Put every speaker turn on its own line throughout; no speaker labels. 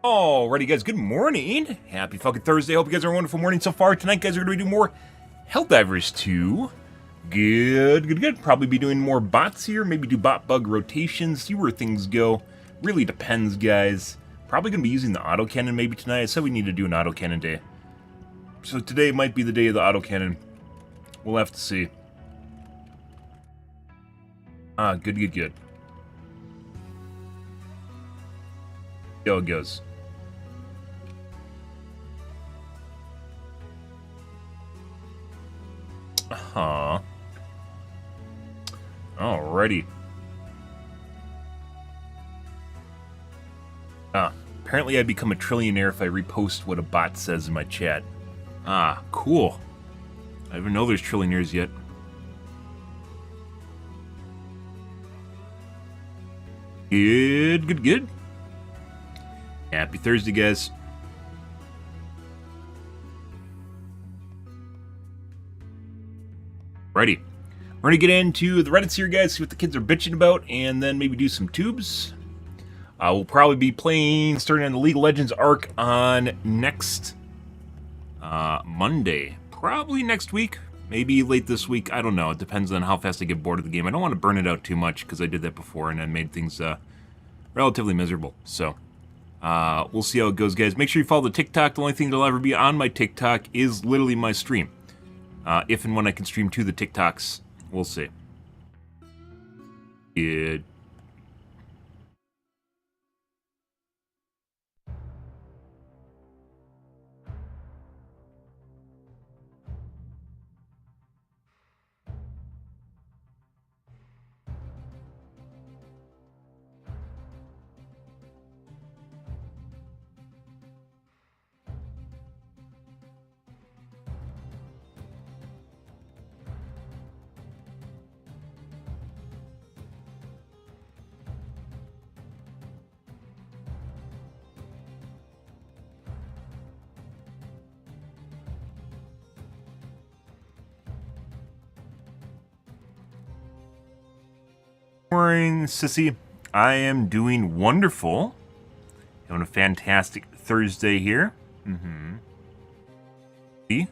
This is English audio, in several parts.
Alrighty, guys, good morning. Happy fucking Thursday. Hope you guys are having a wonderful morning so far. Tonight, guys, we're going to be doing more Helldivers 2. Good. Probably be doing more bots here. Maybe do bot bug rotations, see where things go. Really depends, guys. Probably going to be using the autocannon maybe tonight. I said we need to do an autocannon day. So today might be the day of the autocannon. We'll have to see. Good. See how it goes. Alrighty. Apparently I'd become a trillionaire if I repost what a bot says in my chat. Cool. I don't even know there's trillionaires yet. Good. Happy Thursday, guys. Righty. We're going to get into the Reddits here, guys, see what the kids are bitching about, and then maybe do some tubes. We'll probably be playing, starting on the League of Legends arc on next Monday. Probably next week. Maybe late this week. I don't know. It depends on how fast I get bored of the game. I don't want to burn it out too much, because I did that before, and I made things relatively miserable. So, we'll see how it goes, guys. Make sure you follow the TikTok. The only thing that'll ever be on my TikTok is literally my stream. If and when I can stream to the TikToks. We'll see. Good. Morning, sissy. I am doing wonderful. Having a fantastic Thursday here. See?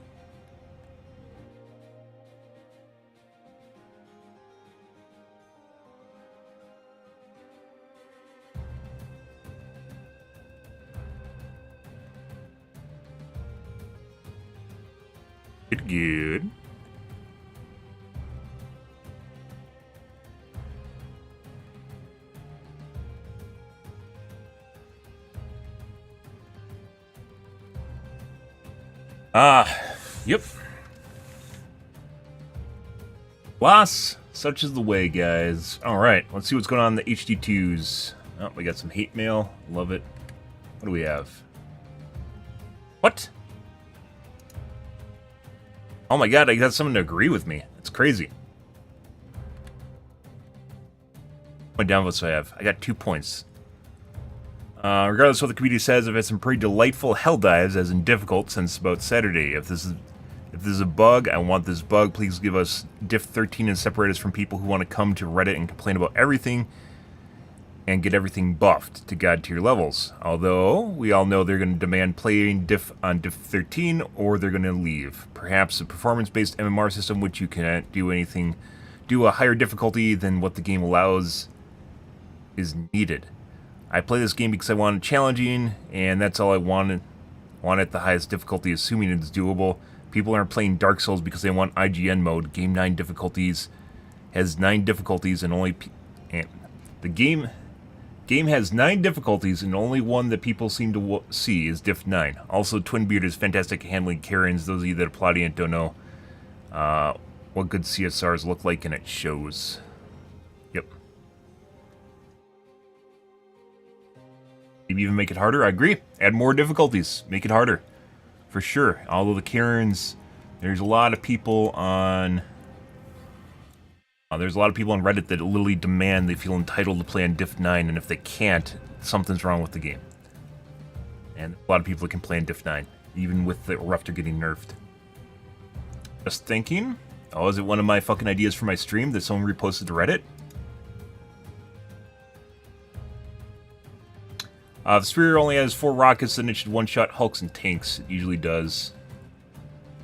Good. Yep. Loss, such is the way, guys. Alright, let's see what's going on in the HD2s. Oh, we got some hate mail. Love it. What do we have? What? Oh my god, I got someone to agree with me. That's crazy. How many downvotes do I have? I got 2 points. Regardless of what the community says, I've had some pretty delightful hell dives, as in difficult, since about Saturday. If this is a bug, I want this bug. Please give us Diff 13 and separate us from people who want to come to Reddit and complain about everything and get everything buffed to god tier levels. Although, we all know they're going to demand playing Diff on Diff 13 or they're going to leave. Perhaps a performance-based MMR system which you can't do a higher difficulty than what the game allows is needed. I play this game because I want it challenging, and that's all I want at the highest difficulty, assuming it's doable. People aren't playing Dark Souls because they want IGN mode. Game 9 difficulties has 9 difficulties, and the game has 9 difficulties, and only one that people seem to see is Diff 9. Also, Twinbeard is fantastic at handling Karens. Those of you that are plotting it don't know what good CSRs look like, and it shows. Yep. Maybe even make it harder. I agree. Add more difficulties. Make it harder. For sure. Although the Karens, there's a lot of people on Reddit that literally demand they feel entitled to play on Diff 9, and if they can't, something's wrong with the game. And a lot of people that can play on Diff 9, even with the Eruptor getting nerfed. Just thinking. Oh, is it one of my fucking ideas for my stream that someone reposted to Reddit? If the spear only has 4 rockets, then it should one-shot hulks and tanks. It usually does,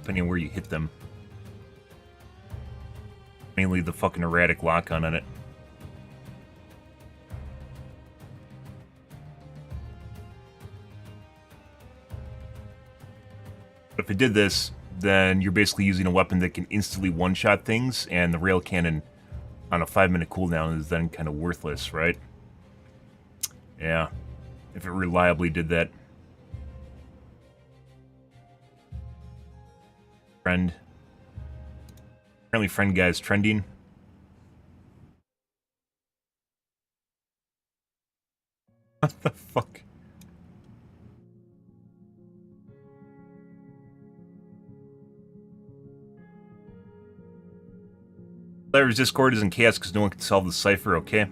depending on where you hit them. Mainly the fucking erratic lock-on on it. But if it did this, then you're basically using a weapon that can instantly one-shot things, and the rail cannon on a 5-minute cooldown is then kind of worthless, right? Yeah, if it reliably did that. Friend. Apparently friend guy's trending. What the fuck? Helldivers Discord is in chaos because no one can solve the cipher, okay?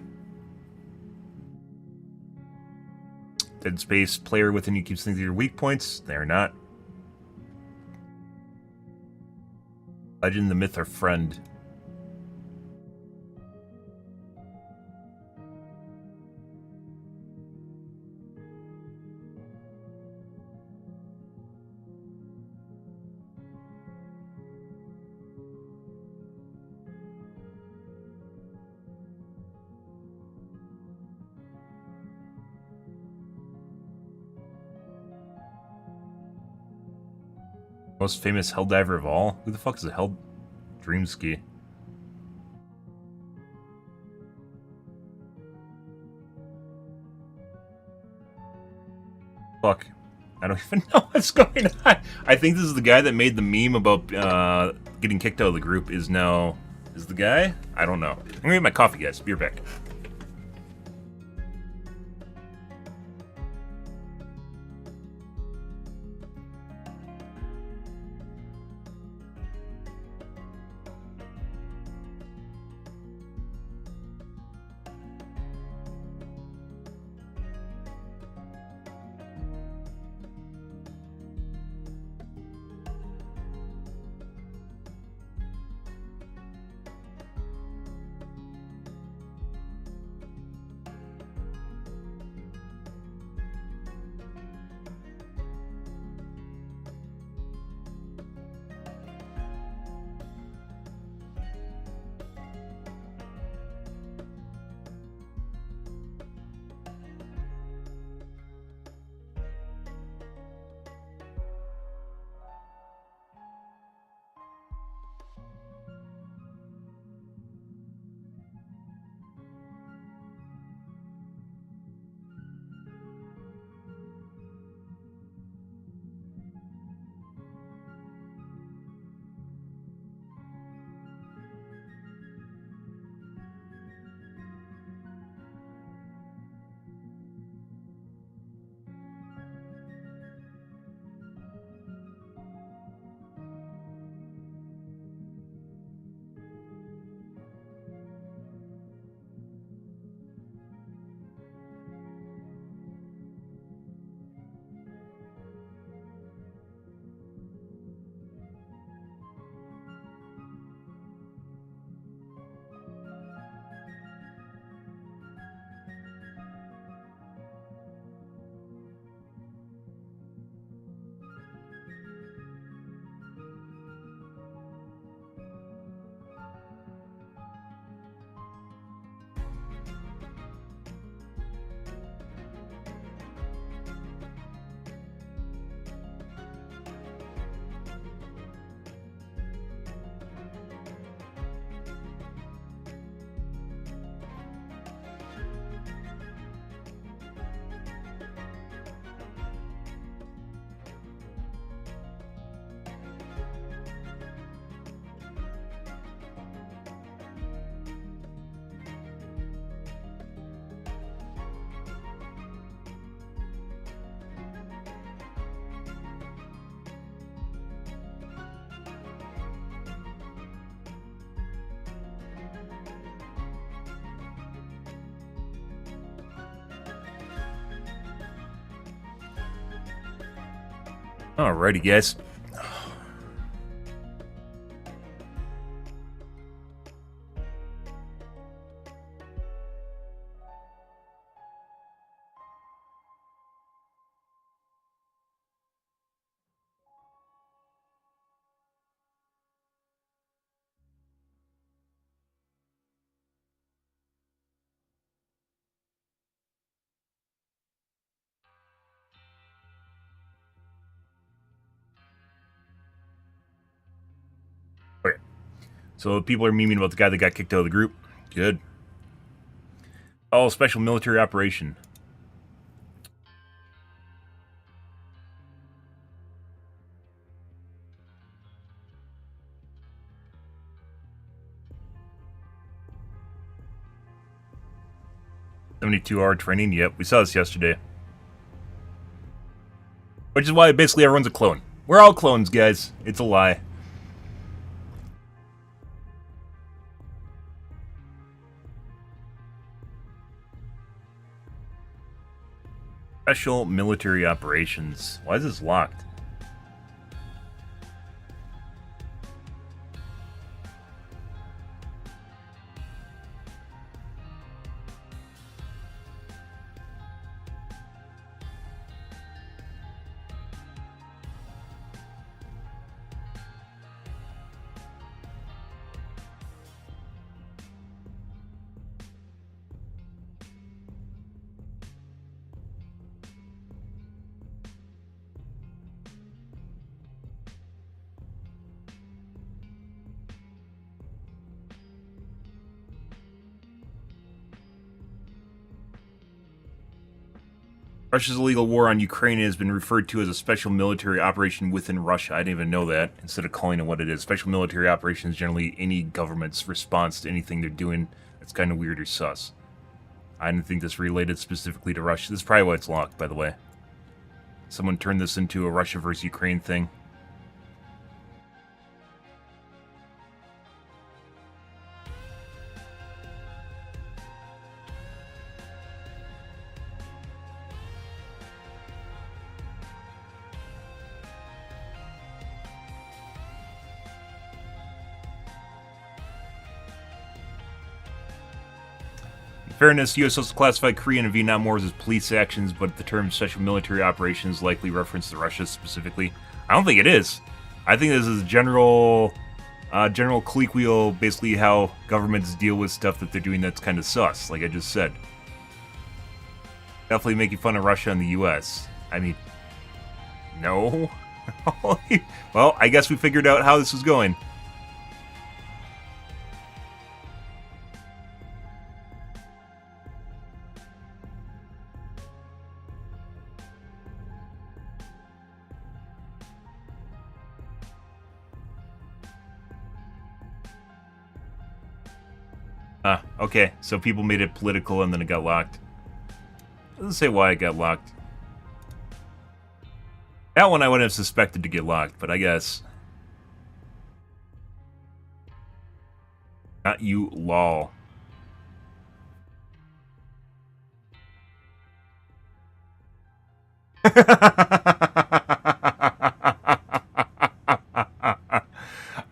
Dead Space player within you keeps thinking your weak points. They're not. Legend, the myth, or friend. Most famous Helldiver of all? Who the fuck is a Hell Dreamski? Fuck. I don't even know what's going on. I think this is the guy that made the meme about getting kicked out of the group is now... Is the guy? I don't know. I'm gonna get my coffee, guys. Be right back. Alrighty, guys. So people are memeing about the guy that got kicked out of the group. Good. Oh, special military operation. $72-hour training. Yep, we saw this yesterday. Which is why basically everyone's a clone. We're all clones, guys. It's a lie. Special military operations. Why is this locked? Russia's illegal war on Ukraine has been referred to as a special military operation within Russia. I didn't even know that, instead of calling it what it is. Special military operation is generally any government's response to anything they're doing that's kind of weird or sus. I didn't think this related specifically to Russia. This is probably why it's locked, by the way. Someone turned this into a Russia versus Ukraine thing. In fairness, U.S. also classified Korean and Vietnam wars as police actions, but the term special military operations likely reference to Russia specifically. I don't think it is. I think this is general colloquial, basically how governments deal with stuff that they're doing that's kind of sus, like I just said. Definitely making fun of Russia and the U.S. I mean, no. Well, I guess we figured out how this was going. Okay, so people made it political and then it got locked. Doesn't say why it got locked. That one I wouldn't have suspected to get locked, but I guess. Not you, lol.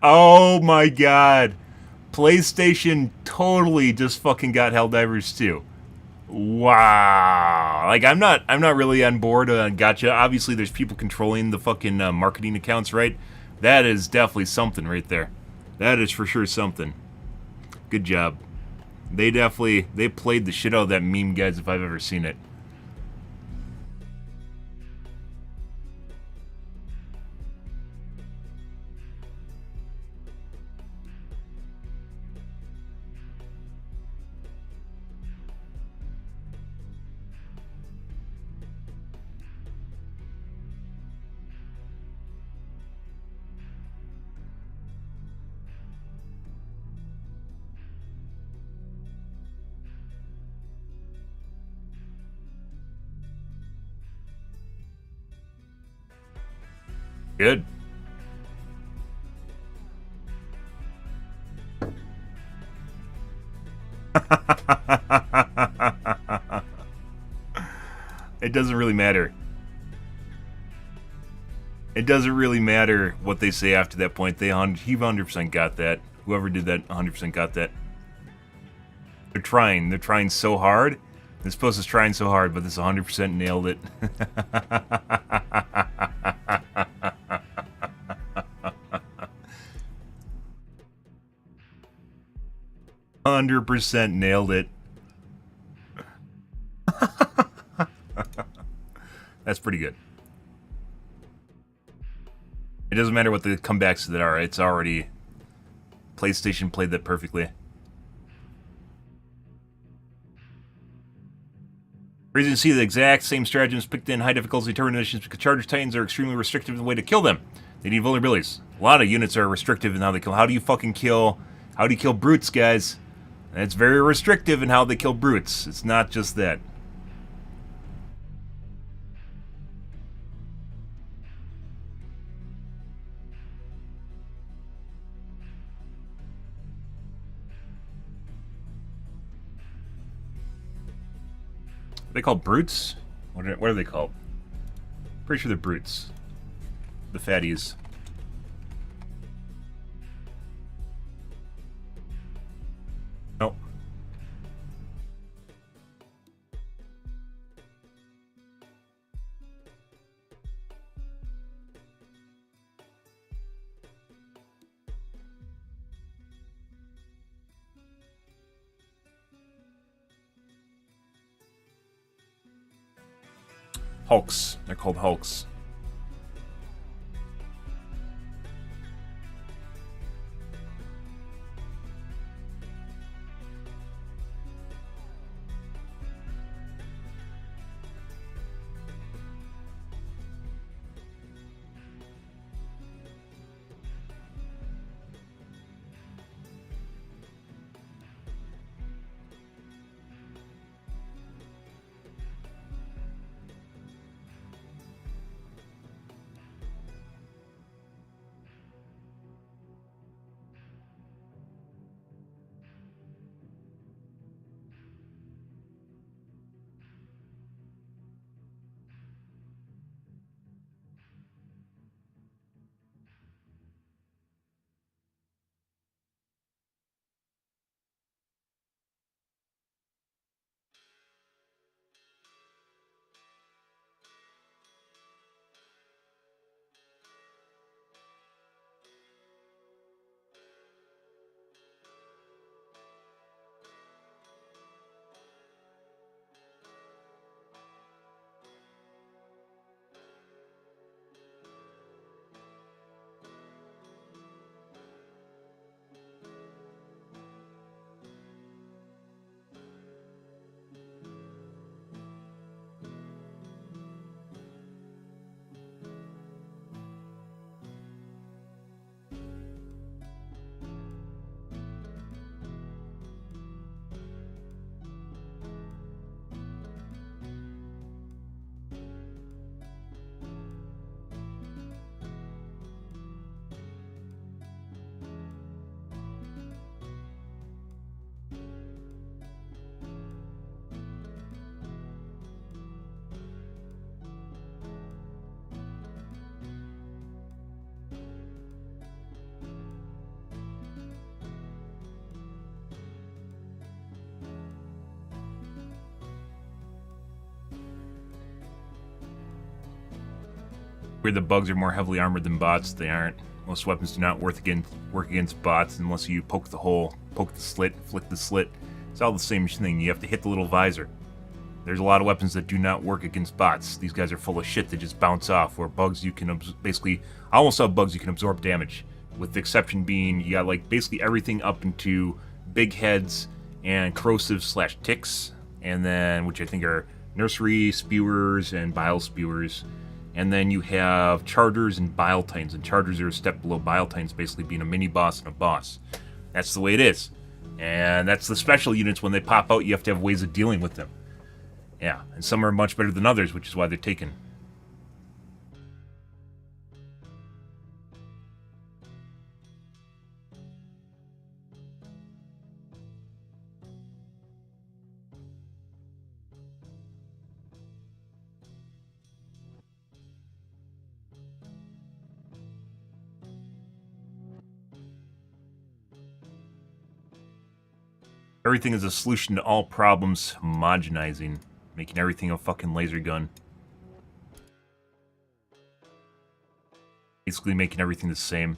Oh my god. PlayStation totally just fucking got Helldivers 2. Wow. Like, I'm not really on board on gotcha. Obviously, there's people controlling the fucking marketing accounts, right? That is definitely something right there. That is for sure something. Good job. They played the shit out of that meme, guys, if I've ever seen it. Good. It doesn't really matter. It doesn't really matter what they say after that point. He 100% got that. Whoever did that 100% got that. They're trying. They're trying so hard. This post is trying so hard, but this 100% nailed it. 100% nailed it. That's pretty good. It doesn't matter what the comebacks that are. It's already PlayStation played that perfectly. Reason to see the exact same stratagems picked in high difficulty tournament missions because Chargers Titans are extremely restrictive in the way to kill them. They need vulnerabilities. A lot of units are restrictive in how they kill. How do you fucking kill? How do you kill brutes, guys? And it's very restrictive in how they kill brutes. It's not just that. Are they called brutes? What are they called? Pretty sure they're brutes. The fatties. Nope. Hulks. They're called Hulks. Where the bugs are more heavily armored than bots, they aren't. Most weapons do not work against bots unless you poke the hole, poke the slit, flick the slit. It's all the same thing. You have to hit the little visor. There's a lot of weapons that do not work against bots. These guys are full of shit that just bounce off. Where bugs, you can basically, almost all bugs, you can absorb damage. With the exception being, you got like basically everything up into big heads and corrosive / ticks, and then which I think are nursery spewers and bile spewers. And then you have Chargers and Bile Titans, and Chargers are a step below Bile Titans, basically being a mini-boss and a boss. That's the way it is. And that's the special units. When they pop out, you have to have ways of dealing with them. Yeah, and some are much better than others, which is why they're taken. Everything is a solution to all problems, homogenizing, making everything a fucking laser gun. Basically making everything the same.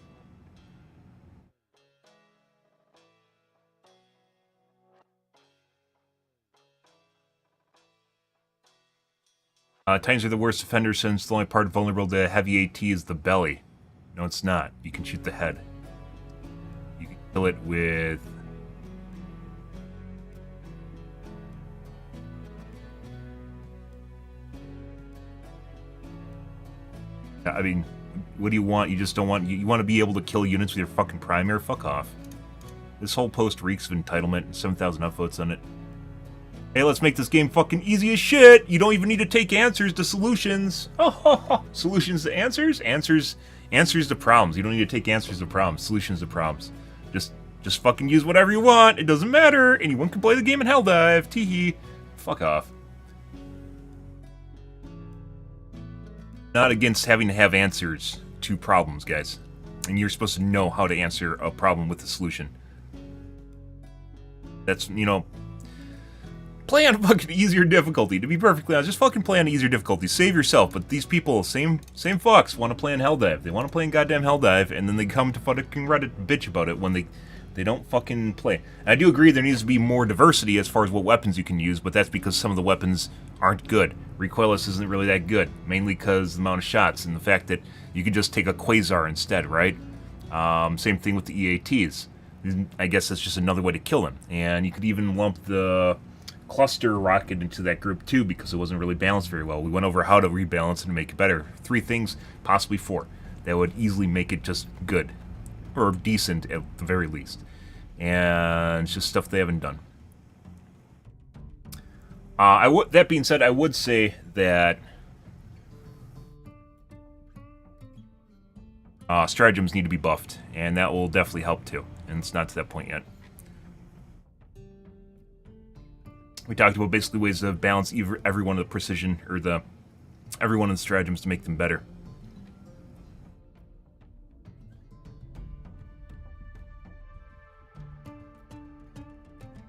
Titans are the worst offender since the only part vulnerable to heavy AT is the belly. No, it's not. You can shoot the head. Kill it with... I mean, what do you want? You just don't want... You want to be able to kill units with your fucking primary? Fuck off. This whole post reeks of entitlement and 7,000 upvotes on it. Hey, let's make this game fucking easy as shit! You don't even need to take answers to solutions! Solutions to answers? Answers to problems. You don't need to take answers to problems. Solutions to problems. Just fucking use whatever you want. It doesn't matter. Anyone can play the game in Helldive. Teehee. Fuck off. Not against having to have answers to problems, guys. And you're supposed to know how to answer a problem with a solution. That's, you know... Play on fucking easier difficulty, to be perfectly honest. Just fucking play on easier difficulty. Save yourself, but these people, same fucks, want to play in Helldive. They want to play in goddamn Helldive, and then they come to fucking Reddit bitch about it when they don't fucking play. And I do agree there needs to be more diversity as far as what weapons you can use, but that's because some of the weapons aren't good. Recoilless isn't really that good, mainly because the amount of shots and the fact that you could just take a Quasar instead, right? Same thing with the EATs. I guess that's just another way to kill them. And you could even lump the cluster rocket into that group too, because it wasn't really balanced very well. We went over how to rebalance and make it better. 3 things, possibly 4, that would easily make it just good. Or decent at the very least. And it's just stuff they haven't done. That being said, I would say that stratagems need to be buffed, and that will definitely help too. And it's not to that point yet. We talked about basically ways to balance every one of the precision, or every one of the stratagems to make them better.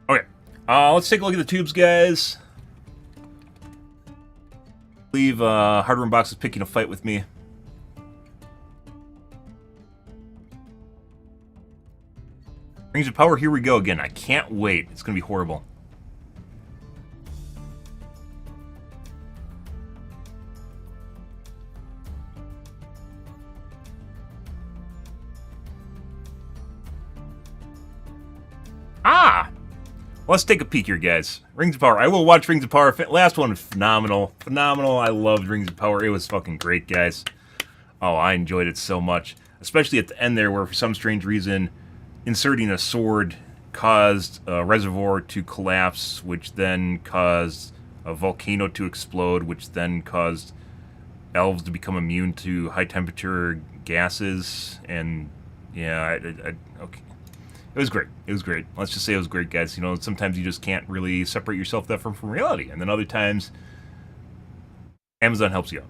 Okay, let's take a look at the tubes, guys. I believe Hardware Box is picking a fight with me. Rings of Power, here we go again. I can't wait. It's going to be horrible. Let's take a peek here, guys. Rings of Power. I will watch Rings of Power. Last one was phenomenal. Phenomenal. I loved Rings of Power. It was fucking great, guys. Oh, I enjoyed it so much. Especially at the end there, where for some strange reason, inserting a sword caused a reservoir to collapse, which then caused a volcano to explode, which then caused elves to become immune to high-temperature gases. And, yeah, okay. It was great. It was great. Let's just say it was great, guys. You know, sometimes you just can't really separate yourself that from reality. And then other times, Amazon helps you out.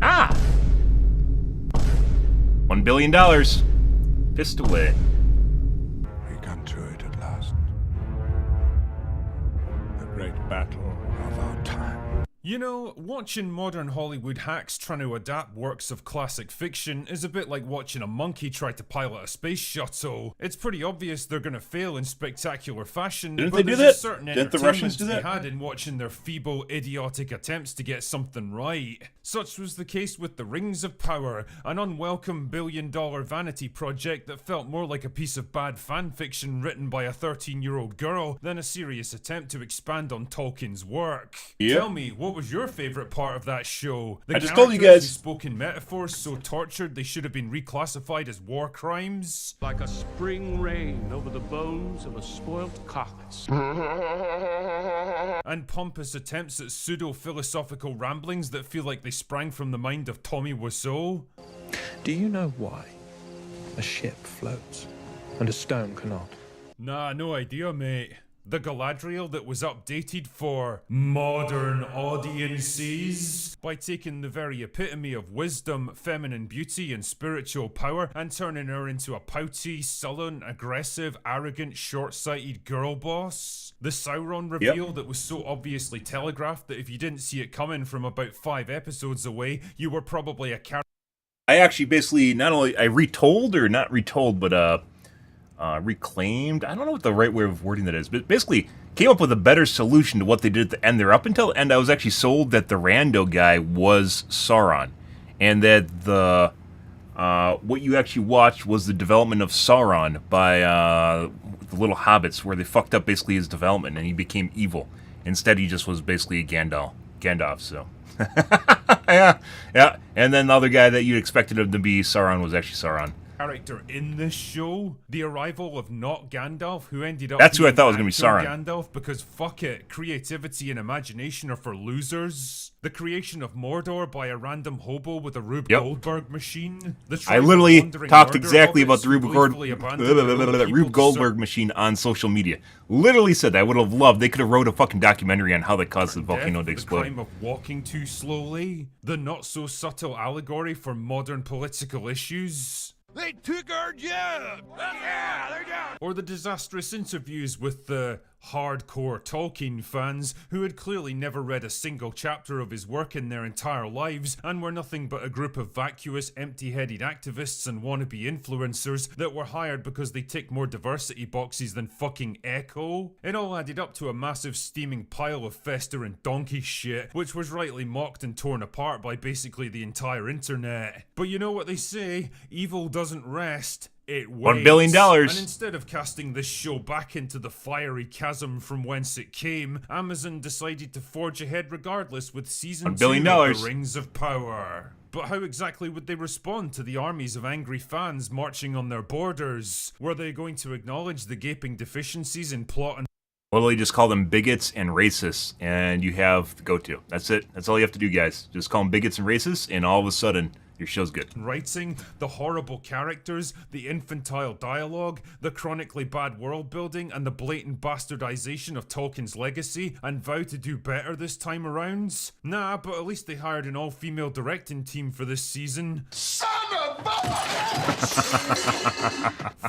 Ah! $1 billion. Pissed away.
We come to it at last. The great battle of our time.
You know, watching modern Hollywood hacks trying to adapt works of classic fiction is a bit like watching a monkey try to pilot a space shuttle. It's pretty obvious they're gonna fail in spectacular fashion,
Didn't
but
they do
there's a
that?
certain
Didn't the Russians do
entertainment
that?
they had in watching their feeble, idiotic attempts to get something right. Such was the case with the Rings of Power, an unwelcome billion-dollar vanity project that felt more like a piece of bad fanfiction written by a 13-year-old girl than a serious attempt to expand on Tolkien's work.
Yep.
Tell me, what was your favorite part of that show? The
I just told you
characters
guys.
who spoke in metaphors so tortured they should have been reclassified as war crimes?
Like a spring rain over the bones of a spoilt carcass.
And pompous attempts at pseudo-philosophical ramblings that feel like they sprang from the mind of Tommy Wiseau?
Do you know why a ship floats and a stone cannot?
Nah, no idea, mate. The Galadriel that was updated for modern audiences by taking the very epitome of wisdom, feminine beauty, and spiritual power and turning her into a pouty, sullen, aggressive, arrogant, short-sighted girl boss. The Sauron reveal that was so obviously telegraphed that if you didn't see it coming from about 5 episodes away, you were probably a character.
I actually basically not only I retold or not retold, but reclaimed. I don't know what the right way of wording that is, but basically came up with a better solution to what they did at the end there. Up until the end, I was actually sold that the rando guy was Sauron, and that the What you actually watched was the development of Sauron by the little hobbits, where they fucked up basically his development and he became evil. Instead, he just was basically a Gandalf. So, yeah. And then the other guy that you expected him to be Sauron was actually Sauron.
Character in this show, the arrival of not Gandalf, who ended up
That's who I
being
thought was gonna be
actor
Sauron.
Gandalf, because fuck it, creativity and imagination are for losers. The creation of Mordor by a random hobo with a Rube Goldberg machine.
I literally talked
murder
exactly about
hobbits
the Rube,
who gleefully abandoned their own people
Rube
to
Goldberg machine on social media. Literally said that. I would have loved. They could have wrote a fucking documentary on how they caused the volcano to
The
explode.
crime of walking too slowly. The not so subtle allegory for modern political issues.
They took our job! Yeah, they're down!
Or the disastrous interviews with the hardcore Tolkien fans who had clearly never read a single chapter of his work in their entire lives and were nothing but a group of vacuous, empty-headed activists and wannabe influencers that were hired because they ticked more diversity boxes than fucking Echo. It all added up to a massive steaming pile of festering donkey shit, which was rightly mocked and torn apart by basically the entire internet. But you know what they say, evil doesn't rest. It waits.
$1 billion.
And instead of casting this show back into the fiery chasm from whence it came, Amazon decided to forge ahead regardless with season
$1 billion.
2 of The Rings of Power. But how exactly would they respond to the armies of angry fans marching on their borders? Were they going to acknowledge the gaping deficiencies in plot and
Literally just call them bigots and racists, and you have the go-to. That's it. That's all you have to do, guys. Just call them bigots and racists, and all of a sudden, your show's good.
writing, the horrible characters, the infantile dialogue, the chronically bad world building, and the blatant bastardization of Tolkien's legacy, and vow to do better this time around? Nah, but at least they hired an all-female directing team for this season.
Son of a...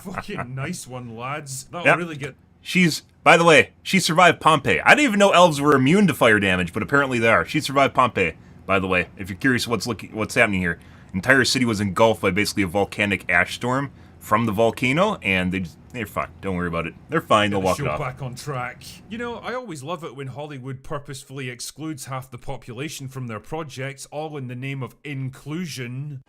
Fucking nice one, lads. That'll
Yep.
really get...
By the way, she survived Pompeii. I didn't even know elves were immune to fire damage, but apparently they are. She survived Pompeii, by the way. If you're curious what's happening here. Entire city was engulfed by basically a volcanic ash storm from the volcano, and they're fine. Don't worry about it. They're fine. They'll walk it
show
off.
back on track. You know, I always love it when Hollywood purposefully excludes half the population from their projects, all in the name of inclusion.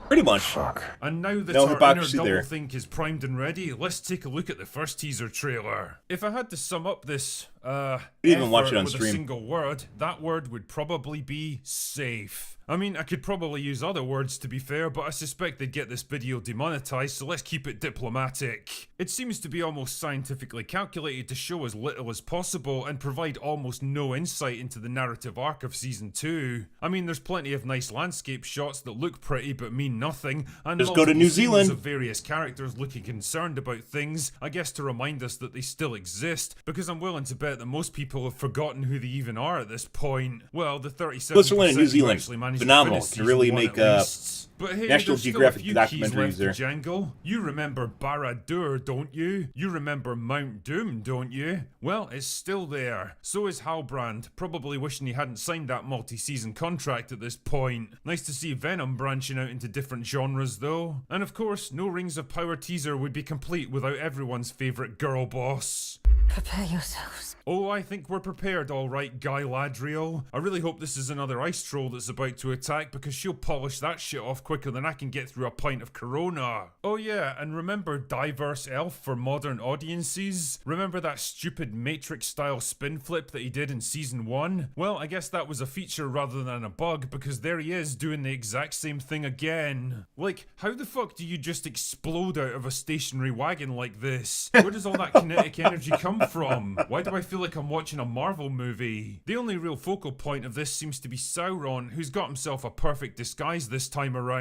Pretty much.
Fuck.
And now that
No
our inner
hypocrisy there.
doublethink is primed and ready, let's take a look at the first teaser trailer. If I had to sum up this,
We even watch
effort
it on
with
stream.
a single word, that word would probably be safe. I mean, I could probably use other words to be fair, but I suspect they'd get this video demonetized, so let's keep it diplomatic. It seems to be almost scientifically calculated to show as little as possible and provide almost no insight into the narrative arc of Season 2. I mean, there's plenty of nice landscape shots that look pretty but mean nothing, and
Just go to
multiple
New
scenes
Zealand.
of various characters looking concerned about things, I guess to remind us that they still exist, because I'm willing to bet that most people have forgotten who they even are at this point. Well, the 37%
Switzerland and New
who
Zealand.
actually managed
Phenomenal.
to finish
Can really
season one
make,
at least. But hey,
National
there's still
Geographic
a few
documentaries
keys left
there.
to jangle. You remember Barad-dûr, don't you? You remember Mount Doom, don't you? Well, it's still there. So is Halbrand, probably wishing he hadn't signed that multi-season contract at this point. Nice to see Venom branching out into different genres though. And of course, no Rings of Power teaser would be complete without everyone's favourite girl boss.
Prepare yourselves.
Oh, I think we're prepared, alright, Guy Ladriel. I really hope this is another ice troll that's about to attack because she'll polish that shit off quicker than I can get through a pint of Corona. Oh yeah, and remember Diverse Elf for modern audiences? Remember that stupid Matrix-style spin flip that he did in Season 1? Well, I guess that was a feature rather than a bug because there he is doing the exact same thing again. Like, how the fuck do you just explode out of a stationary wagon like this? Where does all that kinetic energy come from? Why do I feel like I'm watching a Marvel movie? The only real focal point of this seems to be Sauron, who's got himself a perfect disguise this time around.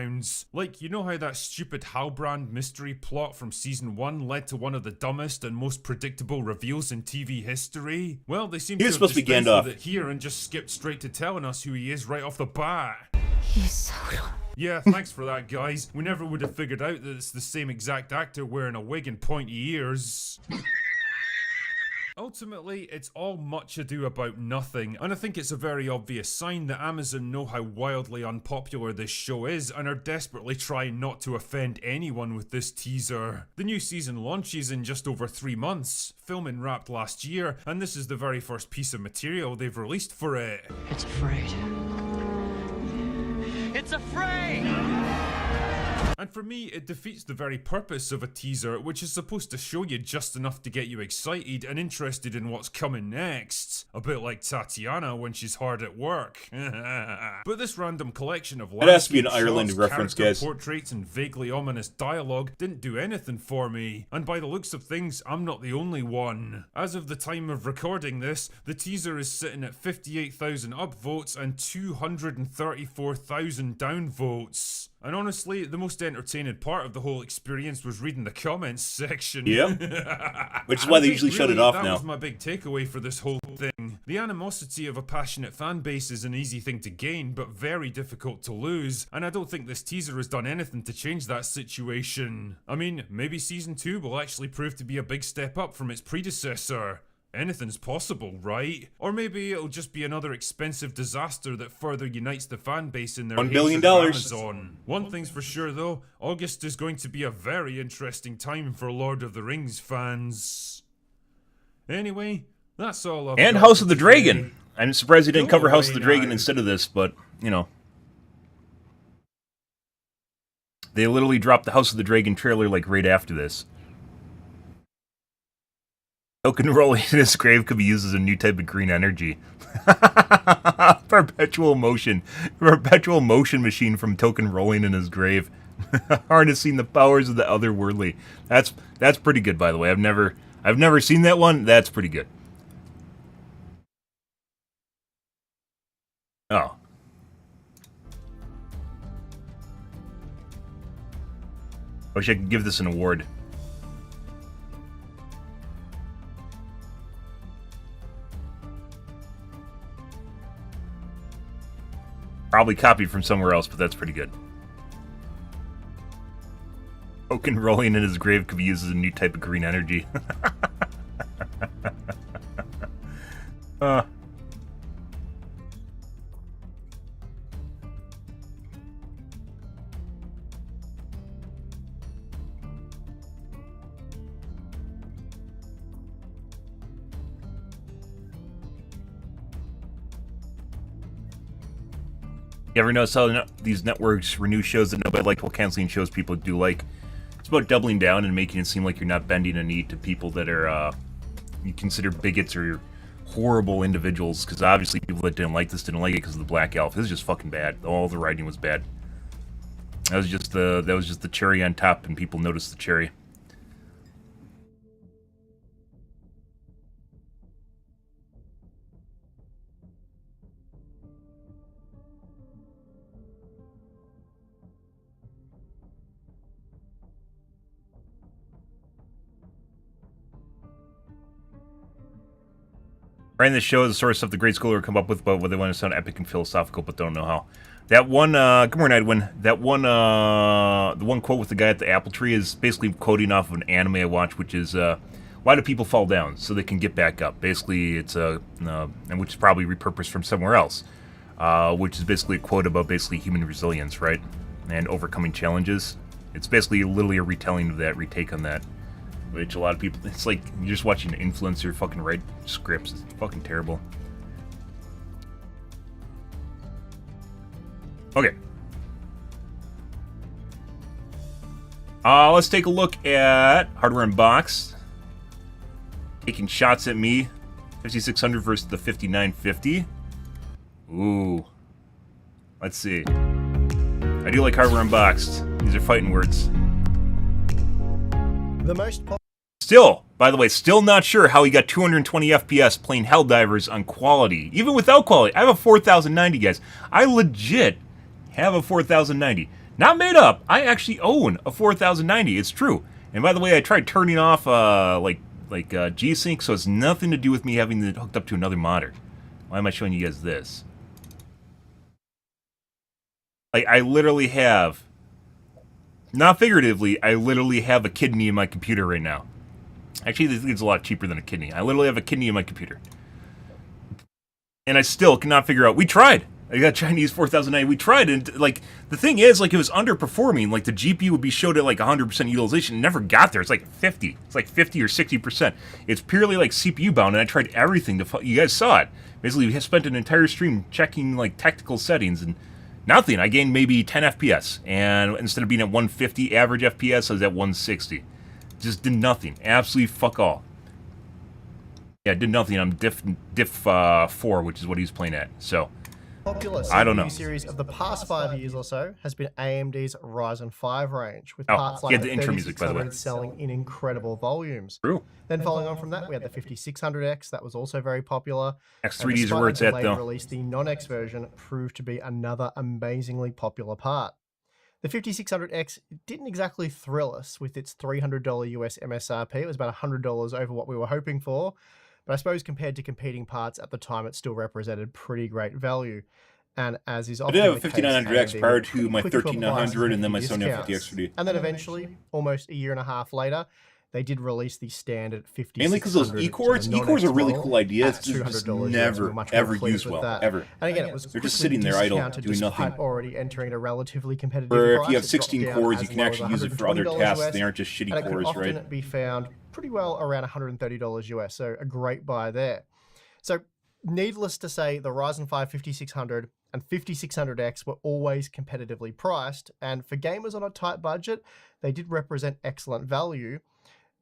Like, you know how that stupid Halbrand mystery plot from Season 1 led to one of the dumbest and most predictable reveals in TV history? Well, they seem
He
to
was
have
supposed to be
dispensed
Gandalf.
with it here and just skipped straight to telling us who he is right off the bat.
He's Sauron.
Yeah, thanks for that, guys. We never would have figured out that it's the same exact actor wearing a wig and pointy ears. Ultimately, it's all much ado about nothing, and I think it's a very obvious sign that Amazon know how wildly unpopular this show is and are desperately trying not to offend anyone with this teaser. The new season launches in just over 3 months. Filming wrapped last year, and this is the very first piece of material they've released for it.
It's afraid.
It's a fray!
And for me, it defeats the very purpose of a teaser, which is supposed to show you just enough to get you excited and interested in what's coming next. A bit like Tatiana when she's hard at work. But this random collection of
That has to be an
landscape
Ireland
shots,
reference,
character
guys.
portraits and vaguely ominous dialogue didn't do anything for me. And by the looks of things, I'm not the only one. As of the time of recording this, the teaser is sitting at 58,000 upvotes and 234,000 downvotes. And honestly, the most entertaining part of the whole experience was reading the comments section.
Yep. Which is why they usually shut it off
that
now.
was my big takeaway for this whole thing. The animosity of a passionate fan base is an easy thing to gain, but very difficult to lose, and I don't think this teaser has done anything to change that situation. I mean, maybe Season 2 will actually prove to be a big step up from its predecessor. Anything's possible, right? Or maybe it'll just be another expensive disaster that further unites the fan base in their
$1 billion.
hatred of Amazon. One thing's for sure though, August is going to be a very interesting time for Lord of the Rings fans. Anyway, that's all I've
And
got
House
for
of the
today.
Dragon. I'm surprised he didn't
Go
cover House of
away
the Dragon
now.
instead of this, but, you know. They literally dropped the House of the Dragon trailer, like, right after this. Token rolling in his grave could be used as a new type of green energy. Perpetual motion machine from Token rolling in his grave. Harnessing the powers of the otherworldly. That's pretty good, by the way. I've never seen that one. That's pretty good. Oh. I wish I could give this an award. Probably copied from somewhere else, but that's pretty good. Token rolling in his grave could be used as a new type of green energy. You ever notice how these networks renew shows that nobody liked while canceling shows people do like? It's about doubling down and making it seem like you're not bending a knee to people that are, you consider bigots or horrible individuals, because obviously people that didn't like this didn't like it because of the Black Elf. This is just fucking bad. All the writing was bad. That was just the cherry on top, and people noticed the cherry. Writing this show is the sort of stuff the great scholar would come up with, but what they want to sound epic and philosophical, but don't know how. That one, good morning, Edwin. That one, the one quote with the guy at the apple tree is basically quoting off of an anime I watch, which is, why do people fall down? So they can get back up. Basically, it's and which is probably repurposed from somewhere else, which is basically a quote about basically human resilience, right? And overcoming challenges. It's basically literally a retelling of that, retake on that. Which a lot of people, it's like you're just watching an influencer fucking write scripts. It's fucking terrible. Okay. Let's take a look at Hardware Unboxed. Taking shots at me. 5600 versus the 5950. Ooh. Let's see. I do like Hardware Unboxed. These are fighting words.
The most
Still, by the way, still not sure how he got 220 FPS playing Helldivers on quality. Even without quality. I have a 4090, guys. I legit have a 4090. Not made up. I actually own a 4090. It's true. And by the way, I tried turning off G-Sync, so it's nothing to do with me having it hooked up to another monitor. Why am I showing you guys this? Like, I literally have, not figuratively, I literally have a kidney in my computer right now. Actually, this is a lot cheaper than a kidney. I literally have a kidney in my computer. And I still cannot figure out. We tried. I got Chinese 4090. We tried, and like the thing is, like it was underperforming. Like the GPU would be showed at like 100% utilization. It never got there. It's like 50. It's like 50 or 60%. It's purely like CPU bound, and I tried everything to. You guys saw it. Basically, we spent an entire stream checking like technical settings, and Nothing. I gained maybe 10 FPS, and instead of being at 150 average FPS, I was at 160. Just did nothing. Absolutely fuck all. Yeah, did nothing on Diff 4, which is what he's playing at. So,
Popular
I don't know.
CPU series of the past 5 years or so has been AMD's Ryzen 5 range, with
Oh,
parts
he
like
had
the
the intro music, by the way.
3600 selling in incredible volumes.
True.
Then following on from that, we had the 5600X, that was also very popular.
X3Ds are where it's at, though.
Release, the non-X version proved to be another amazingly popular part. The 5600X didn't exactly thrill us with its $300 US MSRP. It was about $100 over what we were hoping for. But I suppose compared to competing parts at the time, it still represented pretty great value. And as is
I
often
did have a
the case,
5900X
AMD
prior
were
to
pretty
my
quick to apply
13900 and then my
some
Sony
discounts.
F50X3D.
And then eventually, almost a year and a half later, they did release the standard 5600.
Mainly because those E-cores? E-cores are a really cool idea. It's just never, ever used well. Ever.
And again, it was
They're just
quickly
sitting there idle,
discounted
doing
despite
nothing.
already entering a relatively competitive
Or
price.
if you have
It dropped
16
down
cores,
as
you can
low as
actually use it for other
$120
tasks.
US,
They aren't just shitty
and it could
cores,
often
right?
be found pretty well around $130 US, so a great buy there. So needless to say, the Ryzen 5 5600 and 5600X were always competitively priced, and for gamers on a tight budget, they did represent excellent value.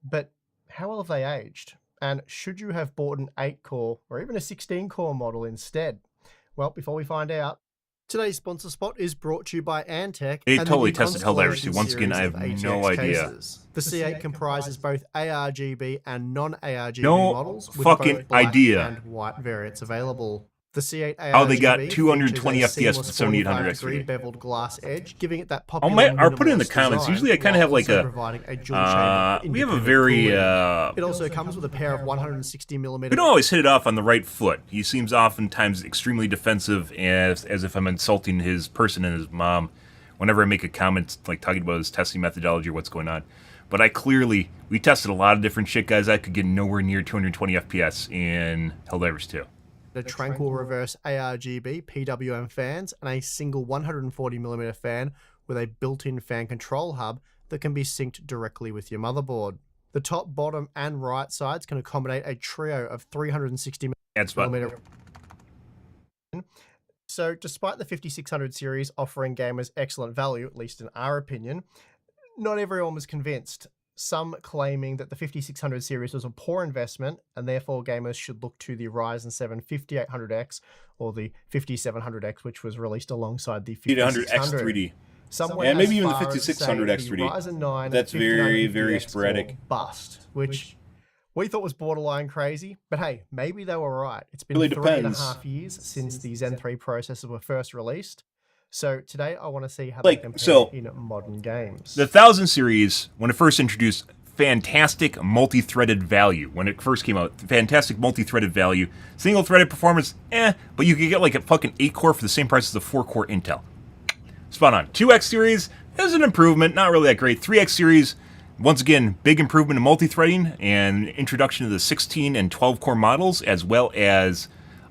But how well have they aged? And should you have bought an 8-core or even a 16-core model instead? Well, before we find out, today's sponsor spot is brought to you by Antec.
They
and the
totally
new
tested Helldivers too.
Constellation
Once again, I
series
have
of
no
ATX
idea.
cases. The C8 comprises both ARGB and non-ARGB
No
models, with
fucking
both black
idea.
and white variants available. The C8 ARGB
How they got 220
features a
FPS with
seamless
7800X3D.
45-degree beveled glass edge, giving it that
Oh
popular
my! I'll put it in the
minimalist
comments.
design,
Usually, I kind of
while
have like
also
a.
providing a dual chamber
We have a
independent
very.
cooling. It also comes with a pair of 160mm.
We don't always hit it off on the right foot. He seems oftentimes extremely defensive, as if I'm insulting his person and his mom. Whenever I make a comment like talking about his testing methodology or what's going on. But we tested a lot of different shit, guys. I could get nowhere near 220 FPS in Helldivers 2.
The Tranquil Reverse ARGB PWM fans and a single 140mm fan with a built-in fan control hub that can be synced directly with your motherboard. The top, bottom, and right sides can accommodate a trio of 360mm. So despite the 5600 series offering gamers excellent value, at least in our opinion, not everyone was convinced. Some claiming that the 5600 series was a poor investment and therefore gamers should look to the Ryzen 7 5800X or the 5700X, which was released alongside the 5600.
X3D.
And
maybe even the 5600 X3D.
Ryzen 9
That's very, very
5950X
sporadic.
or bust, which we thought was borderline crazy, but hey, maybe they were right. It's been
Really
3.5 years since the Zen 3 processors were first released. So today I want to see how they compare in modern games.
The 1000 series, when it first introduced, fantastic multi-threaded value. When it first came out, fantastic multi-threaded value. Single-threaded performance, but you could get like a fucking 8-core for the same price as a 4-core Intel. Spot on. 2X series is an improvement, not really that great. 3X series, once again, big improvement in multi-threading and introduction of the 16 and 12-core models, as well as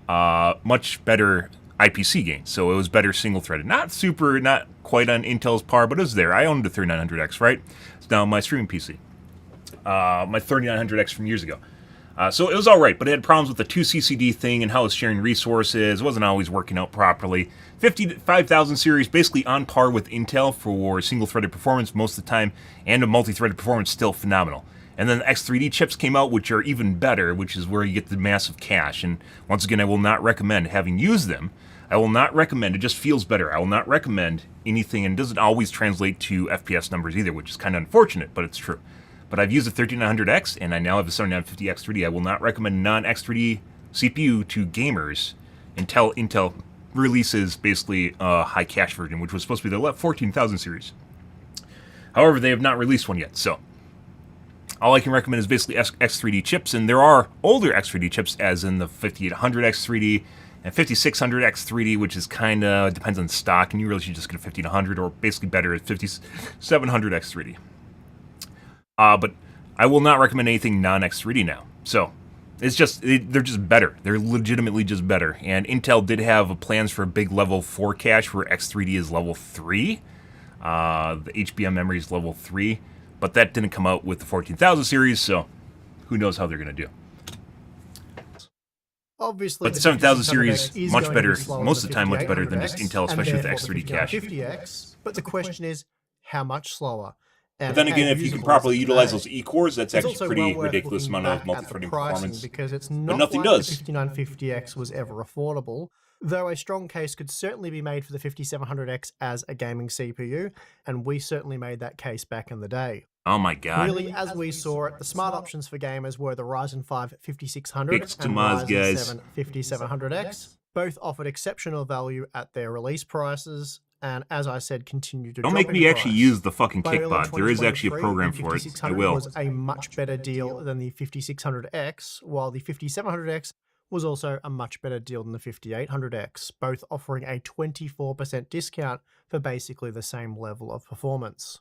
much better IPC gain, so it was better single-threaded. Not quite on Intel's par, but it was there. I owned a 3900X, right? It's now my streaming PC. My 3900X from years ago. So it was all right, but it had problems with the 2CCD thing and how it was sharing resources. It wasn't always working out properly. 5000 series, basically on par with Intel for single-threaded performance most of the time, and a multi-threaded performance still phenomenal. And then the X3D chips came out, which are even better, which is where you get the massive cache. And once again, I will not recommend, having used them, I will not recommend, it just feels better. I will not recommend anything, and it doesn't always translate to FPS numbers either, which is kind of unfortunate, but it's true. But I've used the 3900X, and I now have a 7950 X3D. I will not recommend non-X3D CPU to gamers until Intel releases basically a high cache version, which was supposed to be the 14000 series. However, they have not released one yet, so all I can recommend is basically X3D chips, and there are older X3D chips, as in the 5800 X3D and 5600 X3D, which is kind of depends on stock, and you really should just get a 1500 or basically better at 5700 X3D. But I will not recommend anything non-X3D now. So it's just they're just better. They're legitimately just better. And Intel did have plans for a big level 4 cache where X3D is level 3. The HBM memory is level 3. But that didn't come out with the 14000 series, so who knows how they're going to do.
Obviously,
But the 7000
5600X
series,
is
much
going to be
better,
slower
most
than
of the time much better than
5800X,
just Intel,
and
especially with the
therefore
X3D cache.
5950X. But the question is, how much slower? And
But then again,
how
if you can
usable
properly
is it
utilize
today?
those E-cores, that's
It's
actually
also
pretty
well worth
ridiculous
looking
amount of
back at the
multi-threading
pricing
performance.
because it's
But
not
nothing
like
does.
the 5950X was ever affordable, though a strong case could certainly be made for the 5700X as a gaming CPU, and we certainly made that case back in the day.
Oh my god.
Really, as we saw it, the smart options for gamers were the Ryzen 5 5600
Kicks to
and
Maz,
Ryzen
guys.
7 5700X. Both offered exceptional value at their release prices, and as I said, continued to
Don't
drop
make
in
me actually
price.
use the fucking
By early
kickbot. There is actually a
2023,
program
the
for it. I
5600
will.
was a much better deal than the 5600X, while the 5700X was also a much better deal than the 5800X, both offering a 24% discount for basically the same level of performance.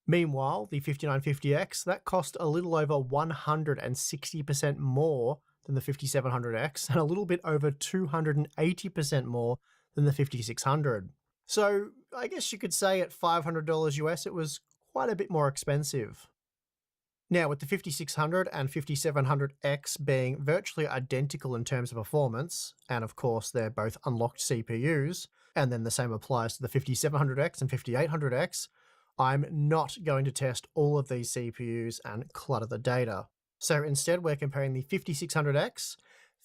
Meanwhile, the 5950X, that cost a little over 160% more than the 5700X and a little bit over 280% more than the 5600. So I guess you could say at $500 US it was quite a bit more expensive. Now, with the 5600 and 5700X being virtually identical in terms of performance, and of course they're both unlocked CPUs, and then the same applies to the 5700X and 5800X, I'm not going to test all of these CPUs and clutter the data. So instead we're comparing the 5600X,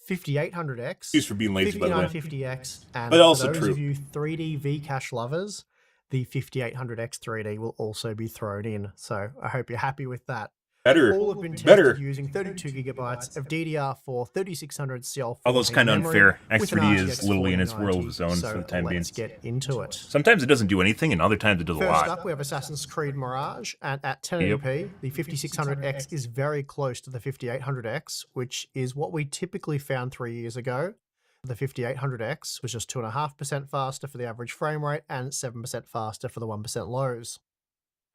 5800X,
Excuse for being lazy, by the way.
5950X, and
But also
for those
true.
of you 3D Vcache lovers, the 5800X 3D will also be thrown in. So I hope you're happy with that.
Better.
All have been tested
Better.
using 32 gigabytes of DDR4 3600 CL4
Although it's kind of
memory
unfair.
with an
X3D is
RTX
literally in its world of
4090,
its own
so
for the time being.
let's get into it.
Sometimes it doesn't do anything, and other times it does a
First
lot.
up, we have Assassin's Creed Mirage, and at 1080p, the 5600X is very close to the 5800X, which is what we typically found 3 years ago. The 5800X was just 2.5% faster for the average frame rate and 7% faster for the 1% lows.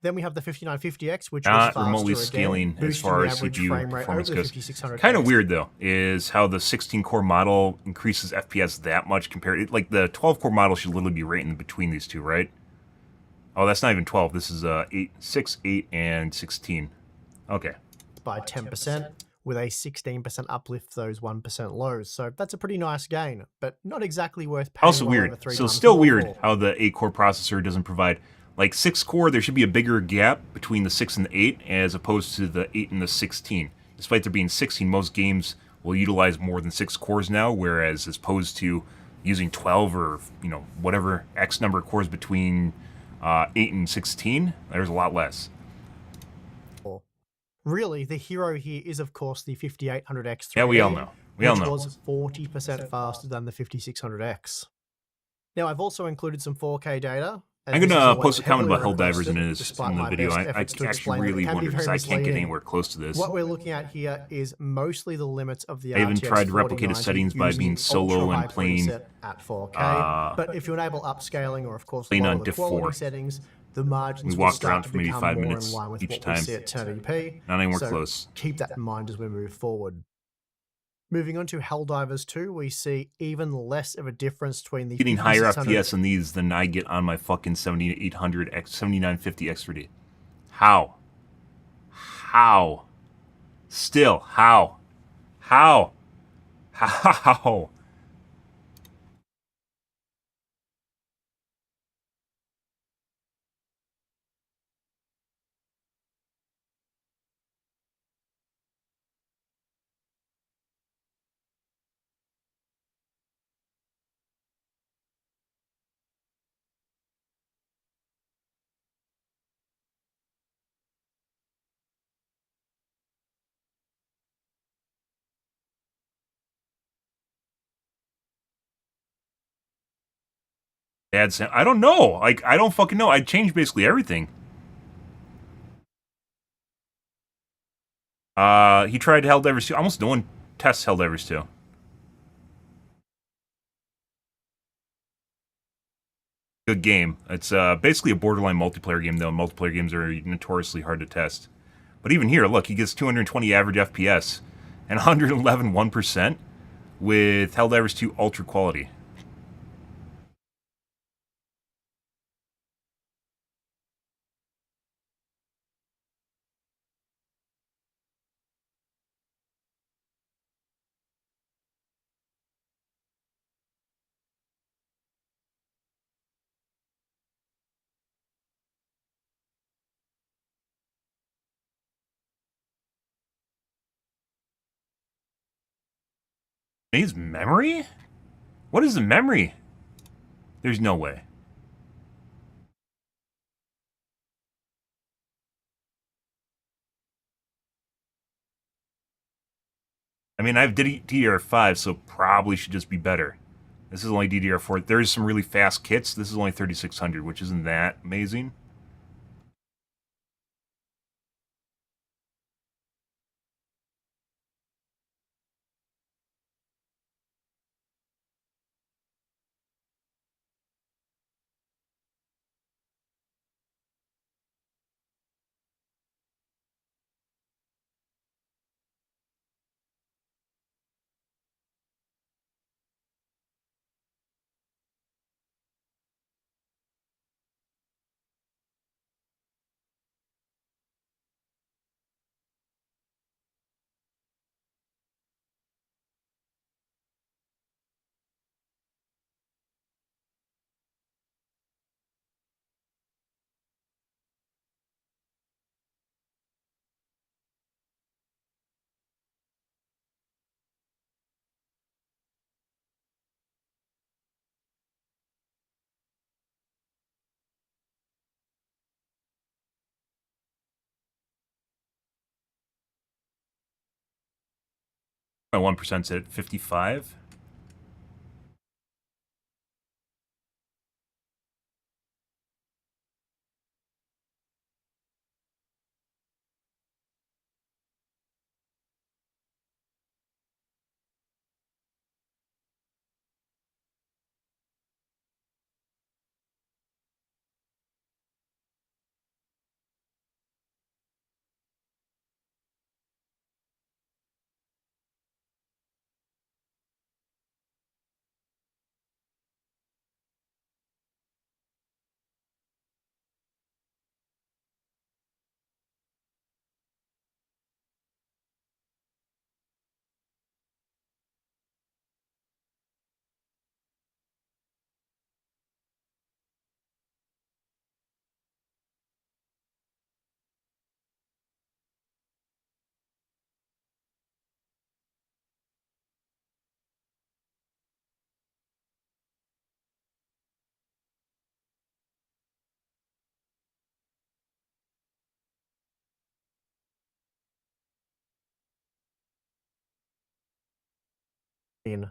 Then we have the 5950X, which was
Not
faster
remotely
again,
scaling as
boosting
far
the
as
average
CPU
frame rate
performance
over the
goes.
5600X.
Kind of weird though, is how the 16-core model increases FPS that much compared. Like the 12-core model should literally be right in between these two, right? Oh, that's not even 12. This is 6, 8, and 16. Okay.
By 10%, with a 16% uplift for those 1% lows. So that's a pretty nice gain, but not exactly worth paying
Also
well over
weird.
3
So
times
still
more
weird
for.
how the 8-core processor doesn't provide. Like 6-core, there should be a bigger gap between the 6 and the 8 as opposed to the 8 and the 16. Despite there being 16, most games will utilize more than 6 cores now, whereas as opposed to using 12 or, you know, whatever X number of cores between 8 and 16, there's a lot less.
Really, the hero here is, of course, the 5800X 3D,
Yeah, we all know. We all
which
know.
was 40% faster than the 5600X. Now, I've also included some 4K data. and
I'm
this is
going to
always
post a comment
heavily
about Helldivers
requested,
in
despite
the
my
video.
best
I
efforts to
actually
explain that
really
it can be
wonder because
very
I can't get
misleading.
anywhere close to this.
What we're looking at here is mostly the limits of the
I even
RTX
tried to replicate its
4090
settings by
using
being
the
solo
ultra-high
and playing,
preset at 4K. But if you enable upscaling or, of course,
playing
lower
on
the
Diff
quality
4.
settings, the margins
We
will
walked
start
around
to
for maybe
become
5
more
minutes
in line with
each
what
time.
we see at 1080p.
Not anywhere
so
close.
Keep that in mind as we move forward. Moving on to Helldivers 2, we see even less of a difference between the
Getting higher
5600
FPS on these than I get on my fucking 7800X, 7950X3D. How? How? Still, how? How? How? I don't know. Like, I don't fucking know. I changed basically everything. He tried Helldivers 2. Almost no one tests Helldivers 2. Good game. It's basically a borderline multiplayer game, though. Multiplayer games are notoriously hard to test. But even here, look, he gets 220 average FPS and 111 1% with Helldivers 2 Ultra Quality. Needs memory? What is the memory? There's no way. I mean, I have DDR5, so probably should just be better. This is only DDR4. There's some really fast kits. This is only 3600, which isn't that amazing. My 1%'s at 55.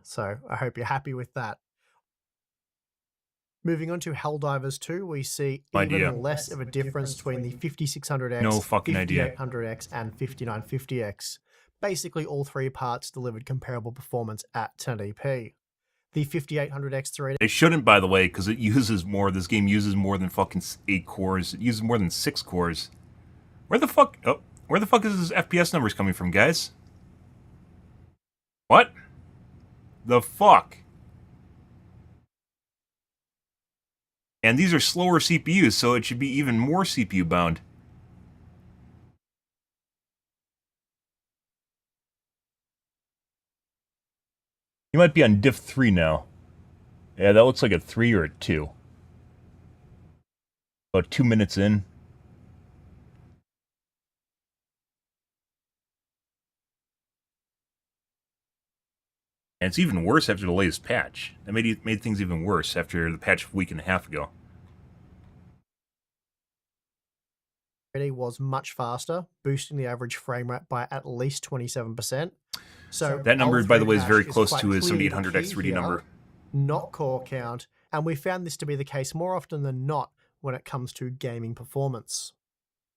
So I hope you're happy with that. Moving on to Helldivers 2, we see
Idea.
even less of a difference between the 5600X,
No fucking idea.
5800X, and 5950X. Basically, all three parts delivered comparable performance at 1080p. The 5800X 3D.
They shouldn't, by the way, because it uses more. This game uses more than fucking 8 cores. It uses more than 6 cores. Where the fuck? Oh, where the fuck is this FPS numbers coming from, guys? What? The fuck? And these are slower CPUs, so it should be even more CPU bound. You might be on diff 3 now. Yeah, that looks like a 3 or a 2. About 2 minutes in. And it's even worse after the latest patch. That made things even worse after the patch a week and a half ago.
Was much faster, boosting the average frame rate by at least 27%. So
that number, by the way, is very close to his
clearly
7800X3D number.
Not core count, and we found this to be the case more often than not when it comes to gaming performance.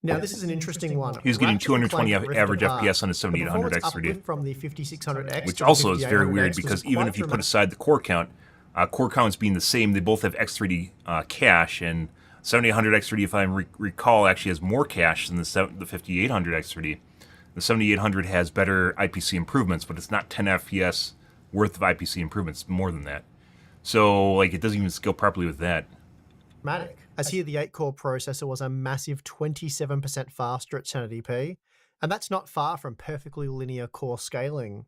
Now, this is an interesting one.
He was getting
Ratchet and
220
Clank Rift
average
Apart.
FPS on his
The
7800X3D.
uplift from the 5600X
Which
to the
also is very
5800X
weird
was
because even
quite
if you put
dramatic.
aside the core counts being the same, they both have X3D cache, and 7800X3D, if I recall, actually has more cache than the 5800X3D. The 7800 has better IPC improvements, but it's not 10 FPS worth of IPC improvements, more than that. So, like, it doesn't even scale properly with that.
Dramatic. As here, the 8-core processor was a massive 27% faster at 1080p, and that's not far from perfectly linear core scaling.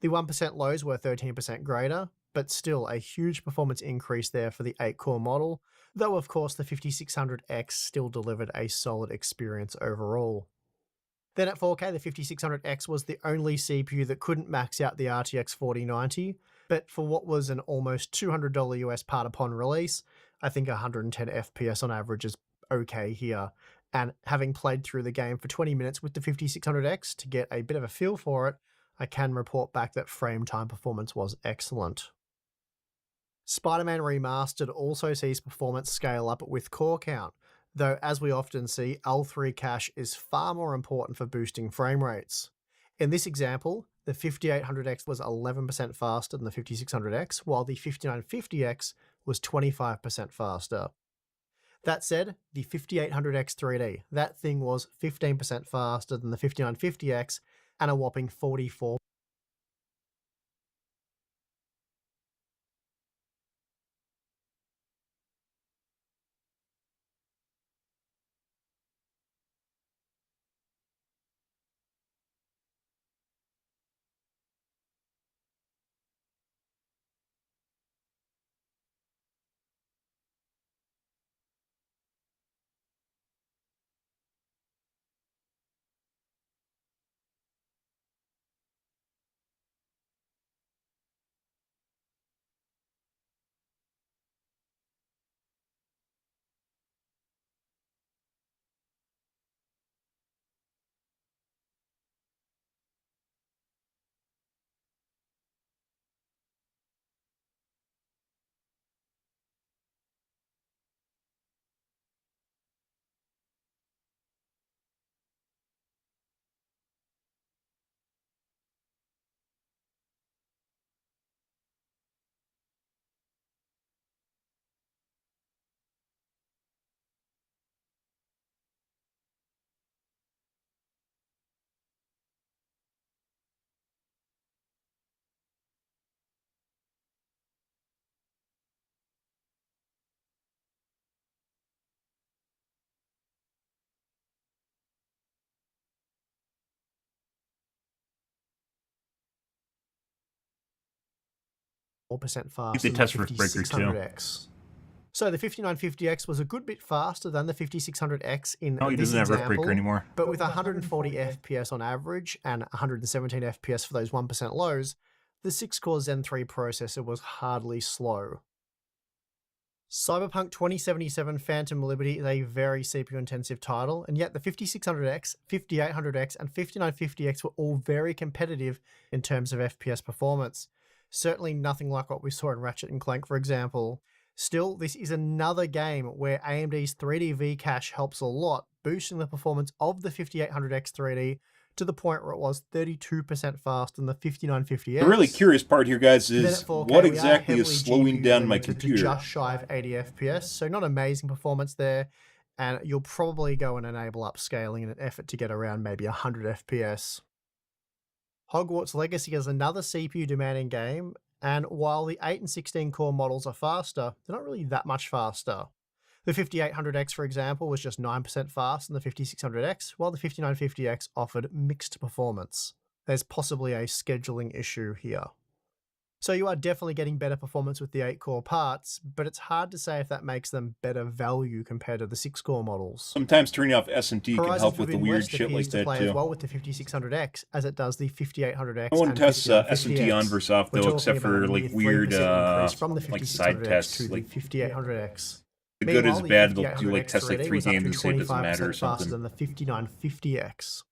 The 1% lows were 13% greater, but still a huge performance increase there for the 8-core model, though of course the 5600X still delivered a solid experience overall. Then at 4K, the 5600X was the only CPU that couldn't max out the RTX 4090, but for what was an almost $200 US part upon release, I think 110 FPS on average is okay here. And having played through the game for 20 minutes with the 5600X to get a bit of a feel for it, I can report back that frame time performance was excellent. Spider-Man Remastered also sees performance scale up with core count, though as we often see, L3 cache is far more important for boosting frame rates. In this example, the 5800X was 11% faster than the 5600X, while the 5950X was 25% faster. That said, the 5800X 3D, that thing was 15% faster than the 5950X and a whopping 44% faster
the
than
test
the
for Breaker too.
5600X. So the 5950X was a good bit faster than the 5600X in
Oh, he
this
doesn't have
example,
Riftbreaker anymore.
but with 140 FPS on average and 117 FPS for those 1% lows, the 6-core Zen 3 processor was hardly slow. Cyberpunk 2077 Phantom Liberty is a very CPU-intensive title, and yet the 5600X, 5800X, and 5950X were all very competitive in terms of FPS performance. Certainly nothing like what we saw in Ratchet & Clank, for example. Still, this is another game where AMD's 3D V-Cache helps a lot, boosting the performance of the 5800X 3D to the point where it was 32% faster than the 5950X.
The really curious part here, guys,
Then
is
at 4K,
what
we are
exactly
heavily
is slowing
GPU
down my
limited to
computer?
just shy of 80 FPS, so not amazing performance there, and you'll probably go and enable upscaling in an effort to get around maybe 100 FPS. Hogwarts Legacy is another CPU-demanding game, and while the 8 and 16 core models are faster, they're not really that much faster. The 5800X, for example, was just 9% faster than the 5600X, while the 5950X offered mixed performance. There's possibly a scheduling issue here. So you are definitely getting better performance with the 8-core parts, but it's hard to say if that makes them better value compared to the 6-core models.
Sometimes turning off SMT can
Horizon
help with the
Forbidden
weird
West
shit
appears
like
to
that
play
too.
as well with the 5600X as it does the 5800X
No one
and
tests
5950X.
SMT on versus off
We're
though,
talking
except
about
for
a
like
near
weird
3% increase from the
like
5600X
side tests.
to
Like
the 5800X.
the good
Meanwhile,
is
the
bad. They'll do like
5800X
test like
3D
3
was up
games
to
and say it doesn't matter or
25% faster
something.
than the 5950X.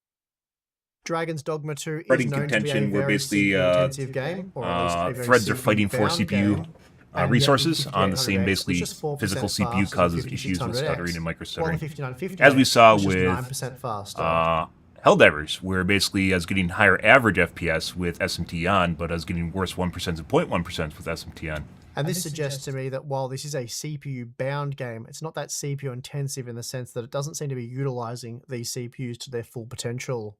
Dragon's Dogma 2 is
Threading
known to be a
contention where
very
basically
CPU-intensive game, or at least a very
threads are fighting for
CPU-bound
CPU
game. And
resources
yet
on the same
5800X was
basically
just 4%
physical
faster
CPU
than
causes
the
issues with
5600X,
stuttering and
while
microstuttering.
the 5950X
As we saw
was just
with
9% faster.
Helldivers, where basically I was getting higher average FPS with SMT on, but I was getting worse 1% and 0.1% with SMT on.
And this suggests to me that while this is a CPU-bound game, it's not that CPU-intensive in the sense that it doesn't seem to be utilizing these CPUs to their full potential.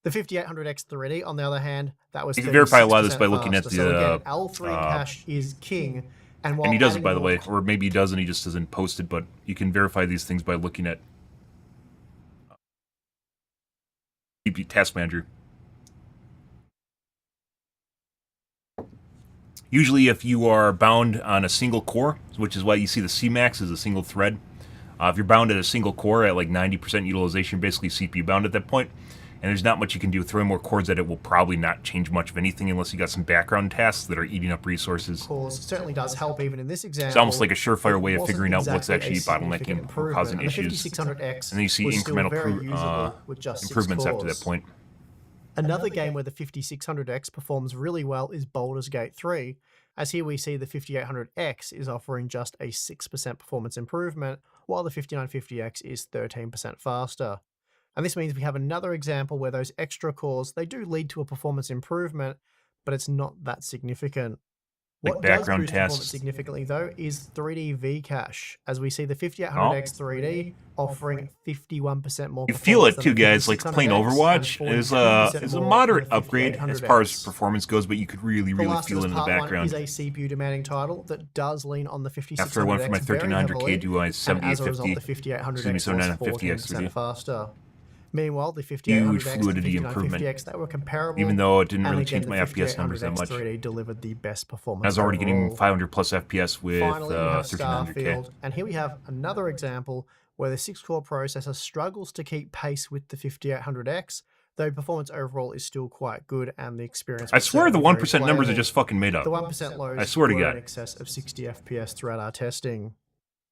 The 5800X 3D, on the other hand, that was
You can verify a lot of this by
36%
looking at
faster. So
the,
again, L3 cache is king. And while
And he does it,
adding
by the
more
way, or maybe he does and he just doesn't post it, but you can verify these things by looking at CPU Task Manager. Usually if you are bound on a single core, which is why you see the Cmax is a single thread, if you're bound at a single core at like 90% utilization, basically CPU bound at that point, and there's not much you can do. Throwing more cores at it will probably not change much of anything unless you got some background tasks that are eating up resources.
Of course, it certainly does help even in this example.
It's almost like a surefire way of
wasn't
figuring out what's
exactly
actually
a significant
bottlenecking or causing
improvement,
issues.
and the 5600X
And then you see
was still
incremental
very usable with just 6
improvements after
cores.
that point.
Another game where the 5600X performs really well is Baldur's Gate 3, as here we see the 5800X is offering just a 6% performance improvement, while the 5950X is 13% faster. And this means we have another example where those extra cores, they do lead to a performance improvement, but it's not that significant.
Like
What
background
does boost performance
tasks.
significantly though is 3D V-Cache, as we see the 5800X 3D offering 51% more.
You feel it
performance
too,
than the
guys. Like
5600X
playing Overwatch
and
is
42%
a
more
moderate
than the
upgrade as far as
5800X.
performance goes, but you could really
The Last
feel
of
it
Us
in the
Part 1
background.
is a CPU demanding title that does lean on the 5600X
After I went from my
very
1300K
heavily,
to my
and as a result,
7850,
the 5800X
excuse me,
was
7950X
14%
3D.
faster. Meanwhile, the
Huge
5800X and
fluidity improvement.
5950X, they were comparable.
Even though it didn't
and
really
again,
change my
the
FPS numbers that
5800X
much.
3D delivered the best performance.
I was already getting
overall.
500 plus FPS with
Finally, we have
1300K.
Starfield, and here we have another example where the 6-core processor struggles to keep pace with the 5800X, though performance overall is still quite good and the experience.
I
was
swear the
certainly
1%
very
numbers are
playable.
just fucking made up.
The 1% lows
I swear to
were
God.
in excess of 60 FPS throughout our testing.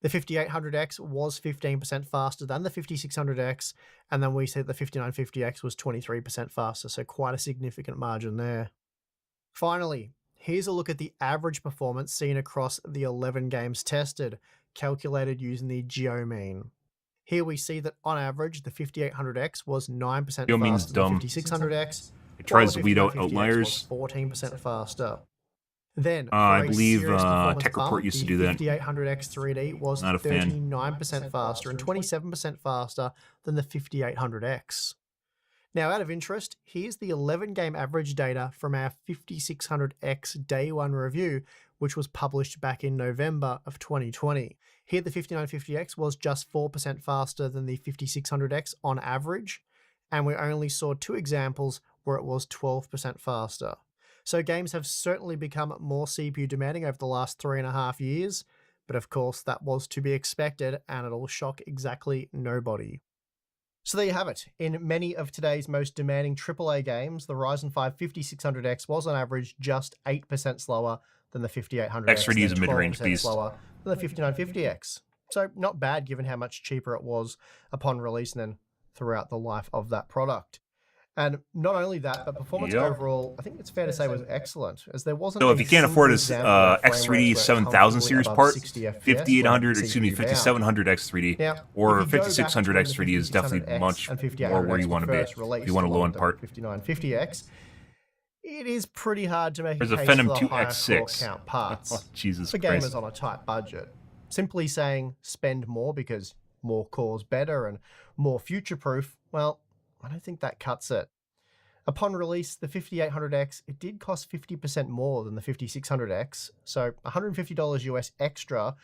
The 5800X was 15% faster than the 5600X, and then we see that the 5950X was 23% faster, so quite a significant margin there. Finally, here's a look at the average performance seen across the 11 games tested, calculated using the GeoMean. Here we see that on average, the 5800X was 9%
Geo means
faster than
dumb.
the 5600X.
It tries
while
to weed out
5950X
outliers.
was 14% faster. Then, for
I
a
believe,
serious performance
Tech Report
bump,
used to
the
do that.
5800X 3D was
Not a fan.
39% faster and 27% faster than the 5800X. Now, out of interest, here's the 11 game average data from our 5600X Day 1 review, which was published back in November of 2020. Here, the 5950X was just 4% faster than the 5600X on average, and we only saw 2 examples where it was 12% faster. So games have certainly become more CPU demanding over the last 3.5 years, but of course that was to be expected and it'll shock exactly nobody. So there you have it. In many of today's most demanding AAA games, the Ryzen 5 5600X was on average just 8% slower than the 5800X.
X3D is a
and
mid-range
12%
beast.
slower than the 5950X. So not bad given how much cheaper it was upon release and then throughout the life of that product. And not only that, but performance
Yep.
overall, I think it's fair to say, was excellent, as there wasn't.
So if
a
you can't afford a
single example where frame
X3D
rates were
7000
comfortably
series
above
part,
60 FPS
5800,
were
excuse me,
CPU bound.
5700 X3D,
Now,
or
if you go back
5600
to when
X3D is
the
definitely
5600X
much
and
more
5800X
where you want to
were
be
first released,
if you want a
along
low-end
with
part.
the 5950X, it is pretty hard to make
There's
a
a
case
Phenom
for the
2
higher core
X6.
count parts
Oh, Jesus
for
Christ.
gamers on a tight budget. Simply saying spend more because more cores better and more future-proof, well, I don't think that cuts it. Upon release, the 5800X, it did cost 50% more than the 5600X, so $150 US extra,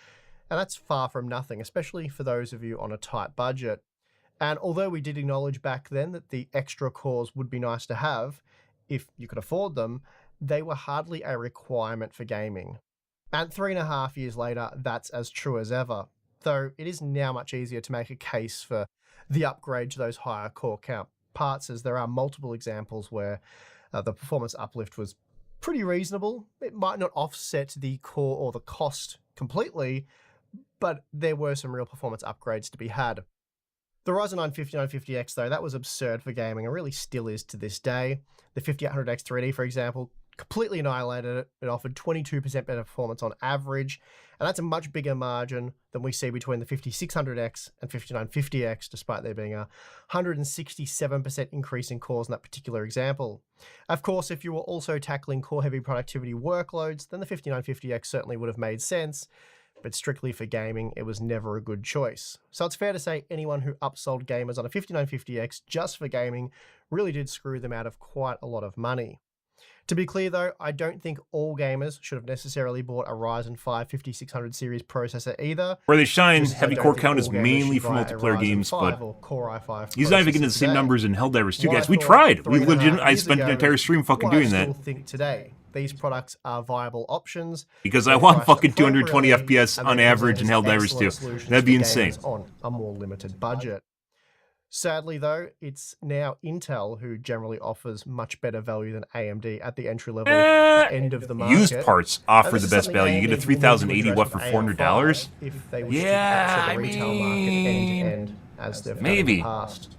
and that's far from nothing, especially for those of you on a tight budget. And although we did acknowledge back then that the extra cores would be nice to have, if you could afford them, they were hardly a requirement for gaming. And 3.5 years later, that's as true as ever, though it is now much easier to make a case for the upgrade to those higher core count parts, as there are multiple examples where the performance uplift was pretty reasonable. It might not offset the core or the cost completely, but there were some real performance upgrades to be had. The Ryzen 9 5950X, though, that was absurd for gaming and really still is to this day. The 5800X 3D, for example, completely annihilated it. It offered 22% better performance on average, and that's a much bigger margin than we see between the 5600X and 5950X, despite there being a 167% increase in cores in that particular example. Of course, if you were also tackling core-heavy productivity workloads, then the 5950X certainly would have made sense, but strictly for gaming, it was never a good choice. So it's fair to say anyone who upsold gamers on a 5950X just for gaming really did screw them out of quite a lot of money. To be clear though, I don't think all gamers should have necessarily bought a Ryzen 5 5600 series processor either.
Where they shine,
Just as I
heavy
don't
core
think
count is
all gamers
mainly
should
for
buy a
multiplayer
Ryzen
games,
5
but
or Core i5
he's not even getting the
processor
same
today.
numbers in Helldivers 2,
What
guys.
I
We
thought
tried. We
3.5
legit, I
years
spent an
ago
entire
is
stream fucking
what
doing
I
that.
still think today. These products are viable options.
Because I
They're
want
priced
fucking 220
appropriately,
FPS
and
on
they
average in
present
Helldivers
excellent
2.
solutions
That'd be
for
insane.
gamers on a more limited budget. Sadly, though, it's now Intel who generally offers much better value than AMD at the entry level end of the market.
Used parts offer
And
the
this is
best
something
value. You get a
AMD will need to
3080
address
what for
with
$400?
AL5 if they wish to capture the retail market end to end as they've done in
maybe.
the past.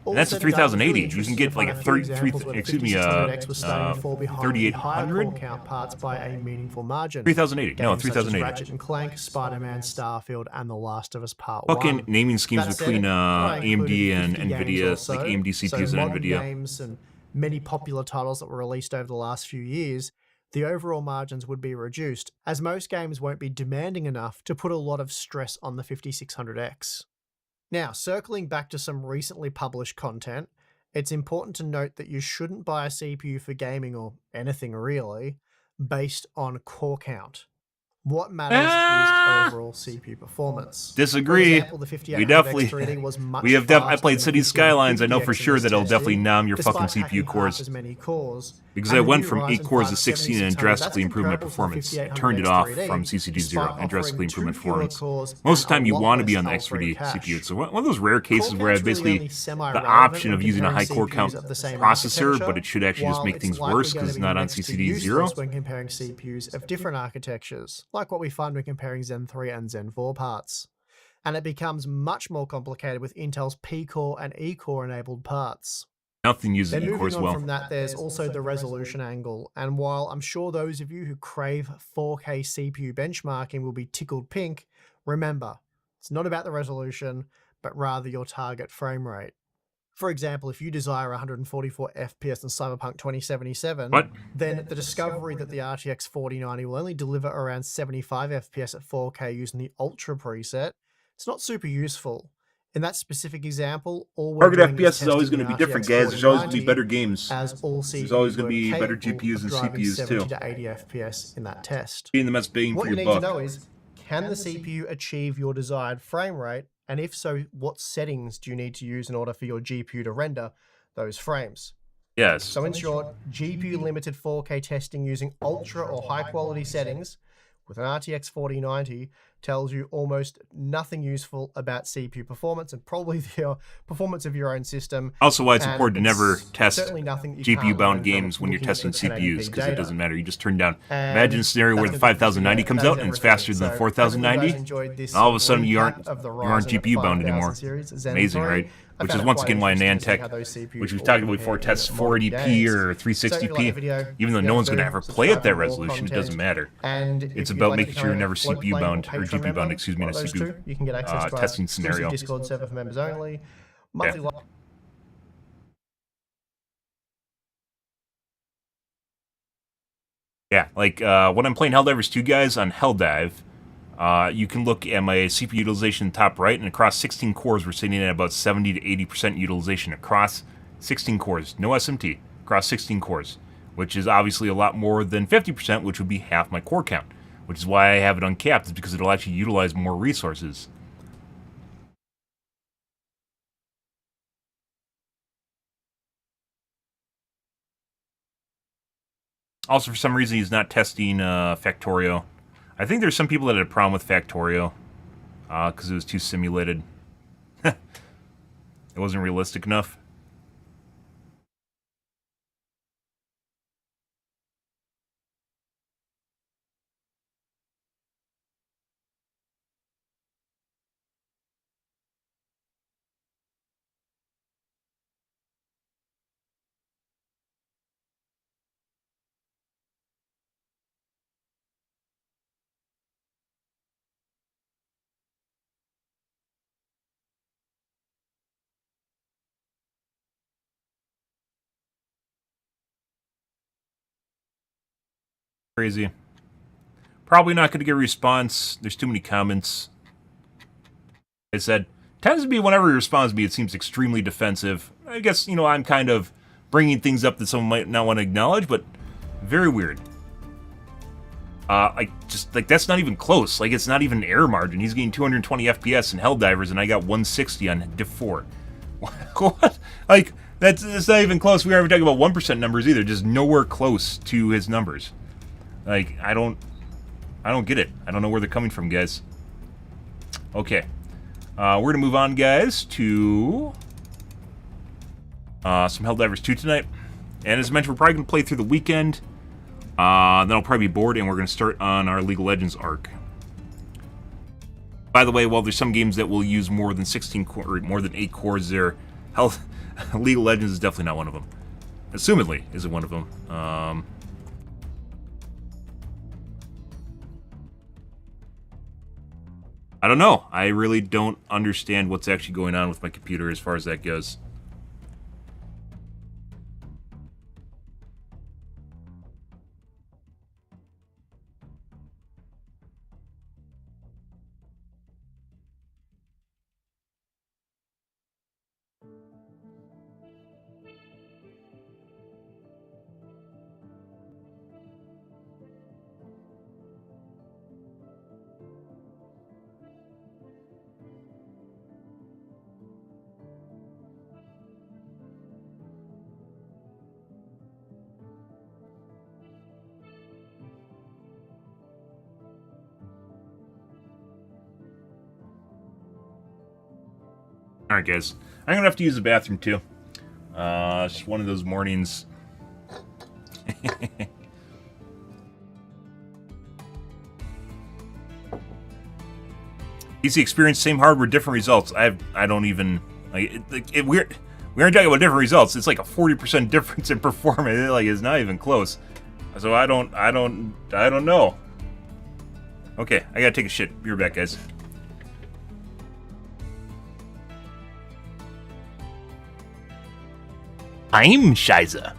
And that's a 3080. You can get like a 3800.
3800 parts by a meaningful margin.
3080. No,
Games such as
3080.
Ratchet and Clank, Spider-Man, Starfield, and The Last of Us Part
Fucking
1.
naming schemes
That said,
between
I
AMD
included
and
50 games
NVIDIA,
or so,
like AMD CPUs
so
and
modern
NVIDIA.
games and many popular titles that were released over the last few years, the overall margins would be reduced, as most games won't be demanding enough to put a lot of stress on the 5600X. Now, circling back to some recently published content, it's important to note that you shouldn't buy a CPU for gaming or anything really based on core count. What matters is overall CPU performance.
Disagree.
For example, the
We definitely.
5800X3D was much
We have I
faster
played
than
Cities
the
Skylines. I know
50X
for
in
sure
this
that it'll
testing,
definitely nom your
despite
fucking
packing
CPU
half
cores.
as many cores.
Because
And
I
the
went
new
from 8
Ryzen
cores
5
to 16 and
7600,
drastically
that's
improved my
comparable to the
performance. Turned it off
5800X3D,
from CCD0
despite
and drastically
offering
improved my
2 fewer
performance.
cores
Most of the
and
time
a
you
lot
want to
less
be on the
Alfred
X3D
cache.
CPU. It's one of those rare cases
Core
where I
count's really
basically
only
the
semi-relevant
option
when
of using a high
comparing
core count
CPUs of the same
processor,
architecture,
but it should actually just
while
make
it's
things
likely
worse
going
because
to
it's not
be
on
next to
CCD0.
useless when comparing CPUs of different architectures, like what we find when comparing Zen 3 and Zen 4 parts. And it becomes much more complicated with Intel's P-core and E-core enabled parts.
Nothing uses
Then
E-core
moving
as
on
well.
from that, there's also the resolution angle. And while I'm sure those of you who crave 4K CPU benchmarking will be tickled pink, remember, it's not about the resolution, but rather your target frame rate. For example, if you desire 144 FPS in Cyberpunk 2077,
What?
then the discovery that the RTX 4090 will only deliver around 75 FPS at 4K using the Ultra preset, it's not super useful. In that specific example, all we're
Target
doing
FPS is always going to be different, guys. There's always going to be better games.
as all CPUs
There's always going to be
were
better
capable
GPUs
of
and
driving
CPUs
70
too.
to 80 FPS in that test.
Being the best bang
What
for
you
your
need to
buck.
know is, can the CPU achieve your desired frame rate? And if so, what settings do you need to use in order for your GPU to render those frames?
Yes.
So in short, GPU limited 4K testing using ultra or high quality settings with an RTX 4090 tells you almost nothing useful about CPU performance and probably the performance of your own system.
Also why it's
And
important to never
it's
test
certainly nothing that you can't
GPU-bound
learn
games
from
when you're
looking at
testing
the 1080p
CPUs, because it
data.
doesn't matter. You just turn down.
And
Imagine a scenario where the
that's gonna be
5090 comes out and it's faster than the 4090. And all of a sudden you aren't GPU-bound anymore. Amazing, right? Which is once again why Nantech, which we've talked about before, tests 480p or 360p. Even though no one's going to ever play at that resolution, it doesn't matter. It's about making sure you're never CPU-bound, or GPU-bound, excuse me, in a CPU
you can get access to our
testing
exclusive
scenario.
Discord server for members only. Monthly
Yeah, like when I'm playing Helldivers 2, guys, on Helldive, you can look at my CPU utilization top right, and across 16 cores, we're sitting at about 70 to 80% utilization across 16 cores. No SMT, across 16 cores, which is obviously a lot more than 50%, which would be half my core count, which is why I have it uncapped, is because it'll actually utilize more resources. Also, for some reason, he's not testing Factorio. I think there's some people that had a problem with Factorio because it was too simulated. It wasn't realistic enough. Crazy. Probably not going to get a response. There's too many comments. I said, tends to be whenever he responds to me, it seems extremely defensive. I guess, you know, I'm kind of bringing things up that someone might not want to acknowledge, but very weird. That's not even close. Like, it's not even an error margin. He's getting 220 FPS in Helldivers, and I got 160 on Diff 4. What? Like, that's not even close. We aren't even talking about 1% numbers either. Just nowhere close to his numbers. Like, I don't get it. I don't know where they're coming from, guys. Okay. We're going to move on, guys, to some Helldivers 2 tonight. And as I mentioned, we're probably going to play through the weekend. Then I'll probably be bored, and we're going to start on our League of Legends arc. By the way, while there's some games that will use more than 16 or more than 8 cores, there, League of Legends is definitely not one of them. Assumedly, isn't one of them. I don't know. I really don't understand what's actually going on with my computer as far as that goes. Alright, guys. I'm gonna have to use the bathroom, too. It's just one of those mornings. Easy experience, same hardware, different results. I don't even... we aren't talking about different results. It's like a 40% difference in performance. It's not even close. So I don't know. Okay, I gotta take a shit. Be right back, guys. I'm Shiza.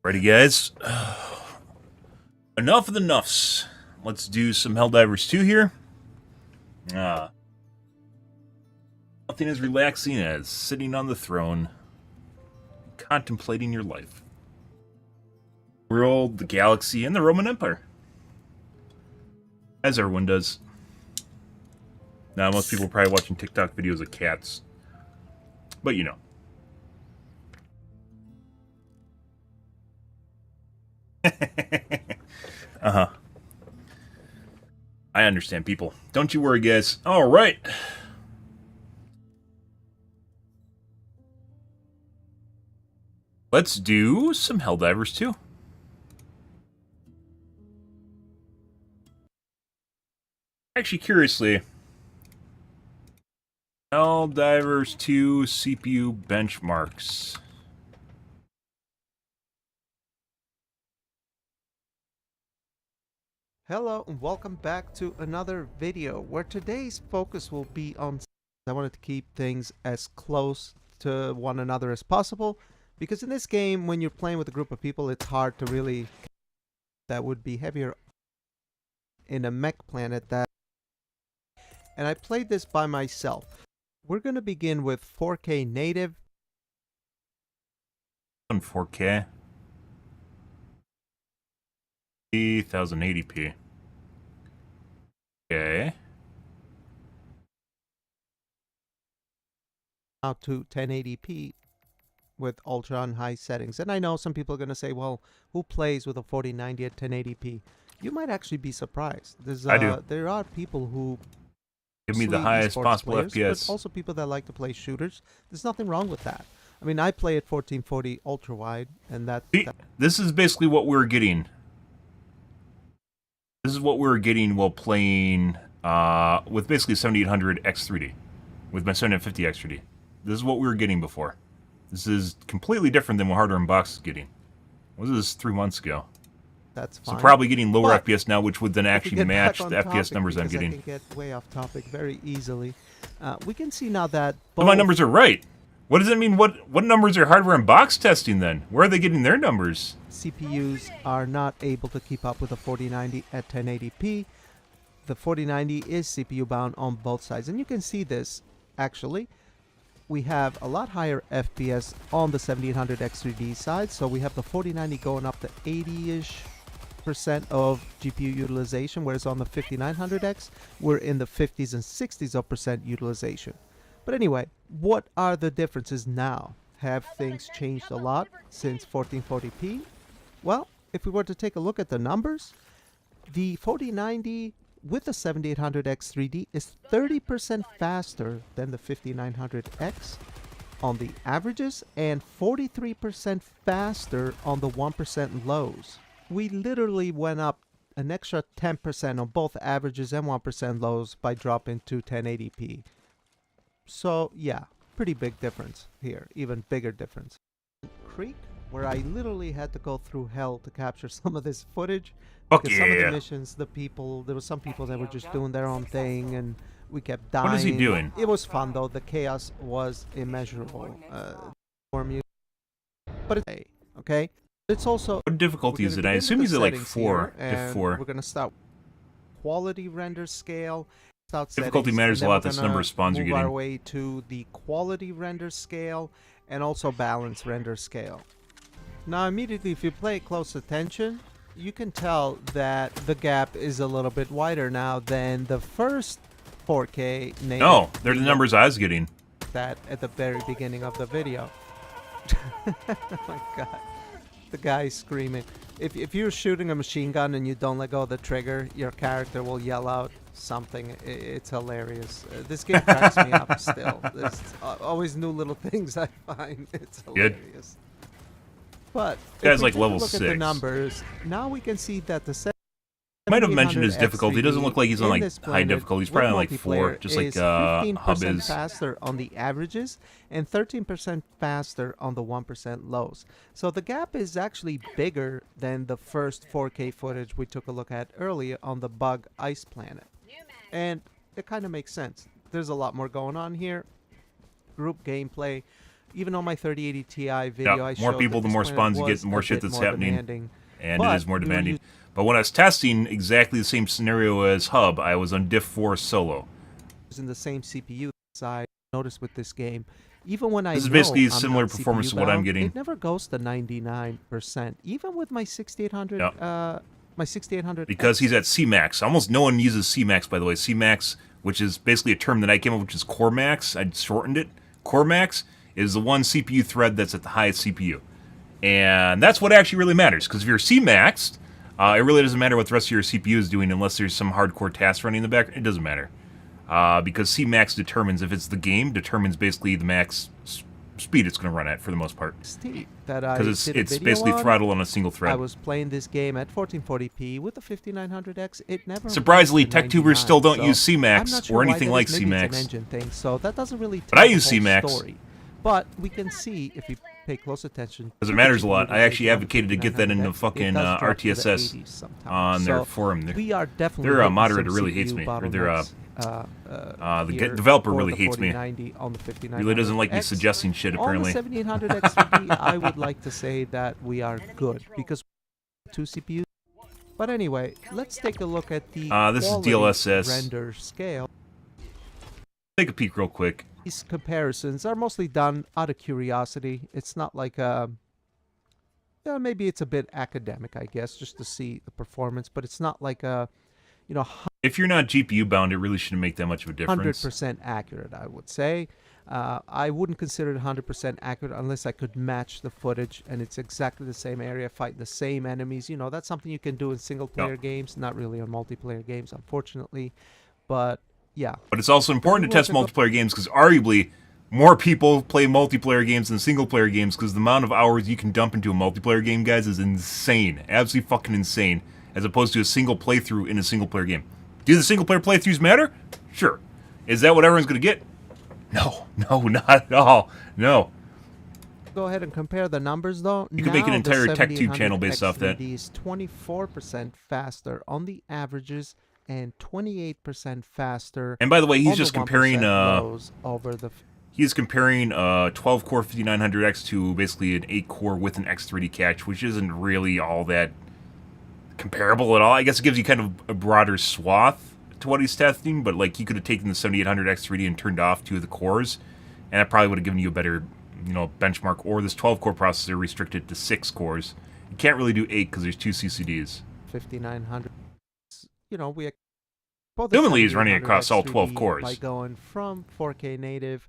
Ready, guys? Enough of the nuffs. Let's do some Helldivers 2 here. Nothing as relaxing as sitting on the throne, contemplating your life. World, the galaxy, and the Roman Empire. As everyone does. Now, most people are probably watching TikTok videos of cats. But you know. Uh-huh. I understand, people. Don't you worry, guys. All right. Let's do some Helldivers 2. Actually, curiously, Helldivers 2 CPU benchmarks.
Hello and welcome back to another video where today's focus will be on, I wanted to keep things as close to one another as possible because in this game when you're playing with a group of people it's hard to really, that would be heavier in a mech planet that, and I played this by myself. We're going to begin with 4K native.
On 4K. 1080p. Okay.
Out to 1080p with ultra on high settings. And I know some people are going to say, well, who plays with a 4090 at 1080p? You might actually be surprised.
I do.
There are people who
Give me the highest possible FPS.
But also people that like to play shooters. There's nothing wrong with that. I mean, I play at 1440 ultra wide, and
See, this is basically what we're getting. This is what we were getting while playing with basically 7800 X3D, with my 750 X3D. This is what we were getting before. This is completely different than what Harder and Box is getting. What was this 3 months ago?
That's fine.
So probably getting lower
But
FPS now, which would then actually match the FPS numbers I'm getting.
I can get way off topic very easily. We can see now that
But my numbers are right. What does it mean? What numbers are Hardware and Box testing then? Where are they getting their numbers?
CPUs are not able to keep up with the 4090 at 1080p. The 4090 is CPU bound on both sides, and you can see this actually. We have a lot higher FPS on the 7800 X3D side, so we have the 4090 going up to 80-ish% of GPU utilization, whereas on the 5900X we're in the 50s and 60s of percent utilization. But anyway, what are the differences now? Have things changed a lot since 1440p? Well, if we were to take a look at the numbers, the 4090 with the 7800X3D is 30% faster than the 5900X on the averages and 43% faster on the 1% lows. We literally went up an extra 10% on both averages and 1% lows by dropping to 1080p. So yeah, pretty big difference here, even bigger difference. Creek, where I literally had to go through hell to capture some of this footage.
Fuck
Because some of
yeah.
the missions, there were some people that were just doing their own thing and we kept dying.
What is he doing?
It was fun though, the chaos was immeasurable. But it's okay? It's also...
What difficulty is it? I assume he's at like 4. Diff 4.
We're going to start quality render scale.
Difficulty matters a lot. That's the number of spawns you're
getting. Move our
getting.
way to the quality render scale and also balance render scale. Now immediately if you pay close attention, you can tell that the gap is a little bit wider now than the first 4K native.
No, they're the numbers I was getting.
That at the very beginning of the video. Oh my god. The guy screaming. If you're shooting a machine gun and you don't let go of the trigger, your character will yell out something. It's hilarious. This game cracks me up still. There's always new little things I find. It's hilarious. But
guy's like level
look
6.
At the numbers, now we can see that the
Might have mentioned his difficulty. It doesn't look like he's on like
this
high
planet
difficulty. He's probably on like 4,
multiplayer
just like
is
Hub
15%
is.
faster on the averages and 13% faster on the 1% lows. So the gap is actually bigger than the first 4K footage we took a look at earlier on the Bug Ice Planet. And it kind of makes sense. There's a lot more going on here. Group gameplay. Even on my 3080 Ti video,
Yeah,
I showed
more people,
that
the more
this
spawns you
planet
get, the
was
more
a
shit
bit
that's
more
happening.
demanding.
And
But
it is more
we were
demanding. But when I was testing exactly the same scenario as Hub, I was on Diff 4 solo.
using the same CPU side. Notice with this game, even when I
This is
know
basically
I'm
similar
not
performance
CPU
to what I'm
bound,
getting.
it never goes to 99%. Even with my 6800, my 6800.
Because he's at C-Max. Almost no one uses C-Max, by the way. C-Max, which is basically a term that I came up with, which is Core Max. I shortened it. Core Max is the one CPU thread that's at the highest CPU. And that's what actually really matters. Because if you're C-Maxed, it really doesn't matter what the rest of your CPU is doing unless there's some hardcore task running in the background. It doesn't matter. Because C-Max determines, if it's the game, determines basically the max speed it's going to run at for the most part. Because it's basically throttled on a single thread.
I was playing this game at 1440p with the 5900X. It never.
Surprisingly,
went to
tech tubers
99,
still don't
so
use C-Max
I'm not sure
or
why
anything
that
like
is. Maybe it's
C-Max.
an engine thing, so that doesn't really tell
But I
the
use
whole
C-Max.
story. But we can see if you pay close attention.
Because it
to
matters
the
a lot.
GPU
I actually
usage on the
advocated to get that into
5900X,
fucking
it does drop to the
RTSS
80s sometimes.
on their
So
forum.
we are definitely
Their
hitting
moderator
some
really
CPU
hates me. Or their
bottlenecks,
the
here
developer
for
really
the
hates me.
4090 on the 5900X.
Really doesn't like me suggesting shit, apparently.
On the 7800X, I would like to say that we are good because two CPUs. But anyway, let's take a look at the
This is
quality
DLSS.
render scale.
Take a peek real quick.
These comparisons are mostly done out of curiosity. It's not like maybe it's a bit academic, I guess, just to see the performance. But it's not like
If you're not GPU bound, it really shouldn't make that much of a difference.
100% accurate, I would say. I wouldn't consider it 100% accurate unless I could match the footage and it's exactly the same area, fight the same enemies. You know, that's something you can do in single-player games, not really on multiplayer games, unfortunately. But yeah.
But it's also important to test multiplayer games because arguably more people play multiplayer games than single-player games because the amount of hours you can dump into a multiplayer game, guys, is insane. Absolutely fucking insane. As opposed to a single playthrough in a single-player game. Do the single-player playthroughs matter? Sure. Is that what everyone's going to get? No, not at all. No.
Go ahead and compare the numbers, though.
You can make an entire TechTube channel based off that.
Is 24% faster on the averages and 28% faster.
And by the way, he's
on
just
the 1%
comparing
lows over the.
He's comparing 12-core 5900X to basically an 8-core with an X3D cache, which isn't really all that comparable at all. I guess it gives you kind of a broader swath to what he's testing, but like he could have taken the 7800 X3D and turned off 2 of the cores, and that probably would have given you a better, benchmark. Or this 12-core processor restricted to 6 cores. You can't really do 8 because there's 2 CCDs.
5900. We
Humanly is running across all 12 cores.
By going from 4K native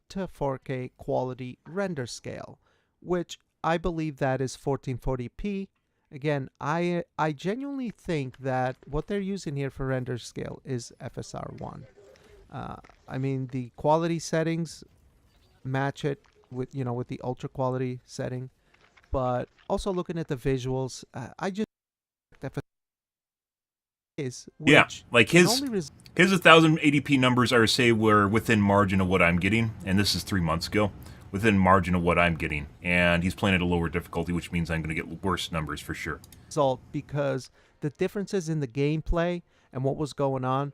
to 4K quality render scale, which I believe that is 1440p. Again, I genuinely think that what they're using here for render scale is FSR1. I mean, the quality settings match it with with the ultra quality setting, but also looking at the visuals, I just is
like his 1080p numbers are were within margin of what I'm getting, and this is 3 months ago. Within margin of what I'm getting, and he's playing at a lower difficulty, which means I'm going to get worse numbers for sure.
Result, because the differences in the gameplay and what was going on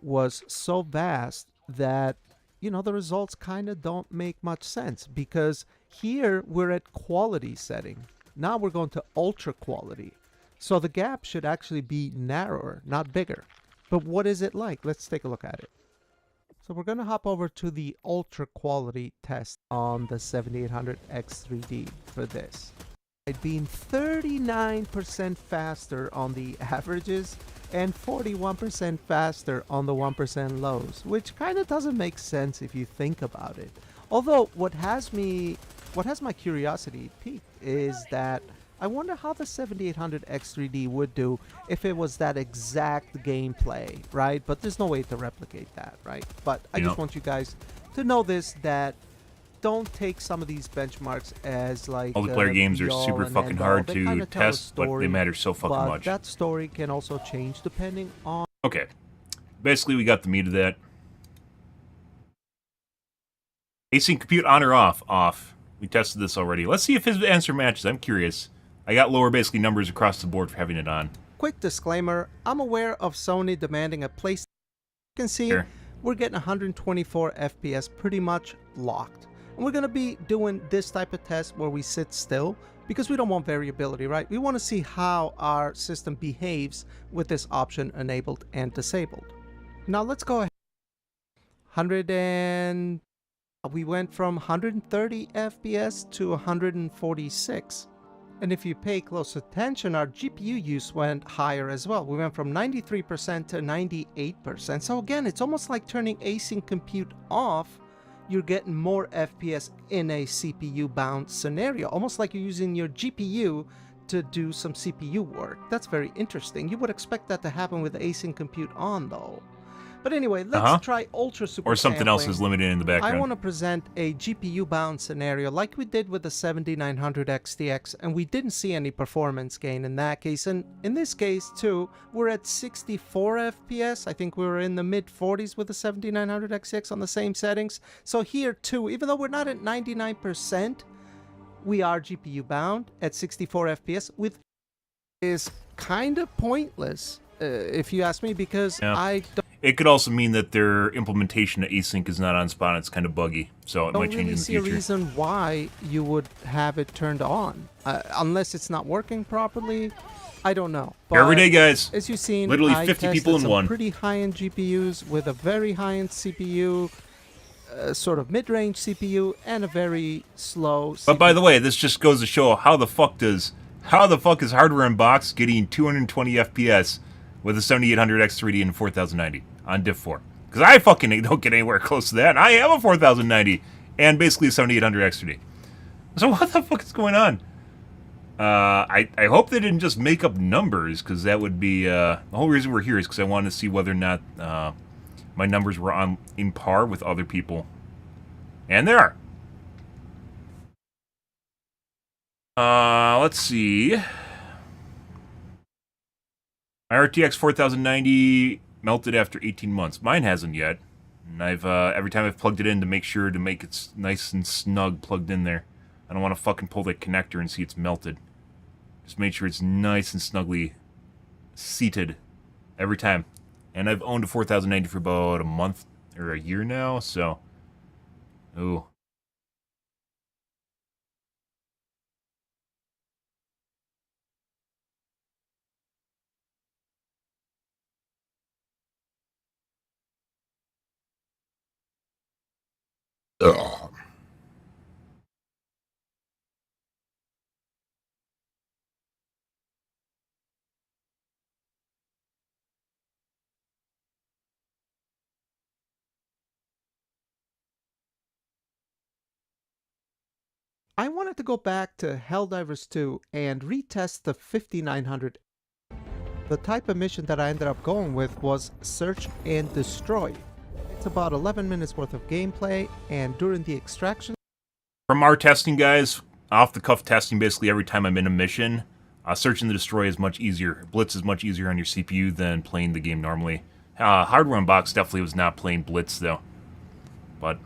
was so vast that the results kind of don't make much sense, because here we're at quality setting, now we're going to ultra quality, so the gap should actually be narrower, not bigger. But what is it like? Let's take a look at it. So we're going to hop over to the ultra quality test on the 7800 X3D for this. It being 39% faster on the averages and 41% faster on the 1% lows, which kind of doesn't make sense if you think about it. Although what has my curiosity piqued is that I wonder how the 7800 X3D would do if it was that exact gameplay, right? But there's no way to replicate that, right? But I just want you guys to know this, that don't take some of these benchmarks as like
multiplayer games are super fucking hard to test, but they matter so fucking much.
That story can also change depending on.
Okay, basically we got the meat of that. Async compute on or off? Off. We tested this already. Let's see if his answer matches. I'm curious. I got lower basically numbers across the board for having it on.
Quick disclaimer, I'm aware of Sony demanding a PlayStation. You can see we're getting 124 FPS pretty much locked. And we're going to be doing this type of test where we sit still because we don't want variability, right? We want to see how our system behaves with this option enabled and disabled. Now let's go ahead. We went from 130 FPS to 146. And if you pay close attention, our GPU use went higher as well. We went from 93% to 98%. So again, it's almost like turning async compute off. You're getting more FPS in a CPU-bound scenario, almost like you're using your GPU to do some CPU work. That's very interesting. You would expect that to happen with async compute on, though. But anyway, let's try ultra super
Or something
sampling.
else is limited in the background.
I want to present a GPU-bound scenario like we did with the 7900 XTX, and we didn't see any performance gain in that case. And in this case, too, we're at 64 FPS. I think we were in the mid-40s with the 7900 XTX on the same settings. So here, too, even though we're not at 99%, we are GPU-bound at 64 FPS, which is kind of pointless, if you ask me, because I don't...
It could also mean that their implementation of async is not on spot. It's kind of buggy, so it might change in the future.
I don't really see a reason why you would have it turned on, unless it's not working properly. I don't know. But
every day, guys.
As you've seen,
literally
I
50
tested
people in
some
one.
Pretty high-end GPUs with a very high-end CPU, sort of mid-range CPU, and a very slow CPU.
But by the way, this just goes to show how the fuck is Hardware Unboxed getting 220 FPS with a 7800 X3D and 4090 on Diff 4. Because I fucking don't get anywhere close to that, and I have a 4090 and basically a 7800 X3D. So what the fuck is going on? I hope they didn't just make up numbers, because that would be... the whole reason we're here is because I wanted to see whether or not my numbers were in par with other people. And they are. Let's see... My RTX 4090 melted after 18 months. Mine hasn't yet. And I've every time I've plugged it in to make sure to make it nice and snug plugged in there. I don't want to fucking pull that connector and see it's melted. Just make sure it's nice and snugly seated every time. And I've owned a 4090 for about a month or a year now, so... Ooh. Ugh.
I wanted to go back to Helldivers 2 and retest the 5900. The type of mission that I ended up going with was Search and Destroy. It's about 11 minutes worth of gameplay, and during the extraction...
From our testing, guys, off-the-cuff testing basically every time I'm in a mission, Search and Destroy is much easier. Blitz is much easier on your CPU than playing the game normally. Hardware Unboxed definitely was not playing Blitz, though. But,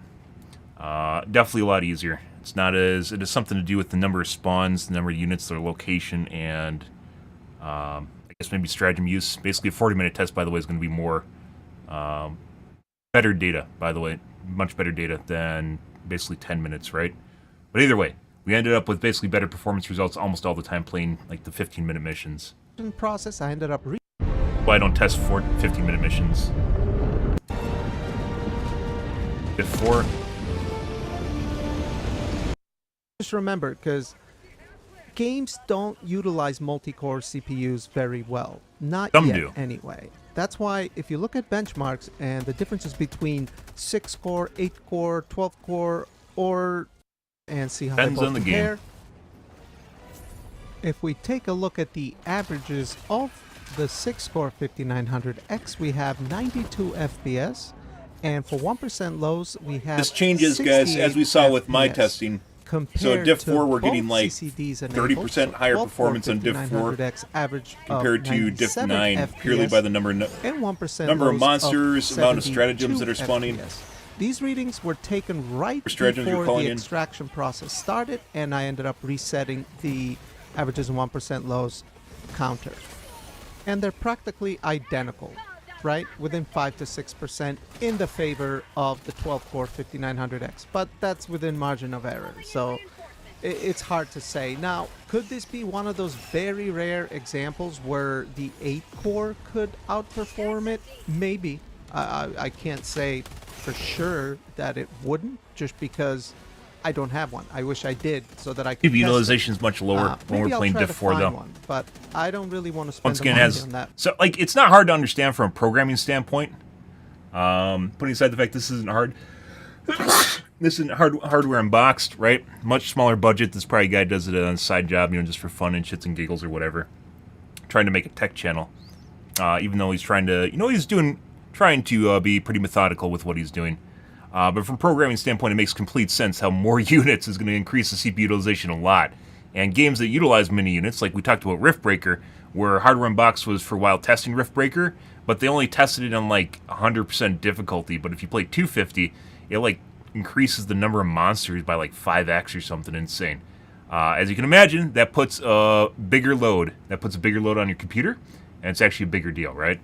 definitely a lot easier. It's not as... It has something to do with the number of spawns, the number of units, their location, and... I guess maybe stratagem use. Basically, a 40-minute test, by the way, is going to be more... better data, by the way. Much better data than basically 10 minutes, right? But either way, we ended up with basically better performance results almost all the time playing like the 15-minute missions.
Process, I ended up...
Well, I don't test for 15-minute missions. Before...
Just remember, because games don't utilize multi-core CPUs very well. Not
Some
yet,
do.
Anyway. That's why if you look at benchmarks and the differences between 6-core, 8-core, 12-core, or... and see how
Depends
they both
on the
compare.
game.
If we take a look at the averages of the 6-core 5900X, we have 92 FPS, and for 1% lows, we have...
This changes, guys, as we saw with my
FPS.
testing. So
Compared
Diff
to
4, we're
both
getting like
CCDs enabled,
30% higher
12
performance on Diff 4
5900X average
compared to Diff 9, purely by the number
and 1%
of
lows
monsters, amount of
72
stratagems that are spawning.
FPS. These readings were taken right
Stratagems you're
before
calling
the
in.
extraction process started, and I ended up resetting the averages and 1% lows counter. And they're practically identical. right? Within 5 to 6% in the favor of the 12-core 5900X. But that's within margin of error, so it's hard to say. Now, could this be one of those very rare examples where the 8-core could outperform it? Maybe. I can't say for sure that it wouldn't, just because I don't have one. I wish I did, so that I could.
CPU utilization is much lower when we're playing Diff 4, though.
One, but I don't really want to spend
Once
the
again,
money on that.
So, like, it's not hard to understand from a programming standpoint. Putting aside the fact this isn't hard. This isn't hardware unboxed, right? Much smaller budget. This probably guy does it on a side job, just for fun and shits and giggles or whatever. Trying to make a tech channel. Even though he's trying to, trying to be pretty methodical with what he's doing. But from a programming standpoint, it makes complete sense how more units is going to increase the CPU utilization a lot. And games that utilize many units, like we talked about Riftbreaker, where Hardware Unboxed was for a while testing Riftbreaker, but they only tested it on like 100% difficulty. But if you play 250, it like increases the number of monsters by like 5x or something insane. As you can imagine, that puts a bigger load. That puts a bigger load on your computer, and it's actually a bigger deal, right?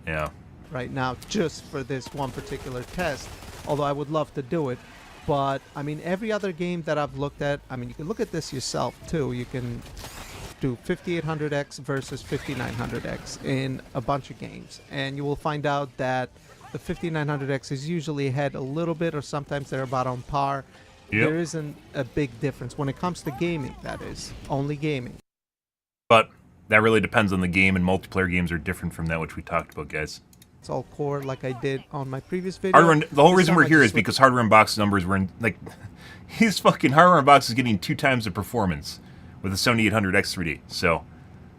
Yeah.
Right now, just for this one particular test, although I would love to do it. But, I mean, every other game that I've looked at, I mean, you can look at this yourself, too. You can do 5800X versus 5900X in a bunch of games. And you will find out that the 5900X is usually ahead a little bit, or sometimes they're about on par.
Yep.
There isn't a big difference when it comes to gaming, that is. Only gaming.
But that really depends on the game, and multiplayer games are different from that, which we talked about, guys.
It's all core, like I did on my previous video.
The whole reason we're here is because Hardware Unboxed numbers were in, like, his fucking Hardware Unboxed is getting 2 times the performance with the 7800X3D. So,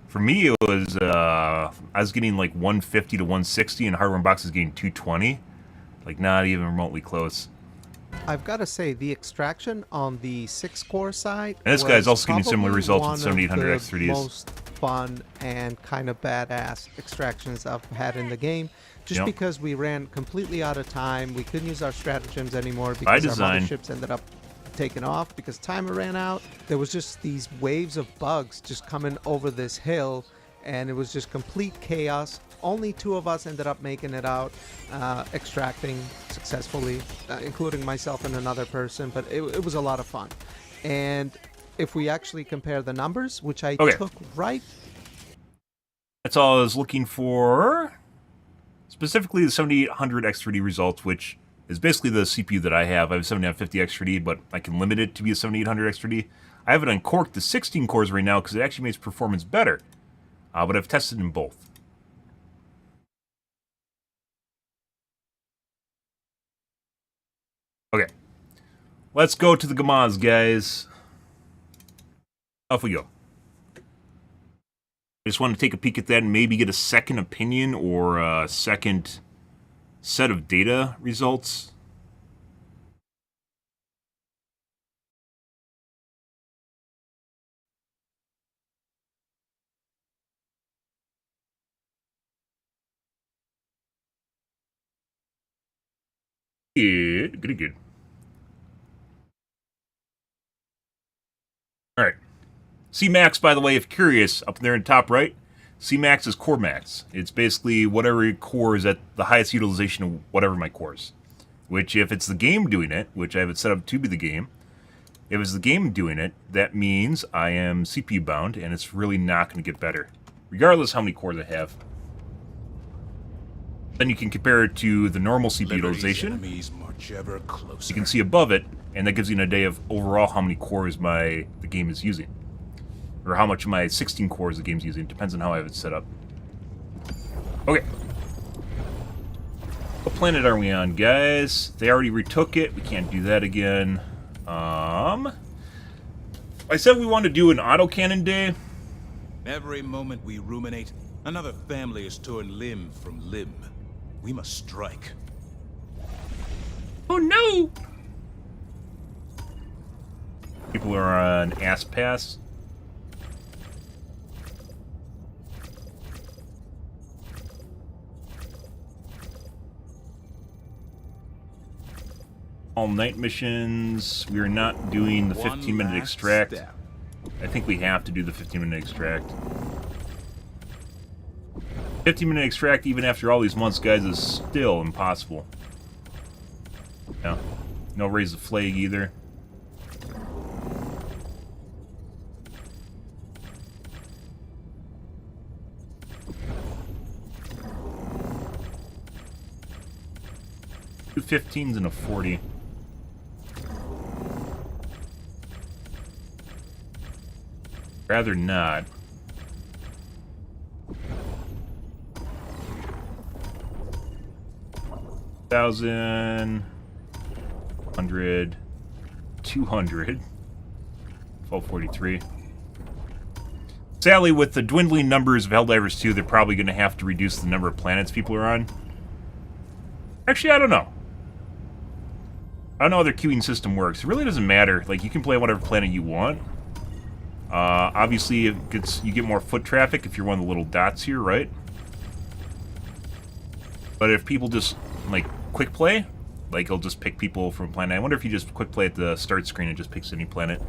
for me, it was, I was getting like 150 to 160, and Hardware Unboxed is getting 220. Like, not even remotely close.
I've got to say, the extraction on the 6-core side,
and this guy's also getting similar
probably
results with
one of
7800X3Ds.
the most fun and kind of badass extractions I've had in the game. Just because we ran completely out of time. We couldn't use our stratagems anymore because our motherships ended up taking off because timer ran out. There was just these waves of bugs just coming over this hill, and it was just complete chaos. Only 2 of us ended up making it out, extracting successfully, including myself and another person, but it was a lot of fun. And if we actually compare the numbers, which I took right...
That's all I was looking for. Specifically the 7800X3D results, which is basically the CPU that I have. I have a 7950X3D, but I can limit it to be a 7800X3D. I have it uncorked to 16 cores right now because it actually makes performance better. But I've tested them both. Okay. Let's go to the Gamaz, guys. Off we go. I just want to take a peek at that and maybe get a second opinion or a second set of data results. Good. All right. Cmax, by the way, if curious, up there in the top right, Cmax is core max. It's basically whatever core is at the highest utilization of whatever my cores. Which, if it's the game doing it, which I have it set up to be the game, if it's the game doing it, that means I am CPU bound, and it's really not going to get better, regardless how many cores I have. Then you can compare it to the normal CPU utilization. You can see above it, and that gives you an idea of overall how many cores the game is using. Or how much of my 16 cores the game's using. Depends on how I have it set up. Okay. What planet are we on, guys? They already retook it. We can't do that again. I said we wanted to do an autocannon day.
Every moment we ruminate, another family is torn limb from limb. We must strike.
Oh no! People are on ass pass. All night missions. We are not doing the 15-minute extract. I think we have to do the 15-minute extract. 15-minute extract even after all these months, guys, is still impossible. Yeah. No raise the flag either. Two 15s and a 40. Rather not. $1,000, 100, 200, 1243. Sadly, with the dwindling numbers of Helldivers 2, they're probably going to have to reduce the number of planets people are on. Actually, I don't know. I don't know how their queuing system works. It really doesn't matter. Like, you can play on whatever planet you want. Obviously, you get more foot traffic if you're one of the little dots here, right? But if people just, like, quick play, like, it'll just pick people from a planet. I wonder if you just quick play at the start screen, it just picks any planet.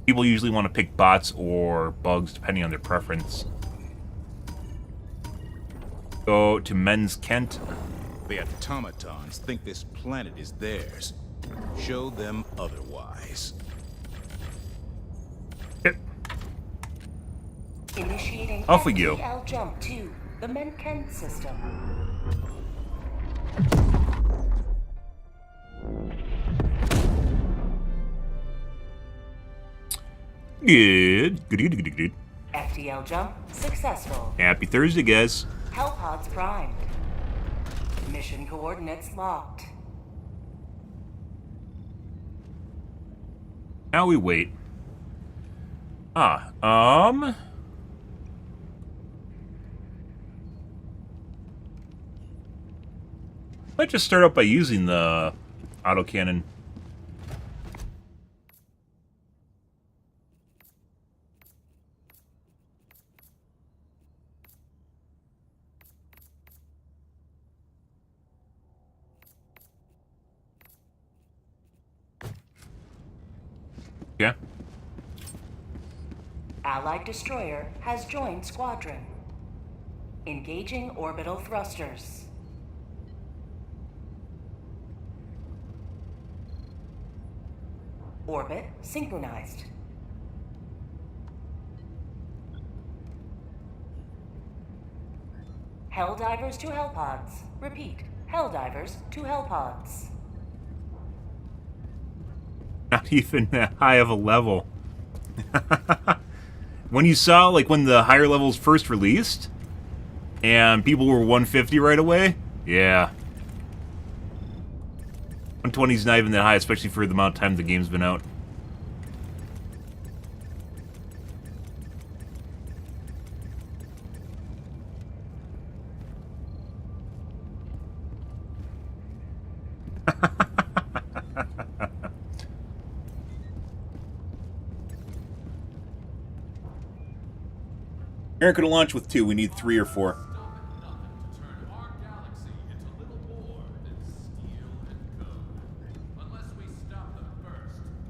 People usually want to pick bots or bugs, depending on their preference. Go to Men's Kent.
The automatons think this planet is theirs. Show them otherwise.
Yep.
Initiating
Off we go.
FTL jump to the Menken system.
Good.
FTL jump successful.
Happy Thursday, guys.
Hellpods primed. Mission coordinates locked.
Now we wait. Let's just start out by using the autocannon. Yeah.
Allied destroyer has joined squadron. Engaging orbital thrusters. Orbit synchronized. Helldivers to Hellpods. Repeat. Helldivers to Hellpods.
Not even that high of a level. When you saw, like, when the higher levels first released, and people were 150 right away, yeah. 120 is not even that high, especially for the amount of time the game's been out. You're not going to launch with 2, we need 3 or 4.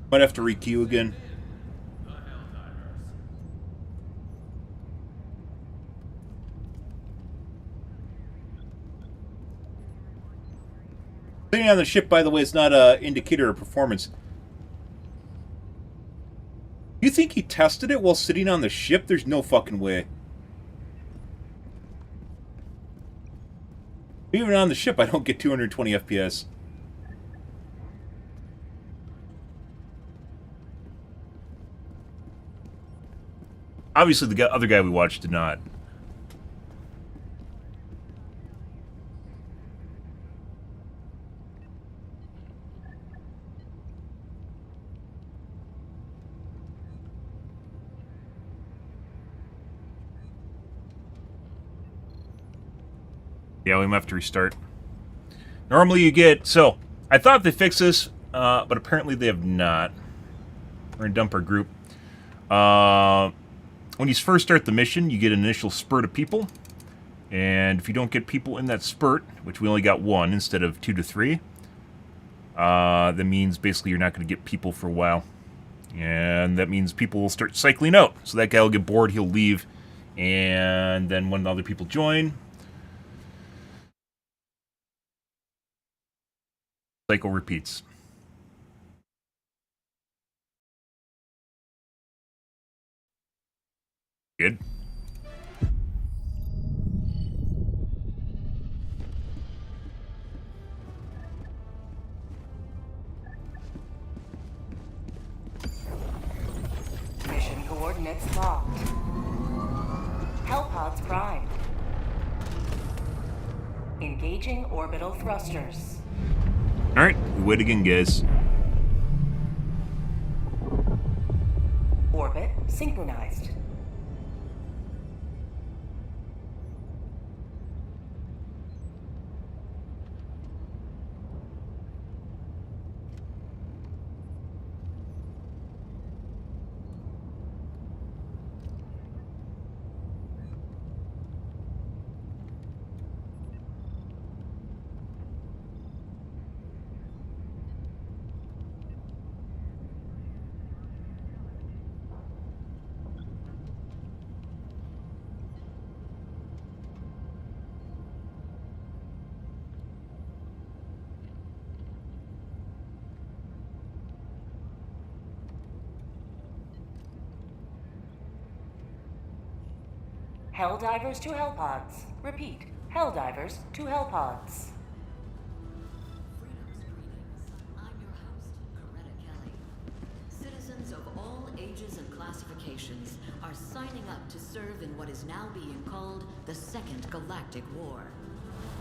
Might have to re-queue again. Sitting on the ship, by the way, is not an indicator of performance. You think he tested it while sitting on the ship? There's no fucking way. Even on the ship, I don't get 220 FPS. Obviously, the other guy we watched did not. Yeah, we might have to restart. Normally you get... So, I thought they fixed this, but apparently they have not. We're going to dump our group. When you first start the mission, you get an initial spurt of people. And if you don't get people in that spurt, which we only got 1 instead of 2 to 3, that means basically you're not going to get people for a while. And that means people will start cycling out. So that guy will get bored, he'll leave, And then when other people join, cycle repeats. Good.
Mission coordinates locked. Hellpods primed. Engaging orbital thrusters.
Alright, we wait again, guys.
Orbit synchronized. Helldivers to Hellpods. Repeat. Helldivers to Hellpods.
I'm your host, Coretta Kelly. Citizens of all ages and classifications are signing up to serve in what is now being called the Second Galactic War.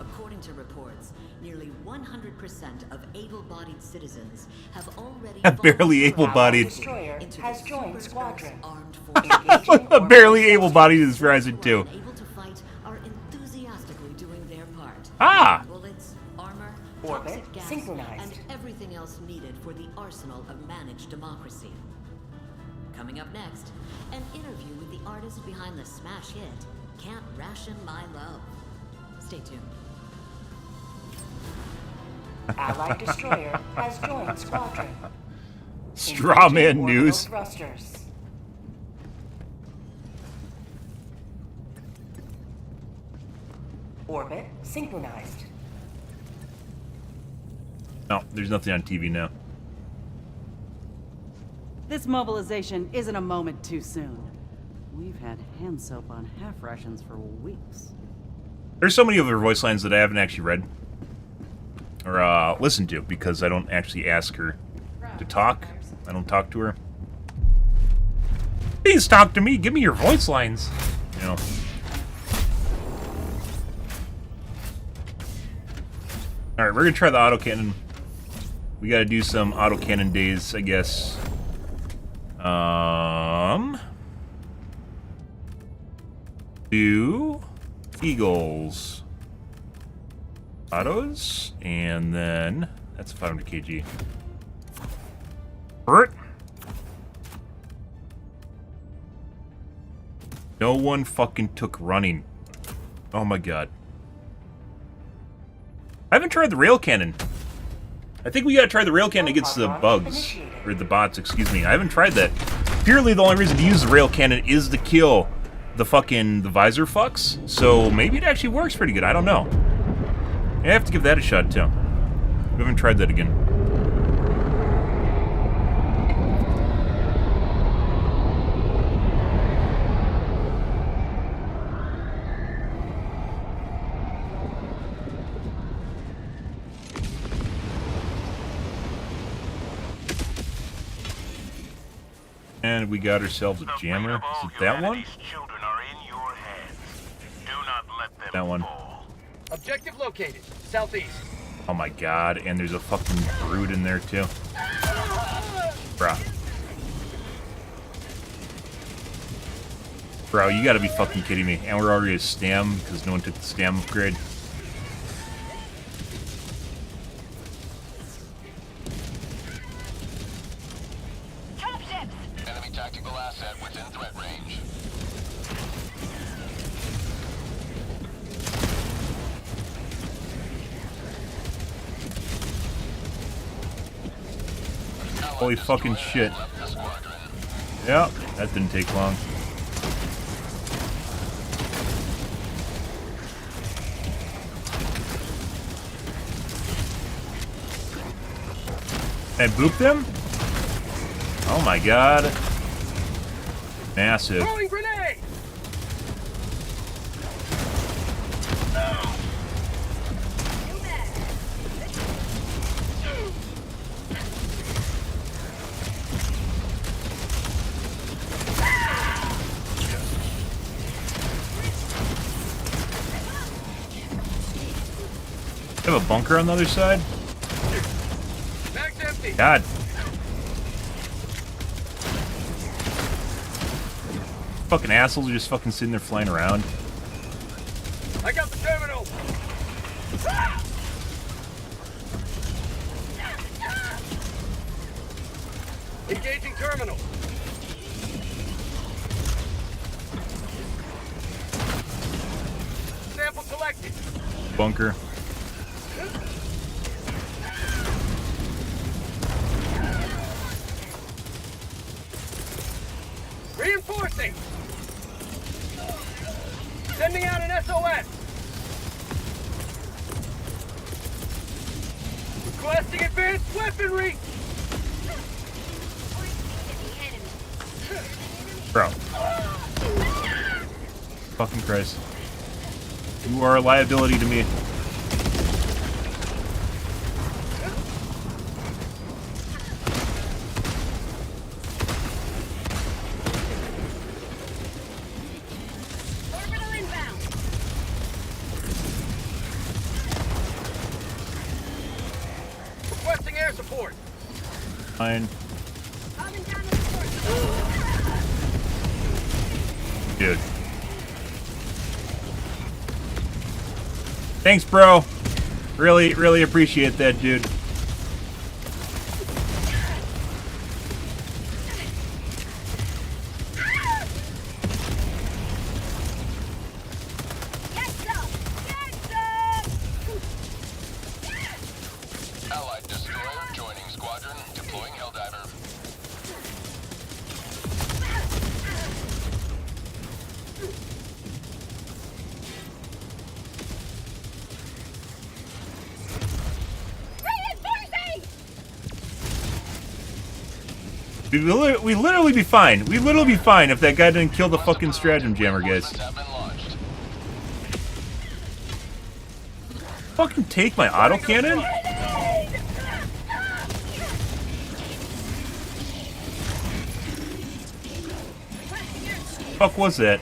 According to reports, nearly 100% of able-bodied citizens have already
barely able-bodied.
Destroyer has joined squadron.
A barely able-bodied is rising too.
Able to fight are enthusiastically doing their part.
Ah!
Bullets, armor,
Orbit
toxic gas,
synchronized.
and everything else needed for the arsenal of managed democracy. Coming up next, an interview with the artist behind the smash hit, Can't Ration My Love. Stay tuned.
Allied destroyer has joined squadron.
Strawman
Engaging orbital
news.
Thrusters. Orbit synchronized.
No, there's nothing on TV now.
This mobilization isn't a moment too soon. We've had hand soap on half rations for weeks.
There's so many of her voice lines that I haven't actually read or listened to because I don't actually ask her to talk. I don't talk to her. Please talk to me. Give me your voice lines. You know. All right, we're gonna try the autocannon. We gotta do some autocannon days, I guess. Do Eagles. Autos, and then that's 500 kg. Bert. No one fucking took running. Oh my god. I haven't tried the rail cannon. I think we gotta try the rail cannon against the bugs. Or the bots, excuse me. I haven't tried that. Purely the only reason to use the rail cannon is to kill the visor fucks. So maybe it actually works pretty good. I don't know. I have to give that a shot too. We haven't tried that again. And we got ourselves a jammer. Is it that one? That one.
Objective located. Southeast.
Oh my god, and there's a fucking brood in there too. Bruh. Bro, you gotta be fucking kidding me. And we're already a stam because no one took the stam upgrade.
Enemy tactical asset within threat range.
Holy fucking shit. Yeah, that didn't take long. I boop them? Oh my god. Massive.
Throwing grenade!
Have a bunker on the other side?
Bag's empty.
God. Fucking assholes are just fucking sitting there flying around.
I got the terminal. Engaging terminal. Sample collected.
Bunker.
Reinforcing. Sending out an SOS. Requesting advanced weaponry.
Bro. Fucking Christ. You are a liability to me.
Orbital inbound. Requesting air support.
Fine.
Coming down the support.
Dude. Thanks, bro. Really, really appreciate that, dude.
Allied destroyer joining squadron, deploying Helldiver.
We'd literally be fine. We'd literally be fine if that guy didn't kill the fucking stratagem jammer, guys. Fucking take my autocannon? Fuck was that?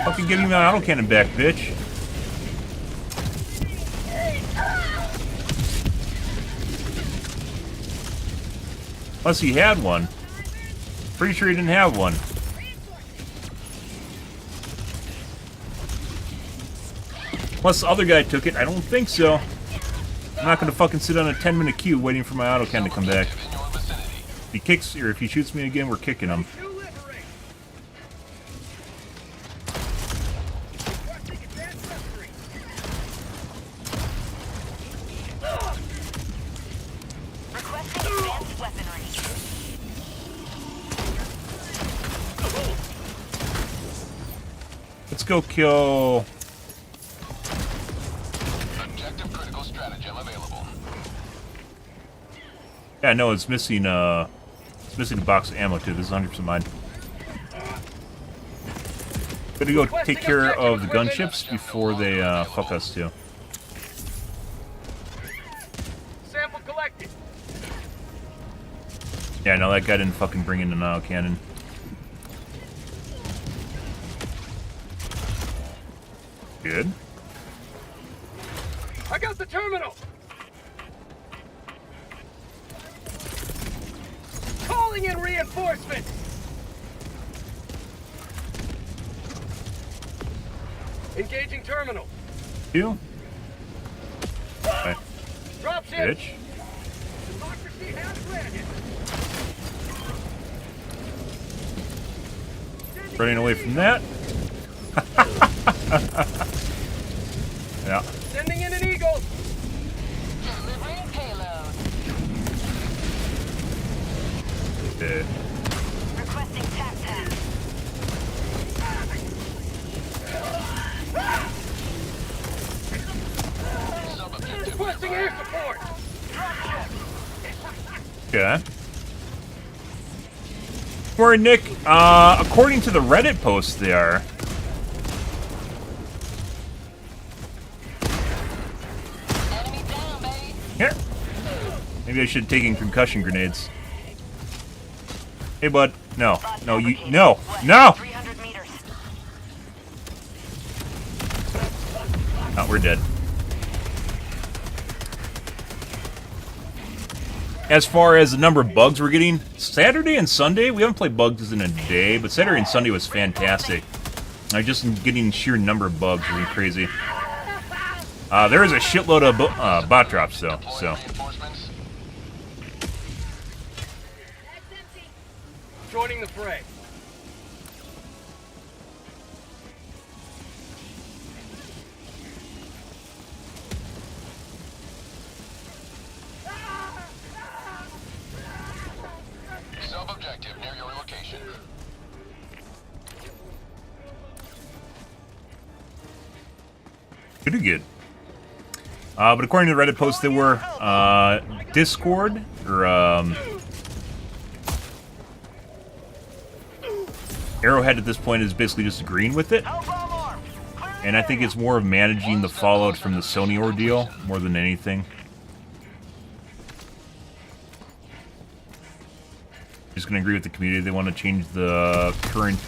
Fucking give me my autocannon back, bitch. Unless he had one. Pretty sure he didn't have one. Unless the other guy took it. I don't think so. I'm not gonna fucking sit on a 10-minute queue waiting for my autocannon to come back. If he kicks, or if he shoots me again, we're kicking him. Let's go kill.
Objective critical stratagem available.
Yeah, no, it's missing. It's missing a box of ammo too. This is 100% mine. Gotta go take care of the gunships before they fuck us too.
Sample collected.
Yeah, no, that guy didn't fucking bring in an autocannon. Good.
I got the terminal. Calling in reinforcements. Engaging terminal.
You? Okay.
Dropship.
Bitch.
Democracy has landed.
Running away from that. Yeah.
Sending in an eagle.
Delivering payload.
Dead.
Requesting TAC-10.
Okay. Where, Nick, according to the Reddit post, they are. Here. Maybe I should have taken concussion grenades. Hey, bud. No. No, you. No. No! Oh, we're dead. As far as the number of bugs we're getting, Saturday and Sunday, we haven't played bugs in a day, but Saturday and Sunday was fantastic. I just getting sheer number of bugs really crazy. There is a shitload of bot drops though, so.
Joining the fray.
Sub-objective near your location.
Pretty good. But according to the Reddit post, there were Discord or Arrowhead at this point is basically just agreeing with it, and I think it's more of managing the fallout from the Sony ordeal more than anything. Just gonna agree with the community. They want to change the current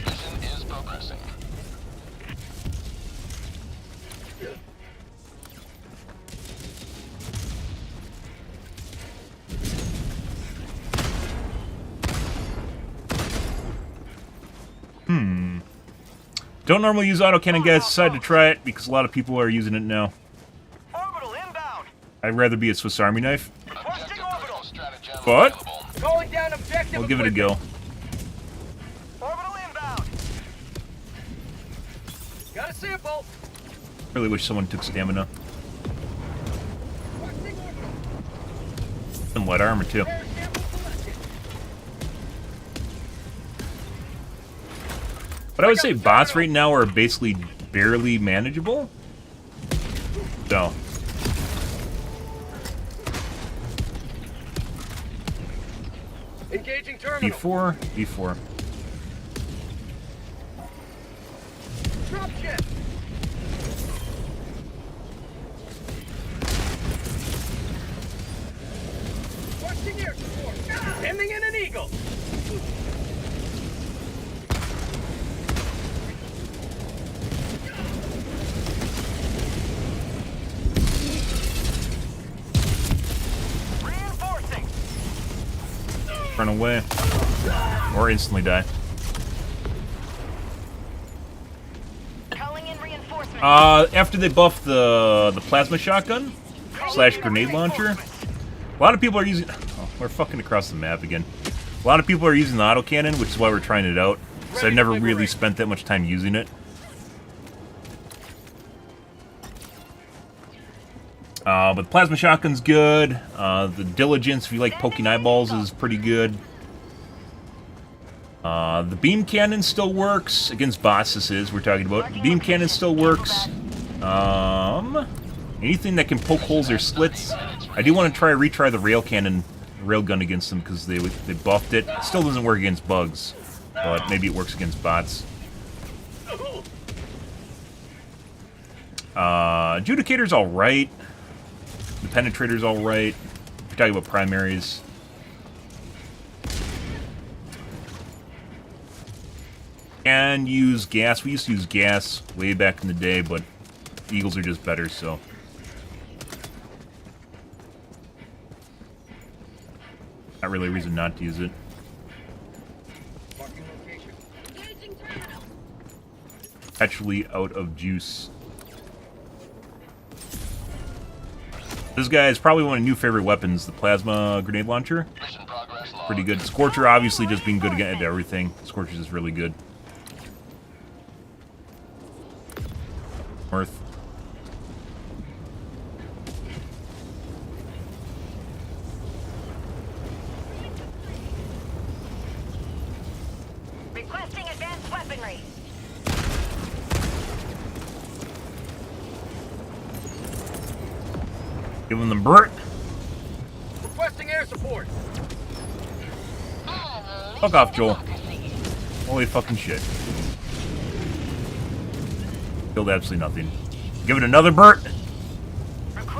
Mission is progressing.
Don't normally use autocannon, guys. Decided to try it because a lot of people are using it now.
Orbital inbound.
I'd rather be a Swiss Army knife,
Requesting orbital.
but
Calling down objective.
I'll give it a go.
Orbital inbound. Got a sample.
Really wish someone took stamina. And light armor too. But I would say bots right now are basically barely manageable. So.
Engaging terminal.
B4.
Drop ship. Watching air support. Sending in an eagle. Reinforcing.
Run away. Or instantly die.
Calling in reinforcements.
After they buff the plasma shotgun / grenade launcher, a lot of people are using. Oh, we're fucking across the map again. A lot of people are using the autocannon, which is why we're trying it out. So I've never really spent that much time using it. But the plasma shotgun's good. The diligence, if you like poking eyeballs, is pretty good. The beam cannon still works against bots. This is we're talking about. The beam cannon still works. Anything that can poke holes or slits. I do want to retry the railgun against them because they buffed it. It still doesn't work against bugs, but maybe it works against bots. Adjudicator's all right. The penetrator's all right. If you're talking about primaries. And use gas. We used to use gas way back in the day, but Eagles are just better, so. Not really a reason not to use it. Actually out of juice. This guy is probably one of my new favorite weapons, the plasma grenade launcher. Pretty good. Scorcher obviously just being good at everything. Scorcher's is really good. North.
Requesting advanced weaponry.
Give him the Burt.
Requesting air support.
Fuck off, Joel. Holy fucking shit. Killed absolutely nothing. Give it another Burt.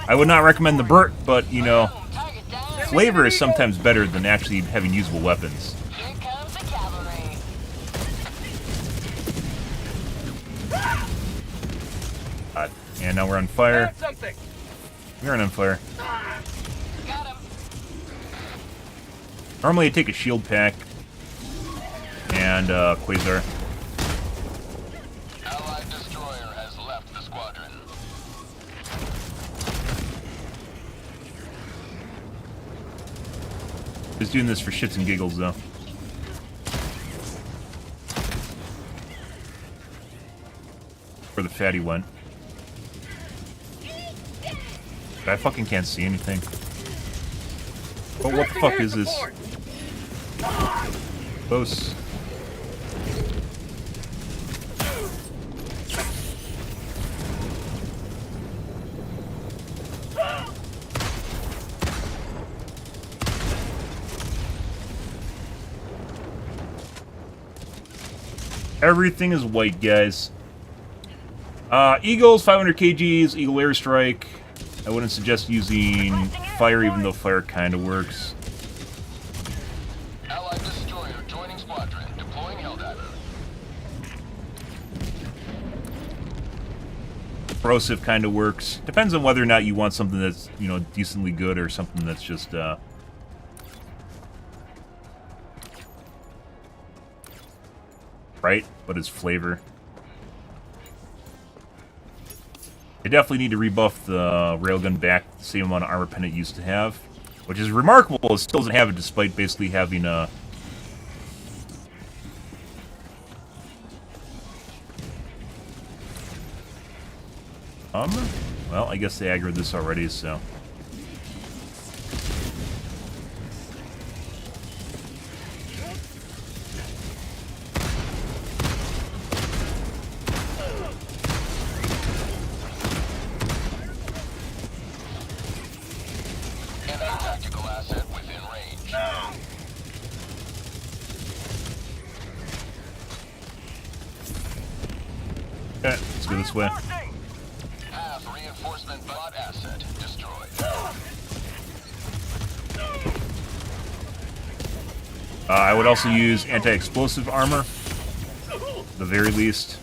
I would not recommend the Burt, but, you know, flavor is sometimes better than actually having usable weapons. And now we're on fire. We're on fire. Normally I take a shield pack and Quasar.
Allied destroyer has left the squadron.
Just doing this for shits and giggles, though. Where the fatty went. I fucking can't see anything. But what the fuck is this? Close. Everything is white, guys. Eagles, 500 kgs, Eagle Airstrike. I wouldn't suggest using fire, even though fire kind of works.
Allied destroyer joining squadron, deploying Helldiver.
Corrosive kind of works. Depends on whether or not you want something that's, you know, decently good or something that's just, right, but it's flavor. They definitely need to rebuff the railgun back the same amount of armor pen it used to have, which is remarkable. It still doesn't have it despite basically having a... well, I guess they aggroed this already, so... Okay, let's go this way.
Half reinforcement bot asset destroyed.
I would also use anti-explosive armor, at the very least,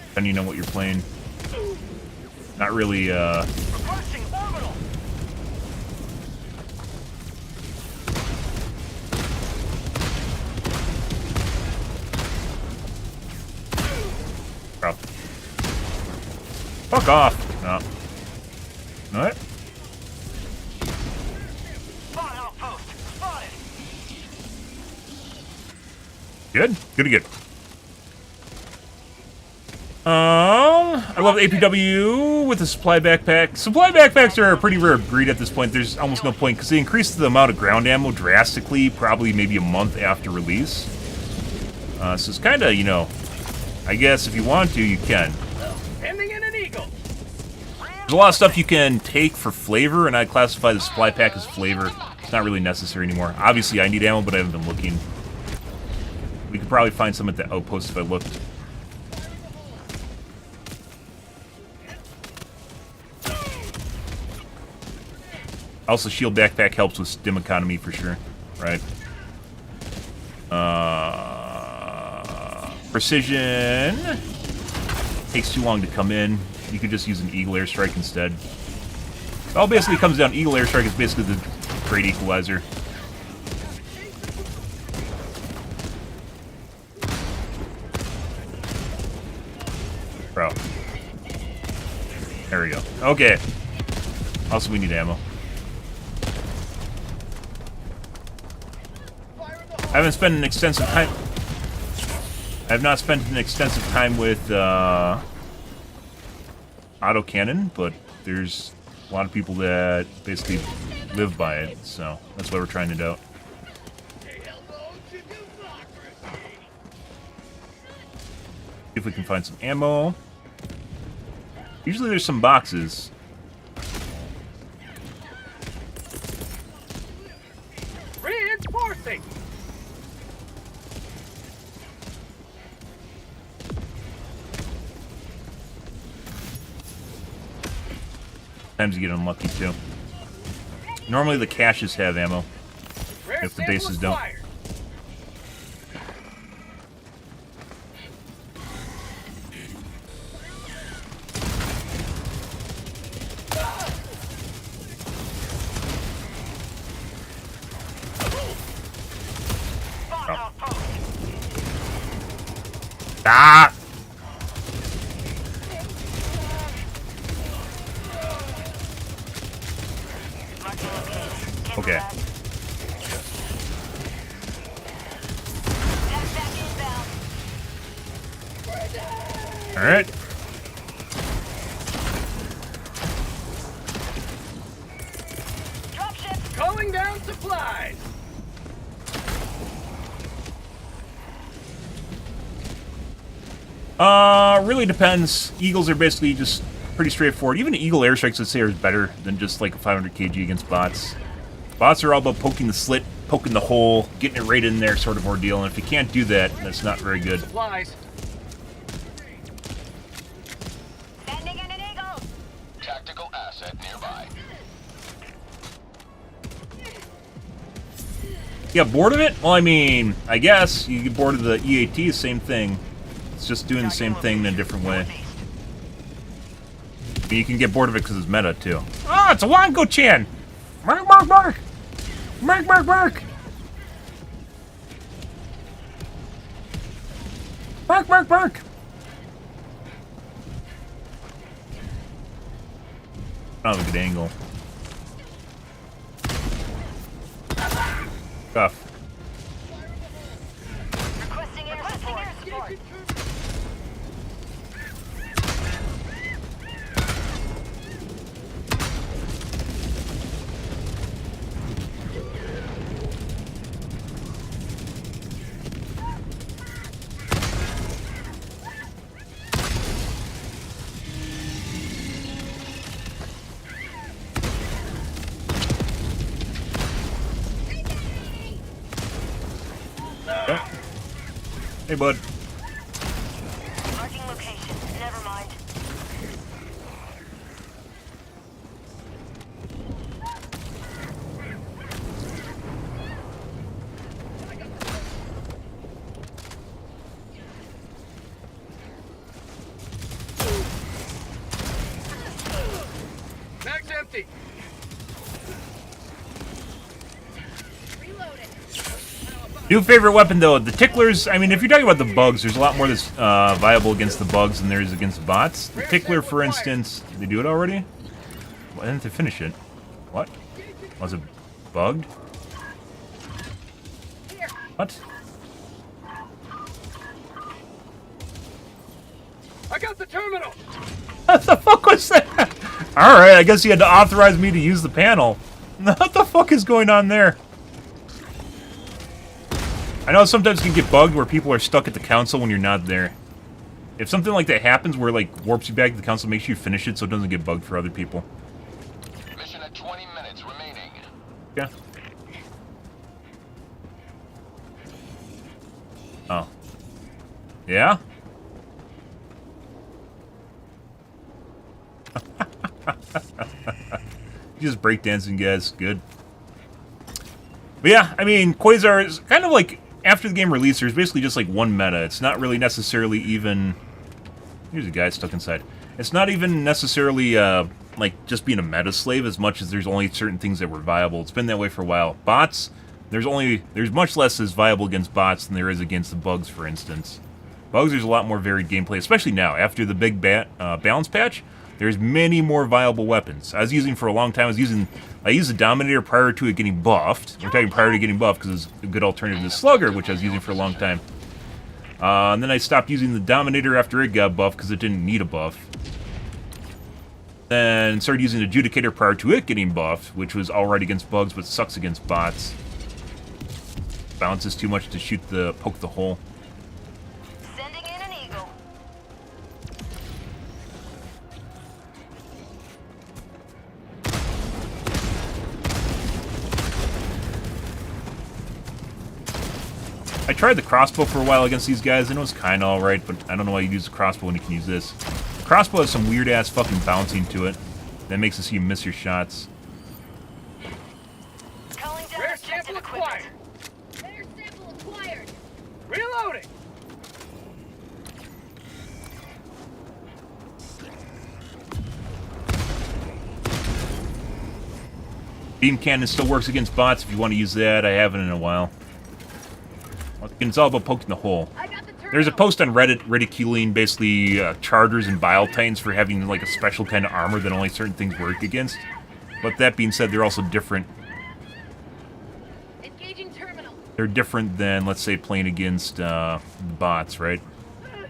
depending on what you're playing. Not really, fuck off! No. Alright. Good? Good to good. I love the APW with the supply backpack. Supply backpacks are a pretty rare breed at this point. There's almost no point because they increase the amount of ground ammo drastically, probably maybe a month after release. So it's kind of, you know, I guess if you want to, you can. There's a lot of stuff you can take for flavor, and I'd classify the supply pack as flavor. It's not really necessary anymore. Obviously, I need ammo, but I haven't been looking. We could probably find some at the outpost if I looked. Also, shield backpack helps with stim economy for sure, right? Precision takes too long to come in. You could just use an Eagle Airstrike instead. It all basically comes down. Eagle Airstrike is basically the great equalizer. Bro. There we go. Okay. Also, we need ammo. I haven't spent an extensive time... I have not spent an extensive time with autocannon, but there's a lot of people that basically live by it, so that's what we're trying to do. See if we can find some ammo. Usually there's some boxes.
Broadcasting.
Sometimes you get unlucky too. Normally the caches have ammo, if the bases don't. Ah! Okay. All right.
Calling down supplies.
Really depends. Eagles are basically just pretty straightforward. Even Eagle airstrikes, I'd say, are better than just like a 500 kg against bots. Bots are all about poking the slit, poking the hole, getting it right in there sort of ordeal, and if you can't do that, that's not very good.
Supplies.
Sending in an eagle. Tactical asset nearby.
You got bored of it? Well, I mean, I guess you get bored of the EAT, same thing. It's just doing the same thing in a different way. But you can get bored of it because it's meta, too. Ah, it's a Wango-chan! Mark, mark, mark! Mark, mark, mark! Mark, mark, mark! I don't have a good angle. Tough.
Requesting air support.
Hey, bud.
Marking location. Never mind. Mag's empty.
New favorite weapon, though, the ticklers. I mean, if you're talking about the bugs, there's a lot more that's viable against the bugs than there is against the bots. The tickler, for instance, did they do it already? Why didn't they finish it? What? Was it bugged? What?
I got the terminal.
What the fuck was that? Alright, I guess you had to authorize me to use the panel. What the fuck is going on there? I know sometimes it can get bugged where people are stuck at the council when you're not there. If something like that happens where, like, warps you back to the council, make sure you finish it so it doesn't get bugged for other people.
Mission at 20 minutes remaining.
Yeah. Oh. Yeah? Just breakdancing, guys. Good. But yeah, I mean, Quasar is kind of like, after the game release, there's basically just like one meta. It's not really necessarily even... Here's a guy stuck inside. It's not even necessarily, like, just being a meta slave as much as there's only certain things that were viable. It's been that way for a while. Bots, there's much less as viable against bots than there is against the bugs, for instance. Bugs, there's a lot more varied gameplay, especially now. After the big balance patch, there's many more viable weapons. I was using for a long time, I used the Dominator prior to it getting buffed. We're talking prior to getting buffed because it's a good alternative to the Slugger, which I was using for a long time. And then I stopped using the Dominator after it got buffed because it didn't need a buff. Then started using the Adjudicator prior to it getting buffed, which was alright against bugs but sucks against bots. Bounces too much to poke the hole.
Sending in an eagle.
I tried the crossbow for a while against these guys, and it was kind of alright, but I don't know why you use the crossbow when you can use this. The crossbow has some weird-ass fucking bouncing to it. That makes it so you miss your shots.
Calling down rare sample acquired. Rare sample acquired. Reloading.
Beam cannon still works against bots if you want to use that. I haven't in a while. It's all about poking the hole. There's a post on Reddit ridiculing basically chargers and bile titans for having like a special kind of armor that only certain things work against. But that being said, they're also different.
Engaging terminal.
They're different than, let's say, playing against bots, right? In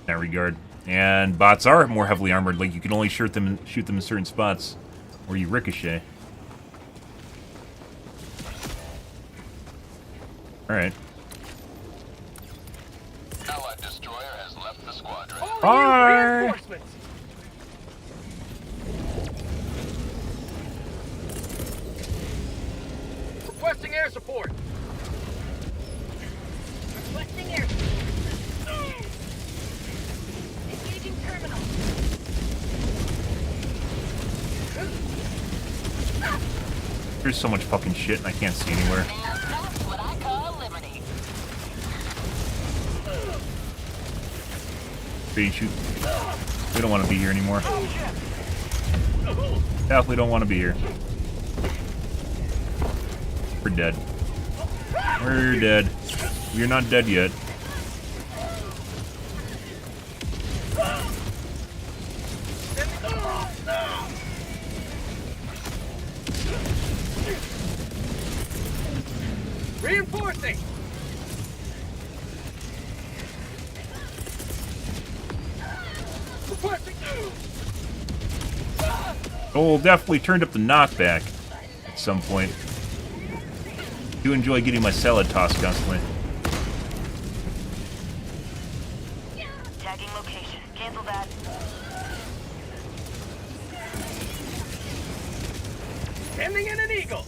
that regard. And bots are more heavily armored. Like you can only shoot them in certain spots where you ricochet. Alright.
Allied destroyer has left the squadron.
Bye!
Requesting air support. Requesting air support. Engaging terminal.
There's so much fucking shit and I can't see anywhere.
That's what I call liberty.
Shoot. We don't want to be here anymore. Definitely don't want to be here. We're dead. We're dead. We're not dead yet.
Reinforcing.
Oh, definitely turned up the knockback at some point. Do enjoy getting my salad tossed constantly.
Tagging location. Cancel that.
Sending in an eagle.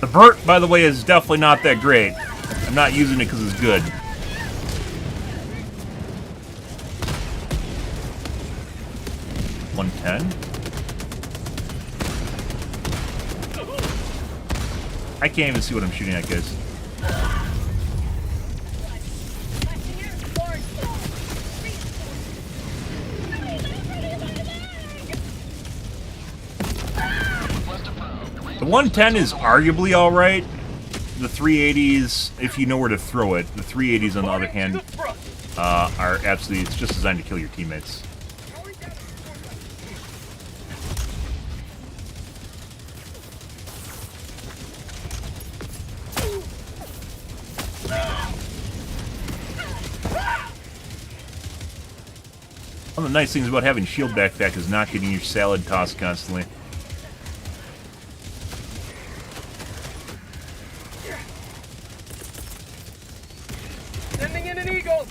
The vert, by the way, is definitely not that great. I'm not using it because it's good. $110. I can't even see what I'm shooting at, guys. The 110 is arguably alright. The 380s, if you know where to throw it, the 380s on the other hand are absolutely, it's just designed to kill your teammates. One of the nice things about having shield backpack is not getting your salad tossed constantly.
Sending in an eagle.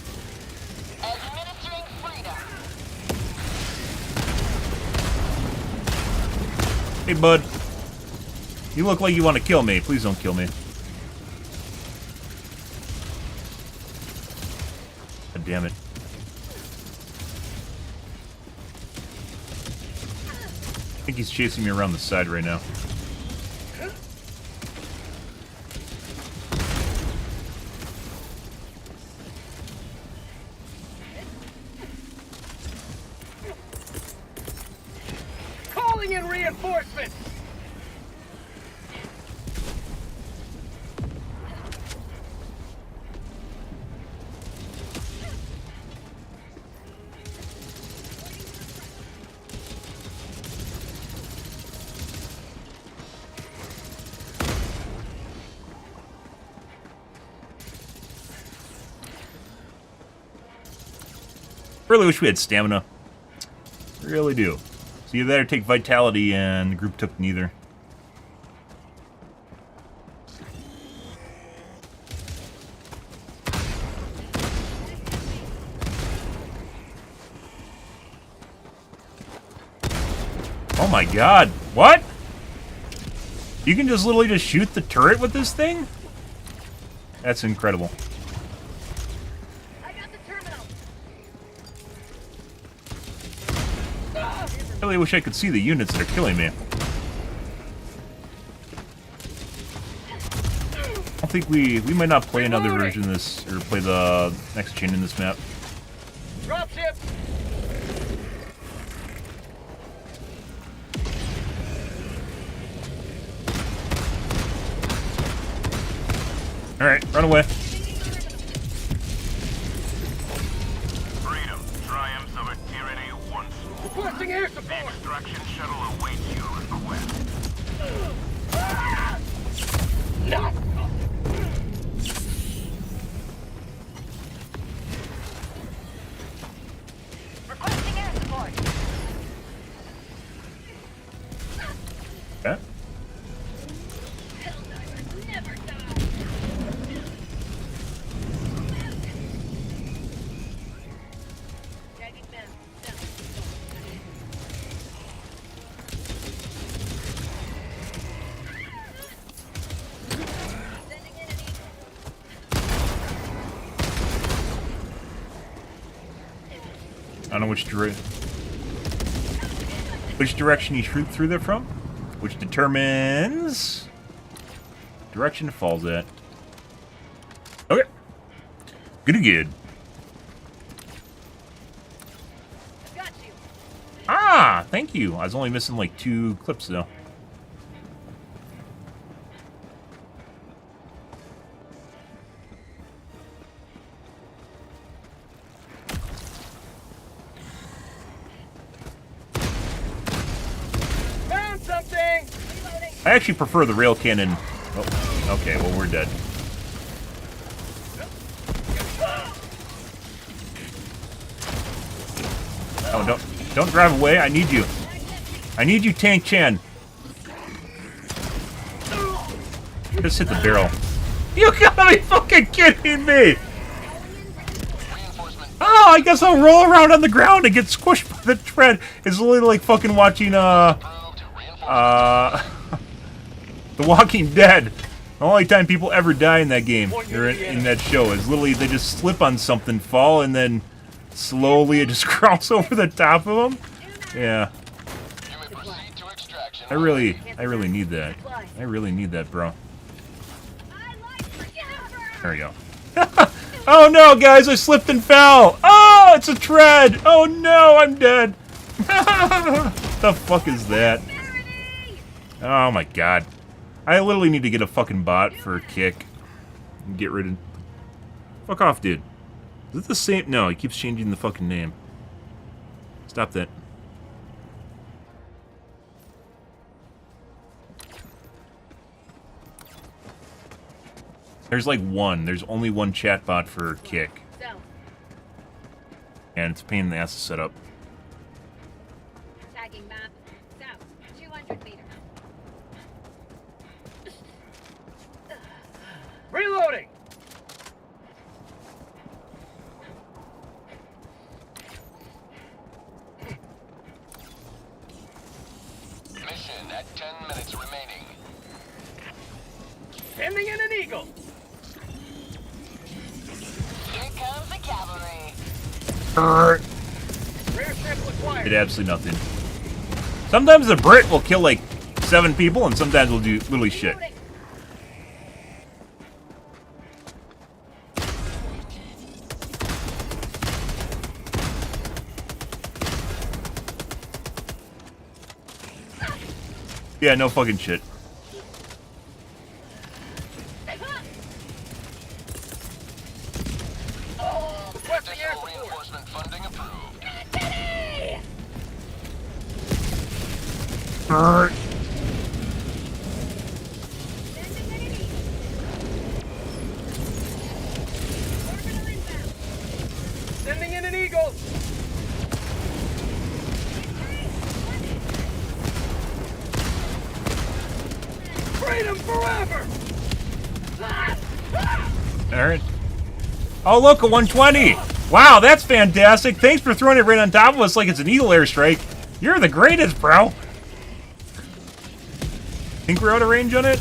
Administering freedom.
Hey, bud. You look like you want to kill me. Please don't kill me. God damn it. I think he's chasing me around the side right now.
Calling in reinforcements.
Really wish we had stamina. Really do. So you better take vitality, and the group took neither. Oh my god. What? You can just literally just shoot the turret with this thing? That's incredible.
I got the terminal.
I really wish I could see the units that are killing me. I think we might not play another version of this, or play the next chain in this map.
Dropship.
Alright, run away.
Freedom triumphs over tyranny once. Requesting air support. The extraction shuttle awaits your request. No. Requesting air support.
Okay.
Helldivers never die. Tagging them. Sending in an eagle.
I don't know which direction you shoot through there from, which determines direction it falls at. Okay, good.
Got you.
Ah, thank you. I was only missing like 2 clips though.
Found something.
I actually prefer the rail cannon. Oh, okay, well we're dead. Oh, don't drive away. I need you. I need you, Tank Chan. Just hit the barrel. You gotta be fucking kidding me! Oh, I guess I'll roll around on the ground and get squished by the tread. It's literally like fucking watching The Walking Dead. The only time people ever die in that game, or in that show, is literally they just slip on something, fall, and then slowly it just crawls over the top of them. Yeah. I really need that. I really need that, bro. There we go. Oh no, guys, I slipped and fell. Oh, it's a tread. Oh no, I'm dead. The fuck is that? Oh my god. I literally need to get a fucking bot for a kick. And get rid of... Fuck off, dude. Is it the same? No, he keeps changing the fucking name. Stop that. There's like one. There's only one chatbot for kick. And it's a pain in the ass to set up.
Tagging map. South. 200 meters. Reloading!
Mission at 10 minutes remaining.
Sending in an eagle!
Here comes the cavalry.
Rare sample acquired.
Did absolutely nothing. Sometimes the Brit will kill like 7 people, and sometimes we'll do literally shit. Yeah, no fucking shit.
Additional reinforcement funding approved.
Sending in an eagle! Freedom forever!
Alright. Oh, look, a 120! Wow, that's fantastic! Thanks for throwing it right on top of us like it's an eagle airstrike. You're the greatest, bro! Think we're out of range on it?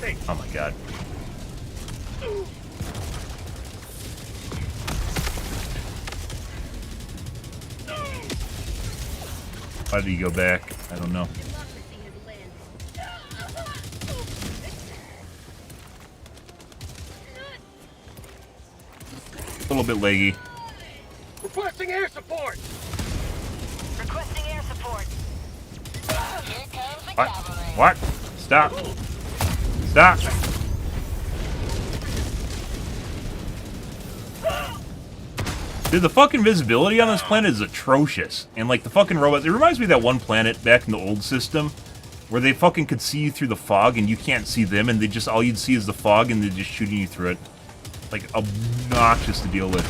Requesting.
Oh my god. Why did he go back? I don't know. A little bit laggy.
Requesting air support.
Requesting air support. Here comes the
What?
cavalry.
What? Stop. Stop. Dude, the fucking visibility on this planet is atrocious. And like the fucking robots, it reminds me of that one planet back in the old system where they fucking could see you through the fog and you can't see them and they just, all you'd see is the fog and they're just shooting you through it. Like, obnoxious to deal with.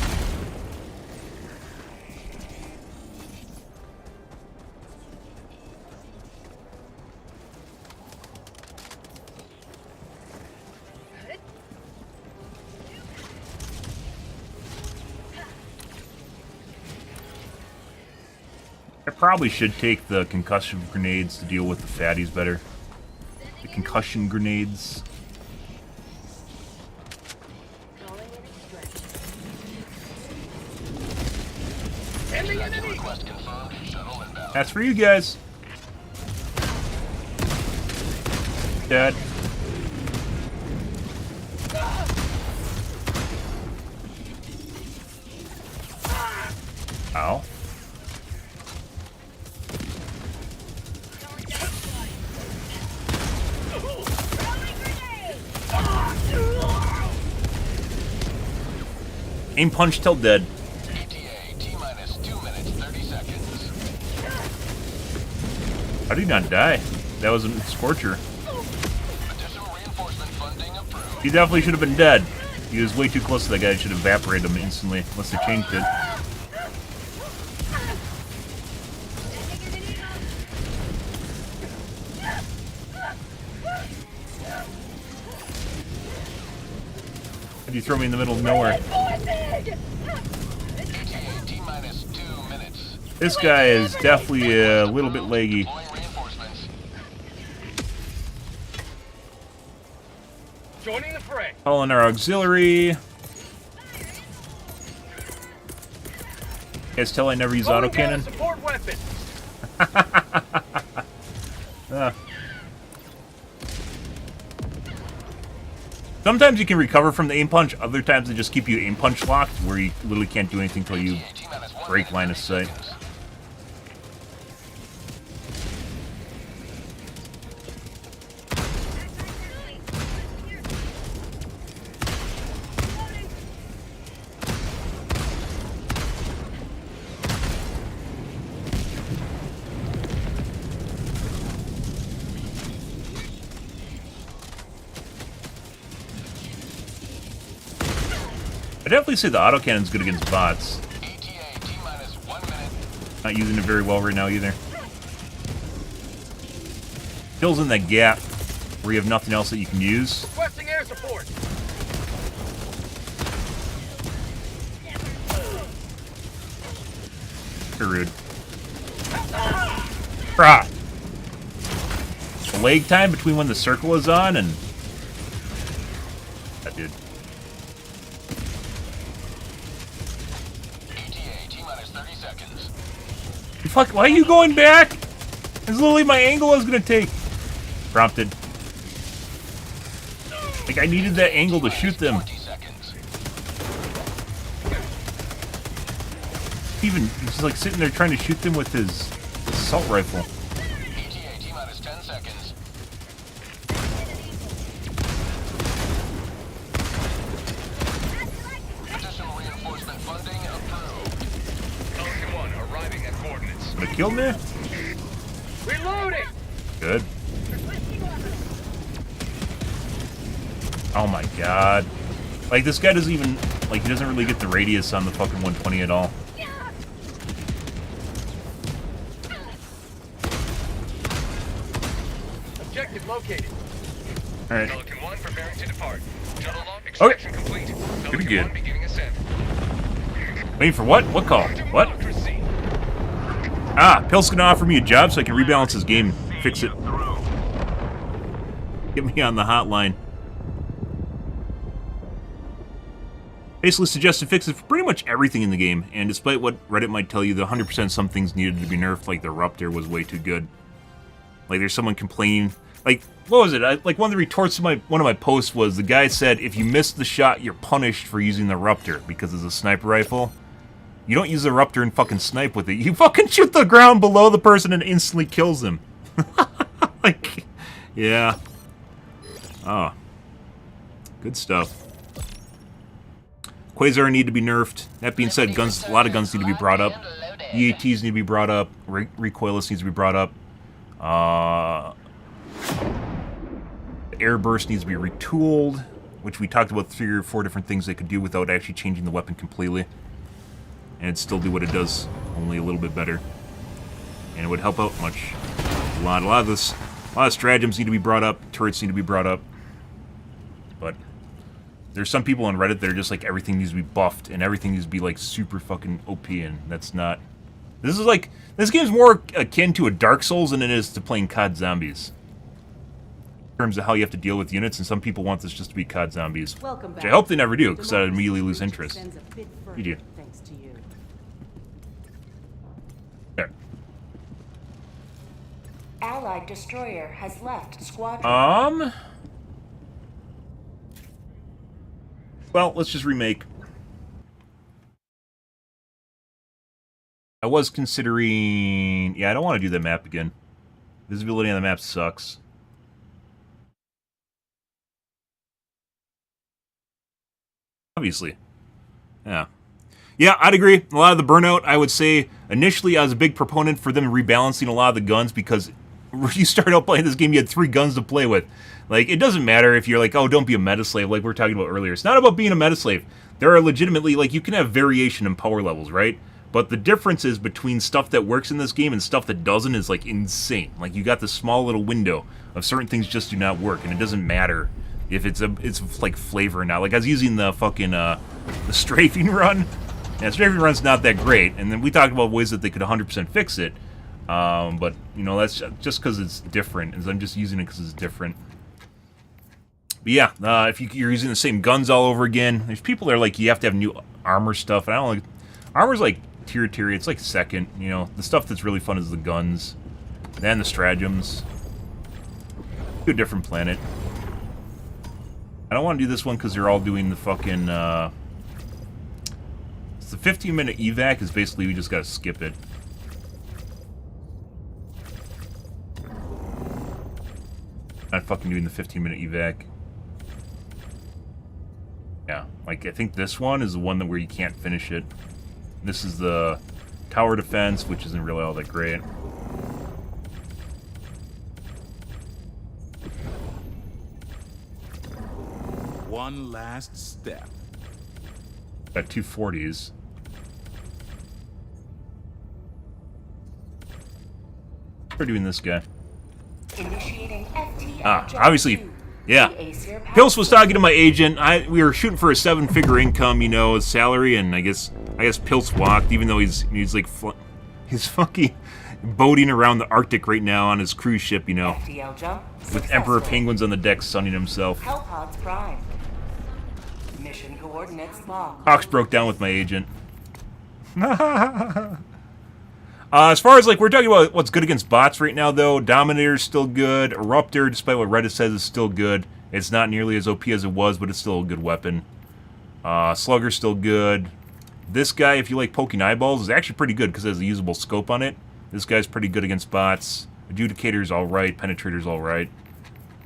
I probably should take the concussion grenades to deal with the fatties better. The concussion grenades. That's for you guys. Dead. Ow. Aim punch till dead. How did he not die? That was a Scorcher. He definitely should have been dead. He was way too close to that guy. It should have evaporated him instantly, unless they changed it. Why'd you throw me in the middle of nowhere? This guy is definitely a little bit laggy.
Joining the fray.
Calling our auxiliary. You guys tell I never use autocannon?
Support weapon.
Sometimes you can recover from the aim punch, other times they just keep you aim punch locked, where you literally can't do anything until you break line of sight. I definitely say the autocannon's good against bots. Not using it very well right now either. Fills in that gap where you have nothing else that you can use.
Requesting air support.
Very rude. Rah! The lag time between when the circle is on and... That dude. Fuck, why are you going back? That's literally my angle I was gonna take. Prompted. Like, I needed that angle to shoot them. Even, he's like sitting there trying to shoot them with his assault rifle. Would it kill me?
Reloading.
Good. Oh my god. Like, this guy doesn't even... Like, he doesn't really get the radius on the fucking 120 at all.
Objective located.
Alright.
Pelican 1 preparing to depart. Shuttle lock
Okay.
extraction complete.
Pretty good.
1 beginning ascent.
Waiting for what? What call? What? Ah, Pil's gonna offer me a job so I can rebalance his game and fix it. Get me on the hotline. Basically suggested fixes for pretty much everything in the game, and despite what Reddit might tell you, the 100% some things needed to be nerfed, like the Ruptor was way too good. Like, there's someone complaining, like, what was it? Like, one of the retorts to one of my posts was, the guy said, if you miss the shot, you're punished for using the Ruptor, because it's a sniper rifle. You don't use the Ruptor and fucking snipe with it. You fucking shoot the ground below the person and instantly kills them. Like, yeah. Oh. Good stuff. Quasar need to be nerfed. That being said, guns, a lot of guns need to be brought up. EATs need to be brought up. Recoilless needs to be brought up. Airburst needs to be retooled, which we talked about 3 or 4 different things they could do without actually changing the weapon completely. And it'd still do what it does, only a little bit better. And it would help out much. A lot of stratagems need to be brought up. Turrets need to be brought up. But there's some people on Reddit that are just like, everything needs to be buffed and everything needs to be like super fucking OP, and that's not. This is like, this game's more akin to a Dark Souls than it is to playing COD Zombies. In terms of how you have to deal with units, and some people want this just to be COD Zombies. Which I hope they never do, because I'd immediately lose interest. You do.
Thanks to you.
There.
Allied destroyer has left squadron.
Well, let's just remake. I was considering... Yeah, I don't want to do that map again. Visibility on the map sucks. Obviously. Yeah. Yeah, I'd agree. A lot of the burnout, I would say, initially I was a big proponent for them rebalancing a lot of the guns, because when you start out playing this game, you had 3 guns to play with. Like, it doesn't matter if you're like, oh, don't be a meta slave, like we were talking about earlier. It's not about being a meta slave. There are legitimately, like, you can have variation in power levels, right? But the differences between stuff that works in this game and stuff that doesn't is, like, insane. Like, you got this small little window of certain things just do not work, and it doesn't matter if it's like, flavor or not. Like, I was using the fucking, the strafing run. Yeah, strafing run's not that great, and then we talked about ways that they could 100% fix it. But, you know, that's just because it's different, and I'm just using it because it's different. But yeah, if you're using the same guns all over again, there's people that are like, you have to have new armor stuff, and I don't like... Armor's like tier, it's like second, you know. The stuff that's really fun is the guns, and the stratagems. Do a different planet. I don't want to do this one because they're all doing the fucking, it's the 15-minute evac is basically we just gotta skip it. Not fucking doing the 15-minute evac. Yeah, like, I think this one is the one where you can't finish it. This is the tower defense, which isn't really all that great.
One last step.
Got 2 40s. We're doing this guy.
Initiating FT
obviously, yeah. Pills was talking to my agent. We were shooting for a 7-figure income, you know, salary, and I guess Pills walked, even though he's like he's fucking boating around the Arctic right now on his cruise ship, you know, with Emperor Penguins on the deck sunning himself.
Hellpods prime. Mission coordinates locked.
Hawks broke down with my agent. As far as, like, we're talking about what's good against bots right now, though, Dominator's still good. Eruptor, despite what Reddit says, is still good. It's not nearly as OP as it was, but it's still a good weapon. Slugger's still good. This guy, if you like poking eyeballs, is actually pretty good because it has a usable scope on it. This guy's pretty good against bots. Adjudicator's alright. Penetrator's alright.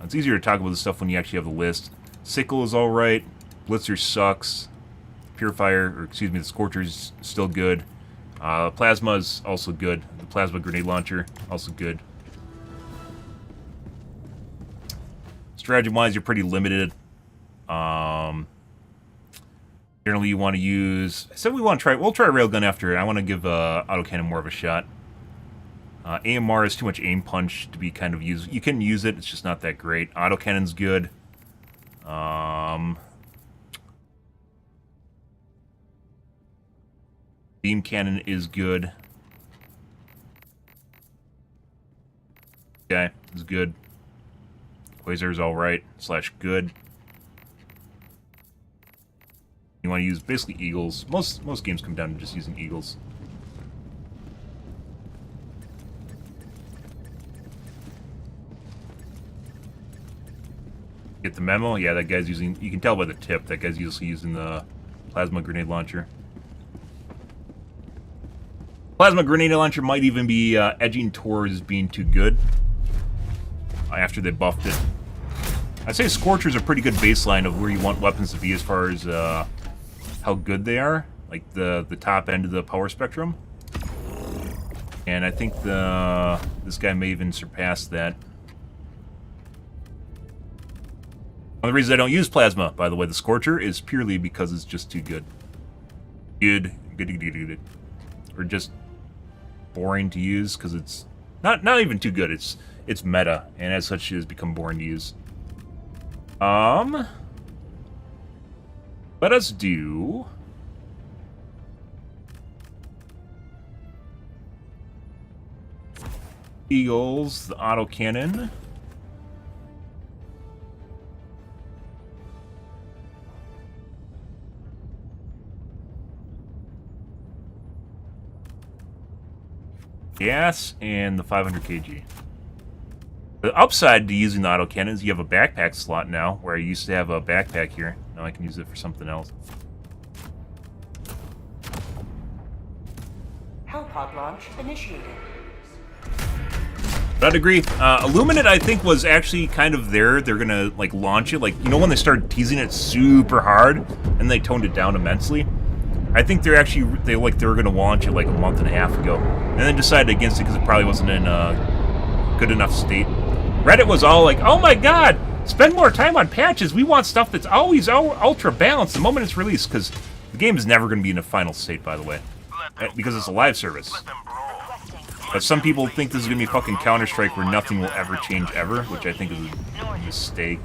It's easier to talk about this stuff when you actually have the list. Sickle is alright. Blitzer sucks. Purifier, or excuse me, the Scorcher's still good. Plasma is also good. The Plasma Grenade Launcher, also good. Stratagem-wise, you're pretty limited. Generally, you want to use... I said we'll try Railgun after. I want to give Autocannon more of a shot. AMR is too much aim punch to be kind of used. You can use it, it's just not that great. Autocannon's good. Beam Cannon is good. Okay, is good. Quasar's alright, / good. You want to use basically eagles. Most games come down to just using eagles. Get the memo? Yeah, that guy's using... You can tell by the tip, that guy's usually using the plasma grenade launcher. Plasma grenade launcher might even be edging towards being too good after they buffed it. I'd say Scorcher's a pretty good baseline of where you want weapons to be as far as how good they are. Like the top end of the power spectrum. And I think this guy may even surpass that. One of the reasons I don't use plasma, by the way, the Scorcher, is purely because it's just too good. Good. Or just boring to use, because it's not even too good. It's meta, and as such, it has become boring to use. Let us do... Eagles, the autocannon. Gas, and the 500 kg. The upside to using the autocannon is you have a backpack slot now, where I used to have a backpack here. Now I can use it for something else.
Hellpod launch initiated.
I'd agree. Illuminate, I think, was actually kind of there. They're gonna like launch it, like, you know, when they started teasing it super hard, and they toned it down immensely. I think they were gonna launch it like a month and a half ago, and then decided against it because it probably wasn't in a good enough state. Reddit was all like, "Oh my God, spend more time on patches. We want stuff that's always ultra balanced the moment it's released." Because the game is never going to be in a final state, by the way, because it's a live service. But some people think this is going to be fucking Counter-Strike where nothing will ever change ever, which I think is a mistake.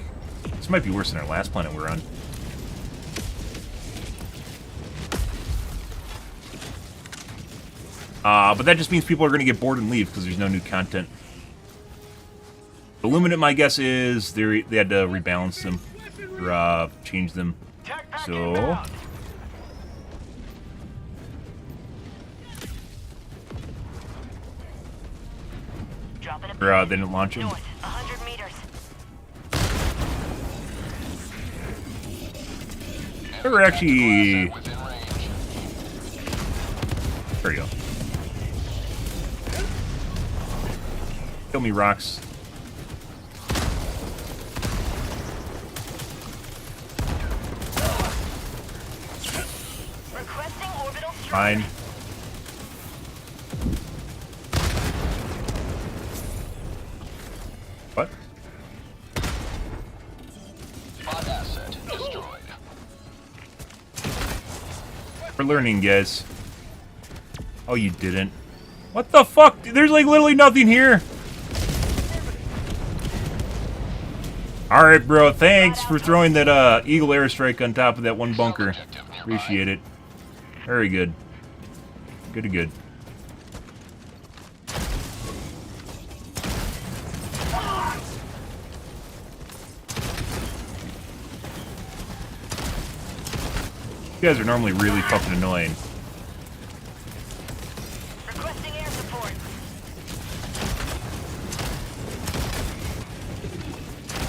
This might be worse than our last planet we're on. But that just means people are going to get bored and leave because there's no new content. Illuminate, my guess is they had to rebalance them or change them. So or they didn't launch them. They were actually. There we go. Kill me, rocks. Fine. What?
Spot asset destroyed.
We're learning, guys. Oh, you didn't. What the fuck? There's like literally nothing here. Alright, bro. Thanks for throwing that Eagle airstrike on top of that one bunker. Appreciate it. Very good. Good to good. You guys are normally really fucking annoying.
Requesting air support.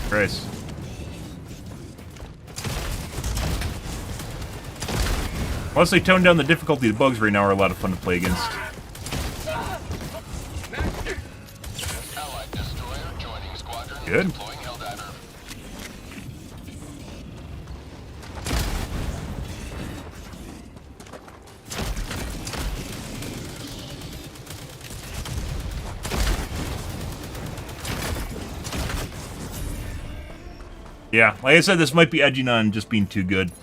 Christ. Once they tone down the difficulty, the bugs right now are a lot of fun to play against.
Allied destroyer joining squadron.
Good.
Deploying Helldiver.
Yeah, like I said, this might be edging on just being too good.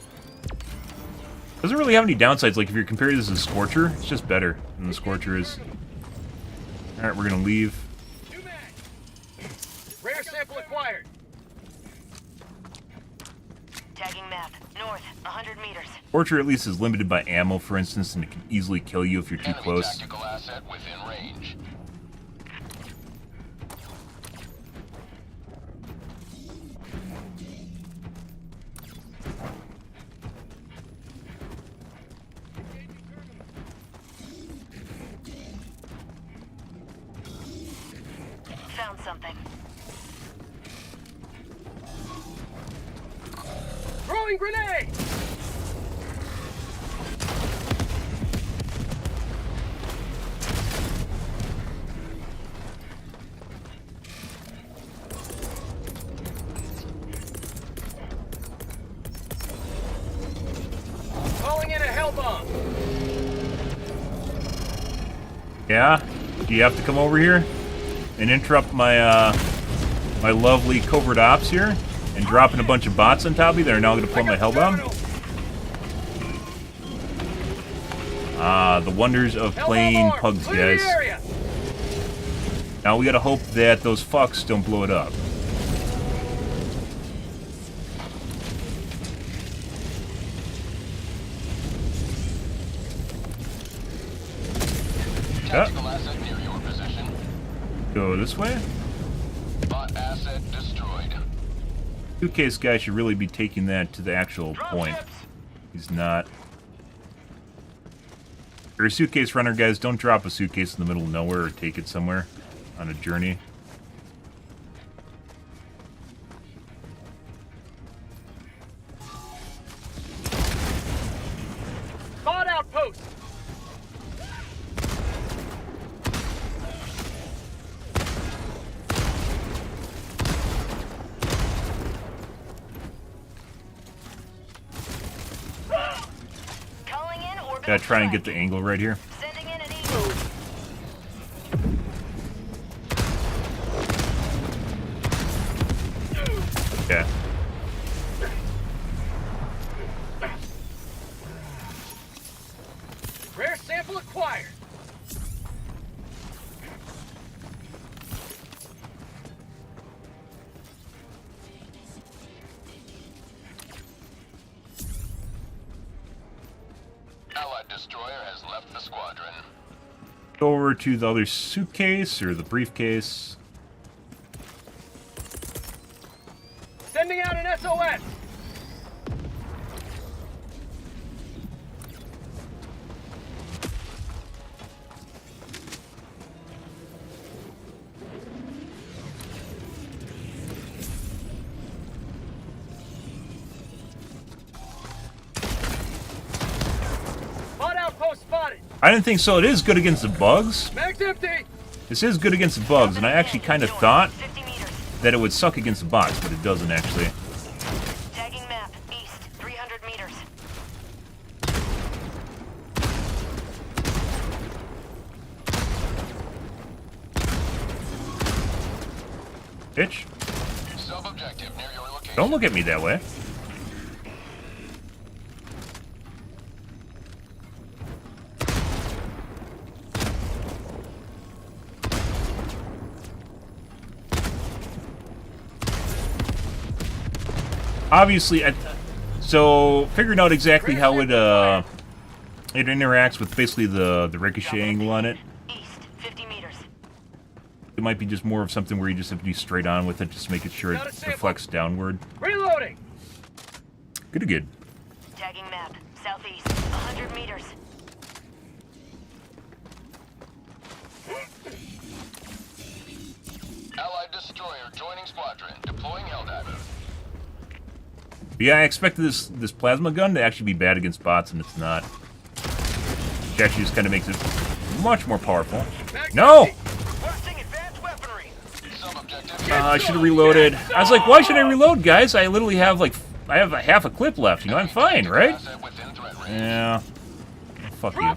Doesn't really have any downsides. Like, if you're comparing this to Scorcher, it's just better than the Scorcher is. Alright, we're gonna leave.
Rare sample acquired.
Tagging map. North, 100 meters.
Scorcher at least is limited by ammo, for instance, and it can easily kill you if you're too
Enemy
close.
tactical asset within range.
found something.
Throwing grenade! Calling in a hell bomb.
Yeah? Do you have to come over here and interrupt my my lovely covert ops here and dropping a bunch of bots on top of you that are now going to pull my hell bomb? Ah, the wonders of playing pugs, guys. Now we gotta hope that those fucks don't blow it up.
Tactical asset near your position.
Go this way.
Bot asset destroyed.
Suitcase guy should really be taking that to the actual point. He's not. Or suitcase runner, guys, don't drop a suitcase in the middle of nowhere or take it somewhere on a journey.
Bot outpost.
Calling in orbital
Gotta try and get
strike.
the angle right here.
Sending in an eagle.
Okay.
Rare sample acquired.
Allied destroyer has left the squadron.
Go over to the other suitcase or the briefcase.
Sending out an SOS. Bot outpost spotted.
I didn't think so. It is good against the bugs.
Mag's empty.
This is good against the bugs, and I actually kind of thought that it would suck against the bots, but it doesn't actually.
Tagging map. East. 300 meters.
Bitch.
Sub-objective near your location.
Don't look at me that way. Obviously, so figuring out exactly how it interacts with basically the ricochet angle on it.
East. 50 meters.
It might be just more of something where you just have to be straight on with it, just making sure it deflects downward.
Reloading.
Good.
Tagging map. Southeast. 100 meters.
Allied destroyer joining squadron. Deploying Helldiver.
But yeah, I expected this plasma gun to actually be bad against bots, and it's not. It actually just kind of makes it much more powerful. No! I should have reloaded. I was like, why should I reload, guys? I literally have I have a half a clip left. You know, I'm fine, right? Yeah. Fuck you.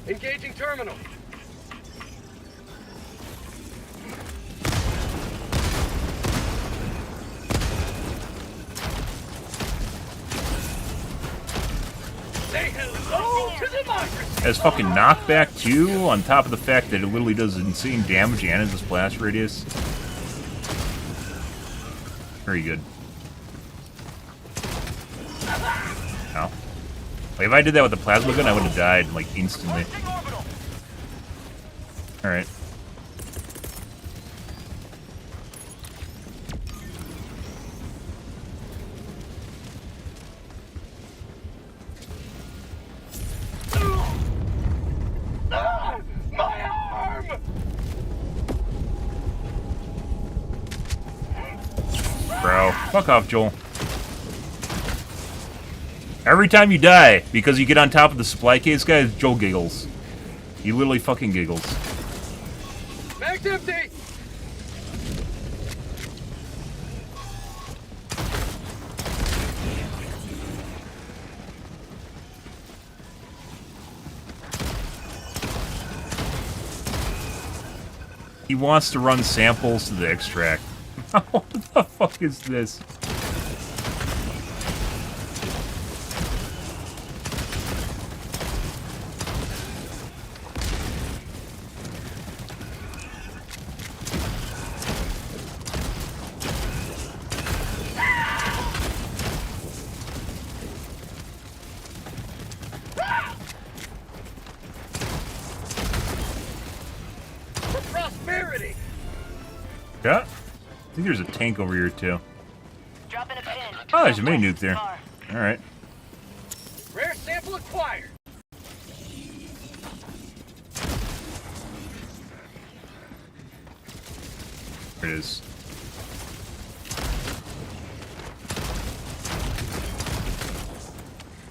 Engaging terminal. Say hello to democracy.
Has fucking knockback too, on top of the fact that it literally does insane damage and has a splash radius. Very good. Ow. Like, if I did that with the plasma gun, I would have died, like, instantly. Alright. Fuck off, Joel. Every time you die, because you get on top of the supply case, guys, Joel giggles. He literally fucking giggles.
Mag's empty!
He wants to run samples to the extract. What the fuck is this?
Prosperity!
Yeah? I think there's a tank over here, too.
Dropping a pin.
Oh, there's a mini nuke there. Alright.
Rare sample acquired!
There it is.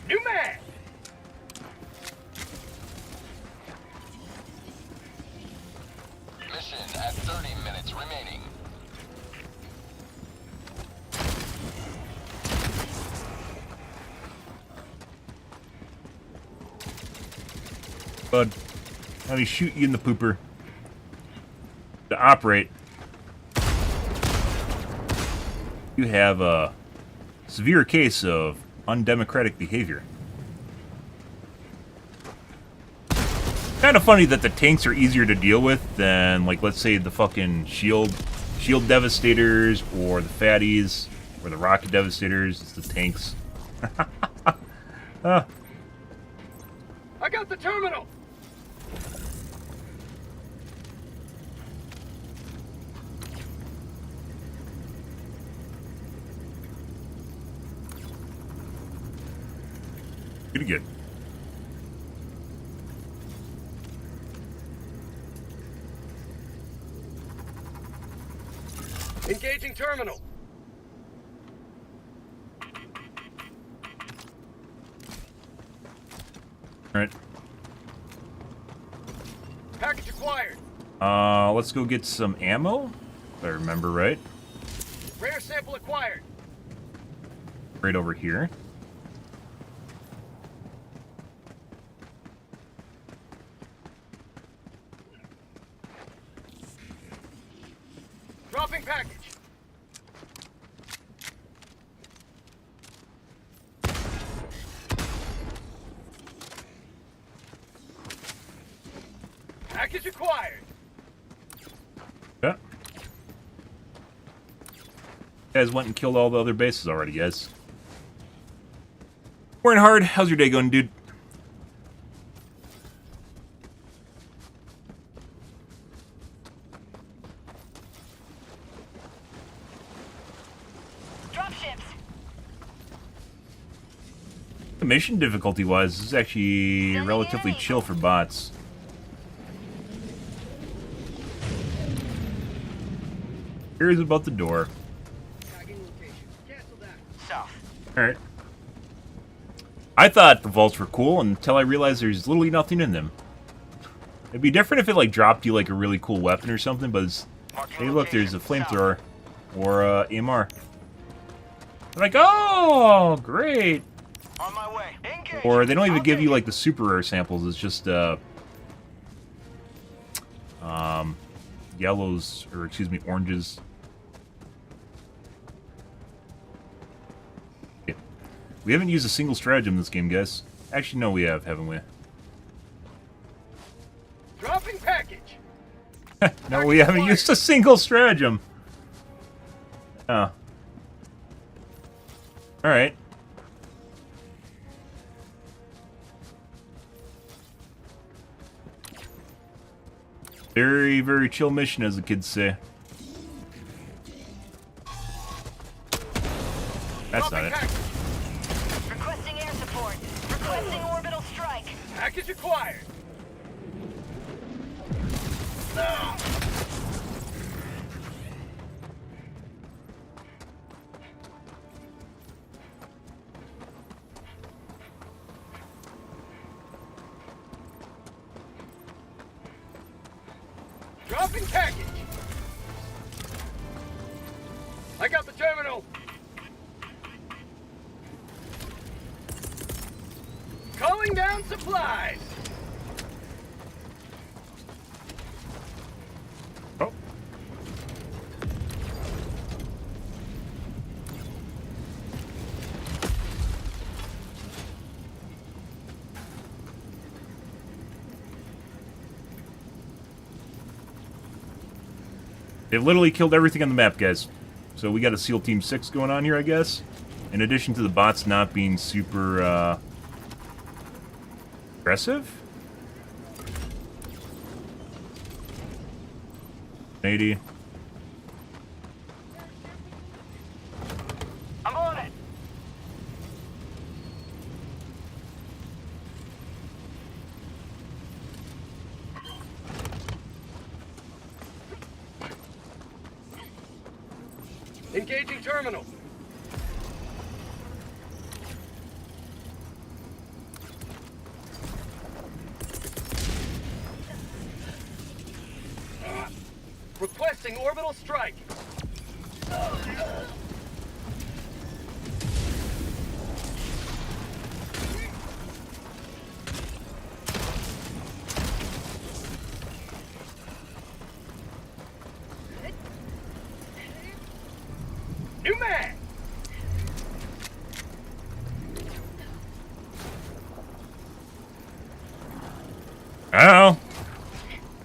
New mag!
Mission at 30 minutes remaining.
Bud, let me shoot you in the pooper. To operate, you have a severe case of undemocratic behavior. Kind of funny that the tanks are easier to deal with than, like, let's say the fucking shield devastators or the fatties or the rocket devastators. It's the tanks.
I got the terminal!
Pretty good.
Engaging terminal!
Alright.
Package acquired!
Let's go get some ammo, if I remember right.
Rare sample acquired!
Right over here.
Dropping package! Package acquired!
Yeah. Guys went and killed all the other bases already, guys. Working hard. How's your day going, dude?
Dropships.
The mission difficulty-wise, this is actually relatively chill for bots. Here's about the door.
South.
Alright. I thought the vaults were cool until I realized there's literally nothing in them. It'd be different if it, like, dropped you, like, a really cool weapon or something, but it's... Hey, look, there's a flamethrower. Or, AMR. I'm like, oh, great!
On my way. Engage.
Or they don't even give you, like, the super rare samples. It's just, yellows, or excuse me, oranges. Okay. We haven't used a single stratagem in this game, guys. Actually, no, we have, haven't we?
Dropping package!
No, we haven't used a single stratagem. Oh. Alright. Very, very chill mission, as the kids say. That's not it.
Requesting air support. Requesting orbital strike.
Package acquired! Dropping package. I got the terminal. Calling down supplies.
Oh. They've literally killed everything on the map, guys. So we got a SEAL Team 6 going on here, I guess. In addition to the bots not being super, aggressive? 80.
I'm on it. Engaging terminal. Requesting orbital strike. New mag.
I don't know.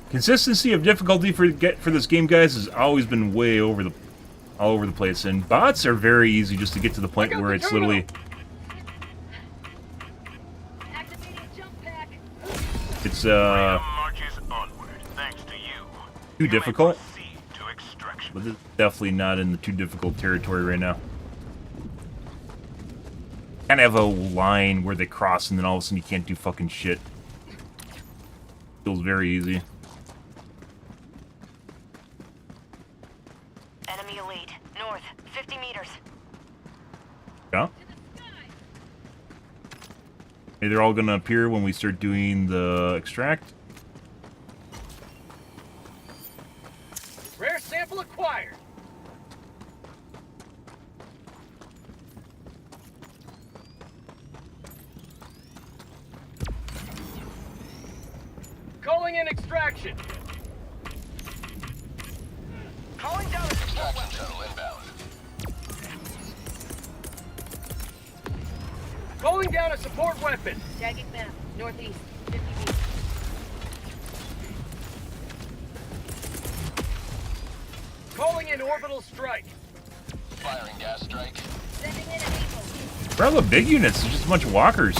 Consistency of difficulty for this game, guys, has always been way all over the place, and bots are very easy just to get to the point where it's literally it's too difficult. But it's definitely not in the too difficult territory right now. Kind of have a line where they cross, and then all of a sudden you can't do fucking shit. Feels very easy.
Enemy elite. North. 50 meters.
Yeah? Hey, they're all gonna appear when we start doing the extract.
Rare sample acquired. Calling in extraction. Calling down
Extraction shuttle inbound.
Calling down a support weapon.
Tagging map. Northeast. 50 meters.
Calling in orbital strike.
Firing gas strike.
Sending in an eagle.
Where are all the big units? There's just a bunch of walkers.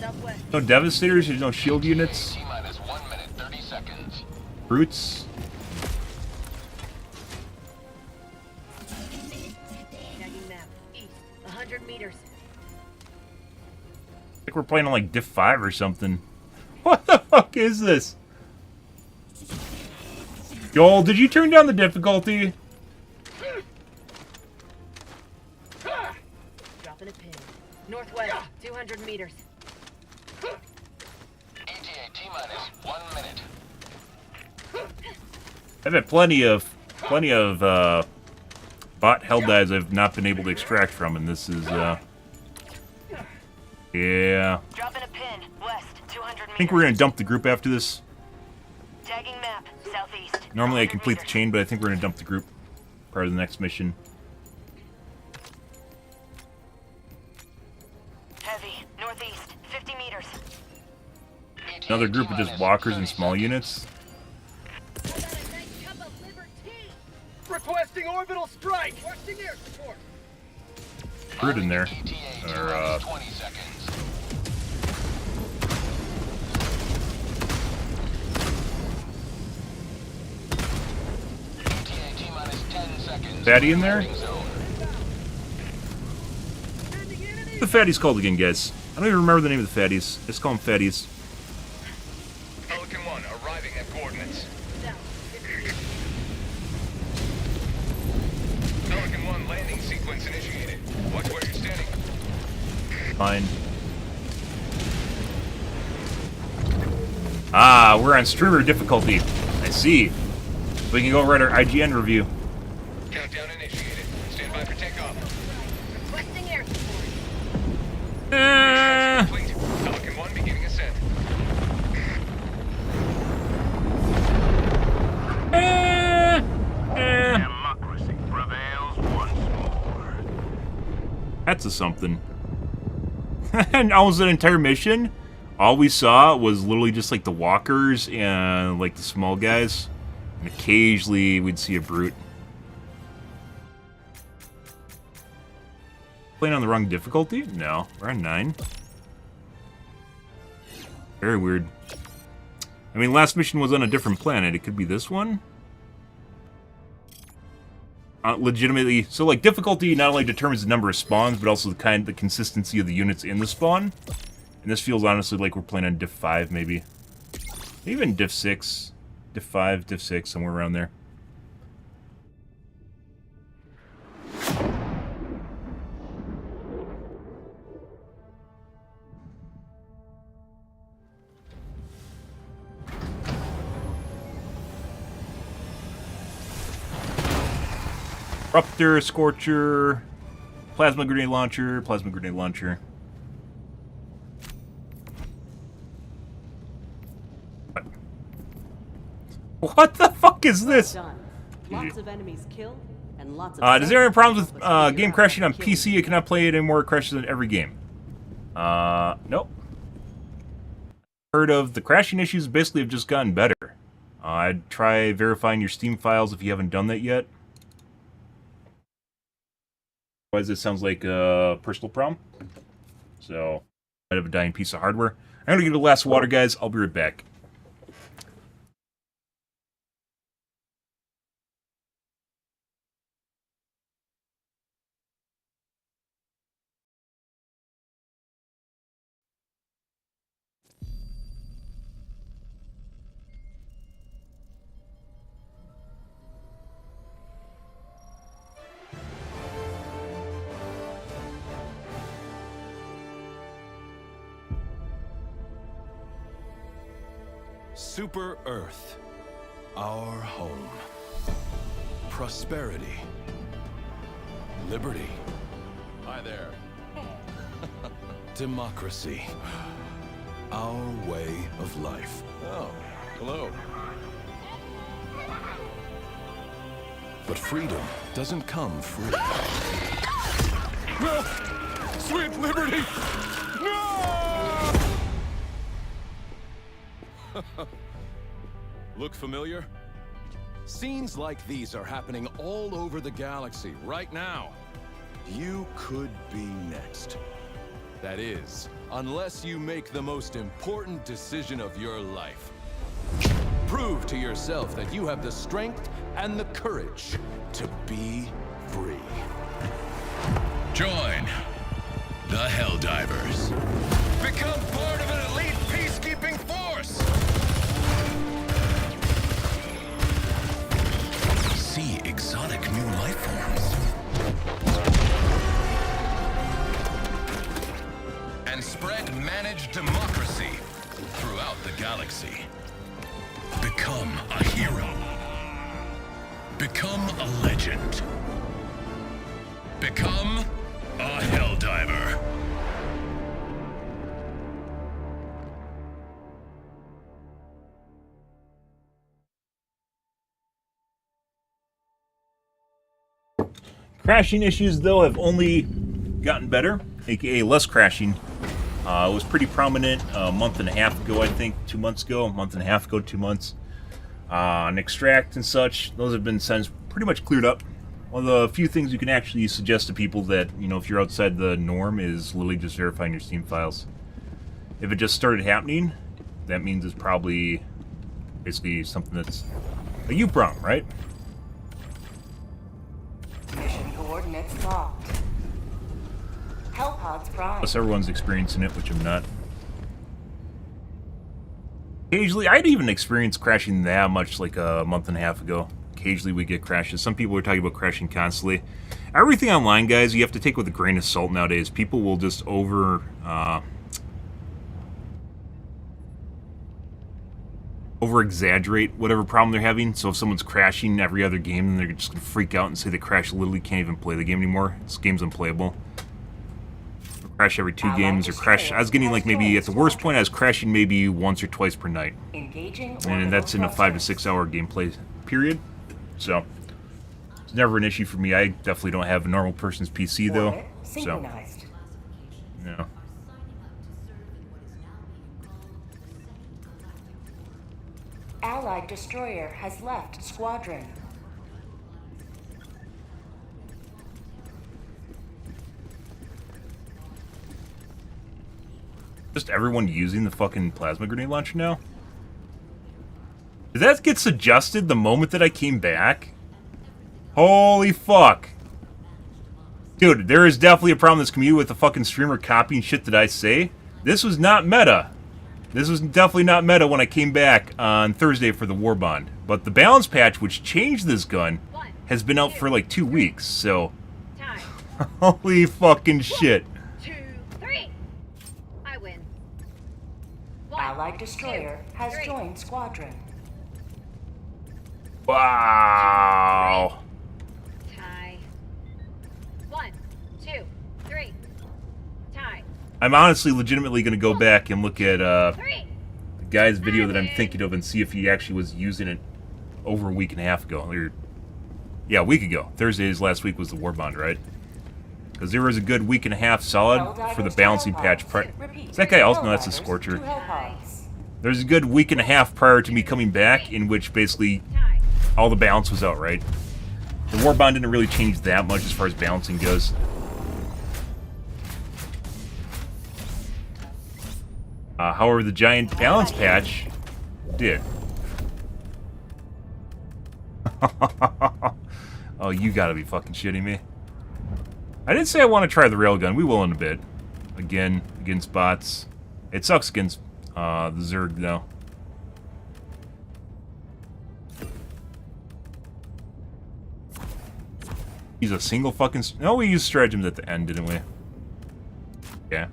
Southwest.
No devastators, there's no shield units.
T-minus 1 minute, 30 seconds.
Brutes.
Tagging map. East. 100 meters.
I think we're playing on like Diff 5 or something. What the fuck is this? Joel, did you turn down the difficulty?
Dropping a pin. Northwest. 200 meters.
ETA T-minus 1 minute.
I've had plenty of bot Helldives I've not been able to extract from, and this is yeah.
Dropping a pin. West. 200 meters.
I think we're gonna dump the group after this.
Tagging map. Southeast.
Normally I complete the chain, but I think we're gonna dump the group. Part of the next mission.
Heavy. Northeast. 50 meters.
Another group of just walkers and small units.
Requesting orbital strike. Requesting air support.
Brute in there. Or
20 seconds. ETA T-minus 10 seconds.
fatty in there? What the fatties called again, guys? I don't even remember the name of the fatties. Let's call them fatties.
Pelican 1 arriving at coordinates. Pelican 1 landing sequence initiated. Watch where you're standing.
Fine. Ah, we're on streamer difficulty. I see. We can go over at our IGN review.
Countdown initiated. Stand by for takeoff.
Requesting air support.
Complete. Falcon 1 beginning ascent.
Democracy prevails once more.
That's a something. And almost an entire mission, all we saw was literally just like the walkers and like the small guys. And occasionally we'd see a brute. Playing on the wrong difficulty? No, we're on 9. Very weird. I mean, last mission was on a different planet. It could be this one? Legitimately, so like difficulty not only determines the number of spawns, but also the consistency of the units in the spawn. And this feels honestly like we're playing on Diff 5, maybe. Even Diff 6. Diff 5, Diff 6, somewhere around there. Disruptor, Scorcher, Plasma Grenade Launcher, Plasma Grenade Launcher. What the fuck is this?
Done. Lots of enemies killed and lots of
Does there any problems with game crashing on PC? You cannot play it anymore. It crashes in every game. Nope. Heard of the crashing issues basically have just gotten better. I'd try verifying your Steam files if you haven't done that yet. Otherwise, it sounds like a personal problem. So, might have a dying piece of hardware. I'm gonna get a glass of water, guys. I'll be right back.
Super Earth, our home. Prosperity. Liberty.
Hi there.
Democracy. Our way of life.
Oh, hello.
But freedom doesn't come free. No! Sweet liberty! No! Look familiar? Scenes like these are happening all over the galaxy right now. You could be next. That is, unless you make the most important decision of your life. Prove to yourself that you have the strength and the courage to be free.
Join the Helldivers. Become part of an elite peacekeeping force. See exotic new life forms. And spread managed democracy throughout the galaxy. Become a hero. Become a legend. Become a Helldiver.
Crashing issues, though, have only gotten better, aka less crashing. It was pretty prominent a month and a half ago, I think, 2 months ago, a month and a half ago, 2 months. On Extract and such, those have been since pretty much cleared up. One of the few things you can actually suggest to people that, you know, if you're outside the norm, is literally just verifying your Steam files. If it just started happening, that means it's probably basically something that's a you problem, right?
Mission coordinates locked. Hellpods prime.
Plus everyone's experiencing it, which I'm not. Occasionally, I'd even experienced crashing that much like a month and a half ago. Occasionally we get crashes. Some people are talking about crashing constantly. Everything online, guys, you have to take with a grain of salt nowadays. People will just over-exaggerate whatever problem they're having. So if someone's crashing every other game, then they're just going to freak out and say they crash, literally can't even play the game anymore. This game's unplayable. Or crash every 2 games, or crash... I was getting, like, maybe at the worst point, I was crashing maybe once or twice per night. And that's in a 5 to 6 hour gameplay period. So, it's never an issue for me. I definitely don't have a normal person's PC, though. So, no.
Allied destroyer has left squadron.
Just everyone using the fucking plasma grenade launcher now? Did that get suggested the moment that I came back? Holy fuck. Dude, there is definitely a problem in this community with the fucking streamer copying shit that I say. This was not meta. This was definitely not meta when I came back on Thursday for the War Bond. But the balance patch, which changed this gun, has been out for like 2 weeks, so... Holy fucking shit.
2, 3. I win.
Allied destroyer has joined squadron.
Wow.
Tie. 1, 2, 3. Tie.
I'm honestly legitimately going to go back and look at the guy's video that I'm thinking of and see if he actually was using it over a week and a half ago. Or, yeah, a week ago. Thursday's last week was the War Bond, right? Because there was a good week and a half solid for the balancing patch. Is that guy also? No, that's a Scorcher. There's a good week and a half prior to me coming back in which basically all the balance was out, right? The War Bond didn't really change that much as far as balancing goes. However, the giant balance patch did. Oh, you gotta be fucking shitting me. I did say I want to try the railgun. We will in a bit. Again, against bots. It sucks against the Zerg, though. Use a single fucking... No, we used stratagems at the end, didn't we? Yeah.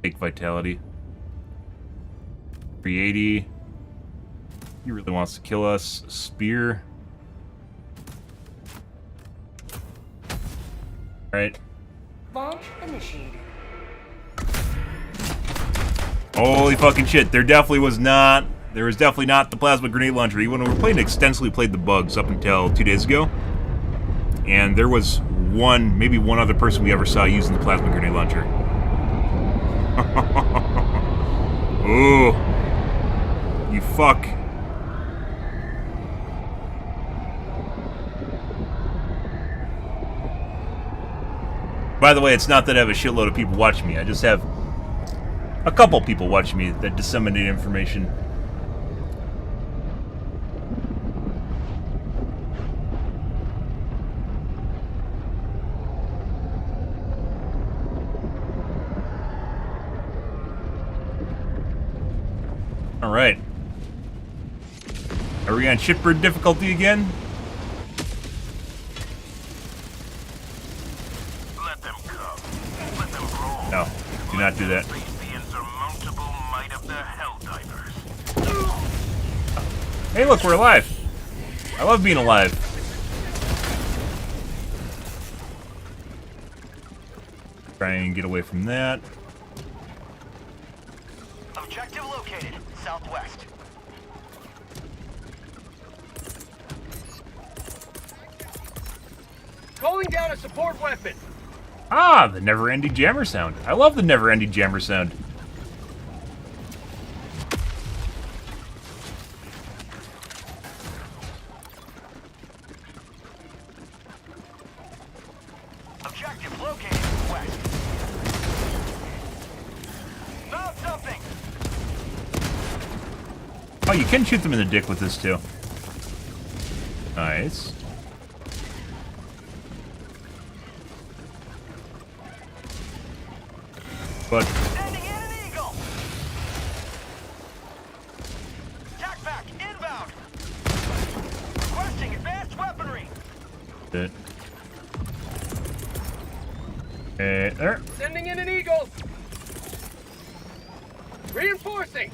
Take vitality. 380. He really wants to kill us. Spear. Alright.
Launch initiated.
Holy fucking shit. There definitely was not... There was definitely not the plasma grenade launcher. Even when we were playing, extensively played the bugs up until 2 days ago. And there was one, maybe one other person we ever saw using the plasma grenade launcher. Ooh. You fuck. By the way, it's not that I have a shitload of people watching me. I just have a couple people watching me that disseminate information. Alright. Are we on shipbird difficulty again?
Let them come. Let them roll.
No, do not do that.
Face the insurmountable might of the Helldivers.
Hey, look, we're alive. I love being alive. Try and get away from that.
Objective located. Southwest.
Calling down a support weapon.
Ah, the never-ending jammer sound. I love the never-ending jammer sound.
Objective located west. Found something.
Oh, you can shoot them in the dick with this, too. Nice. But...
Sending in an eagle. Tac back inbound. Requesting advanced weaponry.
It. There.
Sending in an eagle. Reinforcing.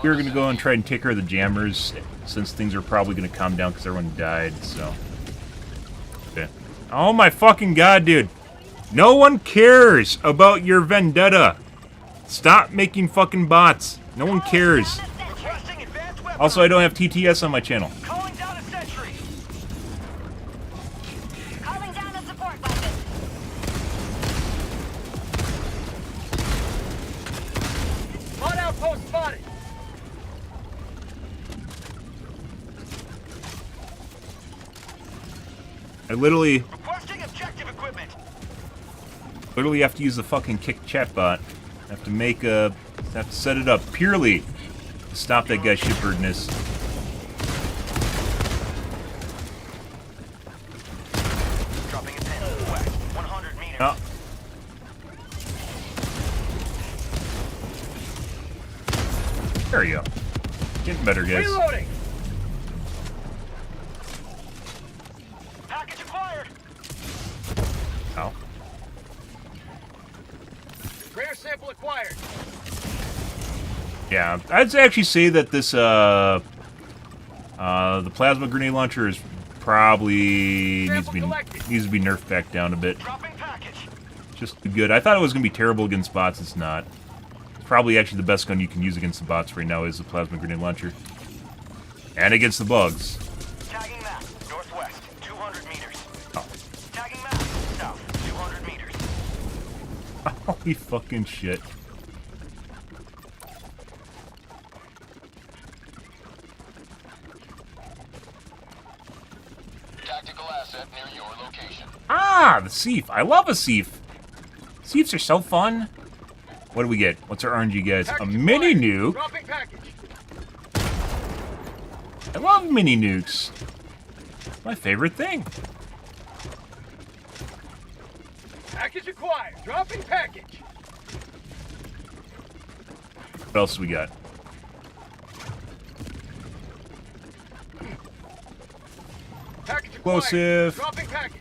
We're gonna go and try and take care of the jammers, since things are probably gonna calm down because everyone died, so. Okay. Oh my fucking god, dude. No one cares about your vendetta. Stop making fucking bots. No one cares. Also, I don't have TTS on my channel.
Calling down a sentry. Calling down a support weapon. Mod outpost spotted.
I literally
Requesting objective equipment.
have to use the fucking kick chat bot. I have to make a... have to set it up purely to stop that guy's shitbirdness.
Dropping a pin. West. 100 meters.
Oh. There you go. Getting better, guys.
Reloading. Package acquired.
Ow.
Rare sample acquired.
Yeah, I'd actually say that this, the plasma grenade launcher is probably needs to be nerfed back down a bit. Just good. I thought it was going to be terrible against bots. It's not. It's probably actually the best gun you can use against the bots right now is the plasma grenade launcher. And against the bugs.
Tagging map. Northwest. 200 meters.
Oh.
Tagging map. South. 200 meters.
Holy fucking shit.
Tactical asset near your location.
Ah, the Seif. I love a Seif. Seifs are so fun. What do we get? What's our RNG, guys? A mini nuke.
Dropping package.
I love mini nukes. My favorite thing.
Package acquired. Dropping package.
What else we got?
Package
Explosive.
acquired. Dropping package.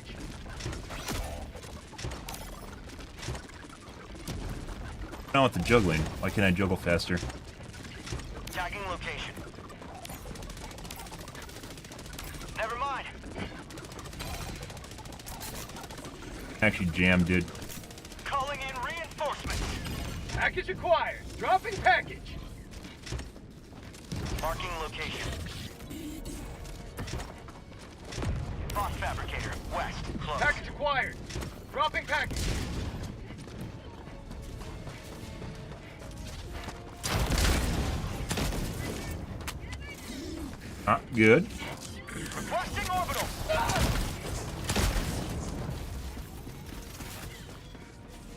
Now with the juggling. Why can't I juggle faster?
Tagging location. Never mind.
Actually jammed, dude.
Calling in reinforcements. Package acquired. Dropping package. Marking location. Boss fabricator. West. Close. Package acquired. Dropping package.
Not good.
Requesting orbital.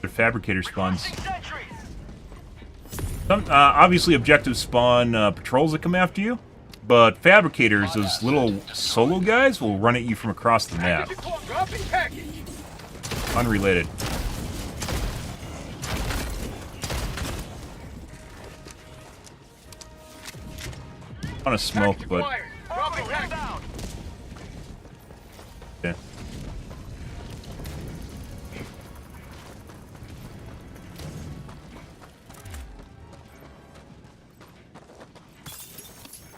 Their fabricator spawns. Obviously, objectives spawn patrols that come after you, but fabricators, those little solo guys, will run at you from across the map.
Dropping package.
Unrelated. On a smoke, but
Dropping package.
yeah.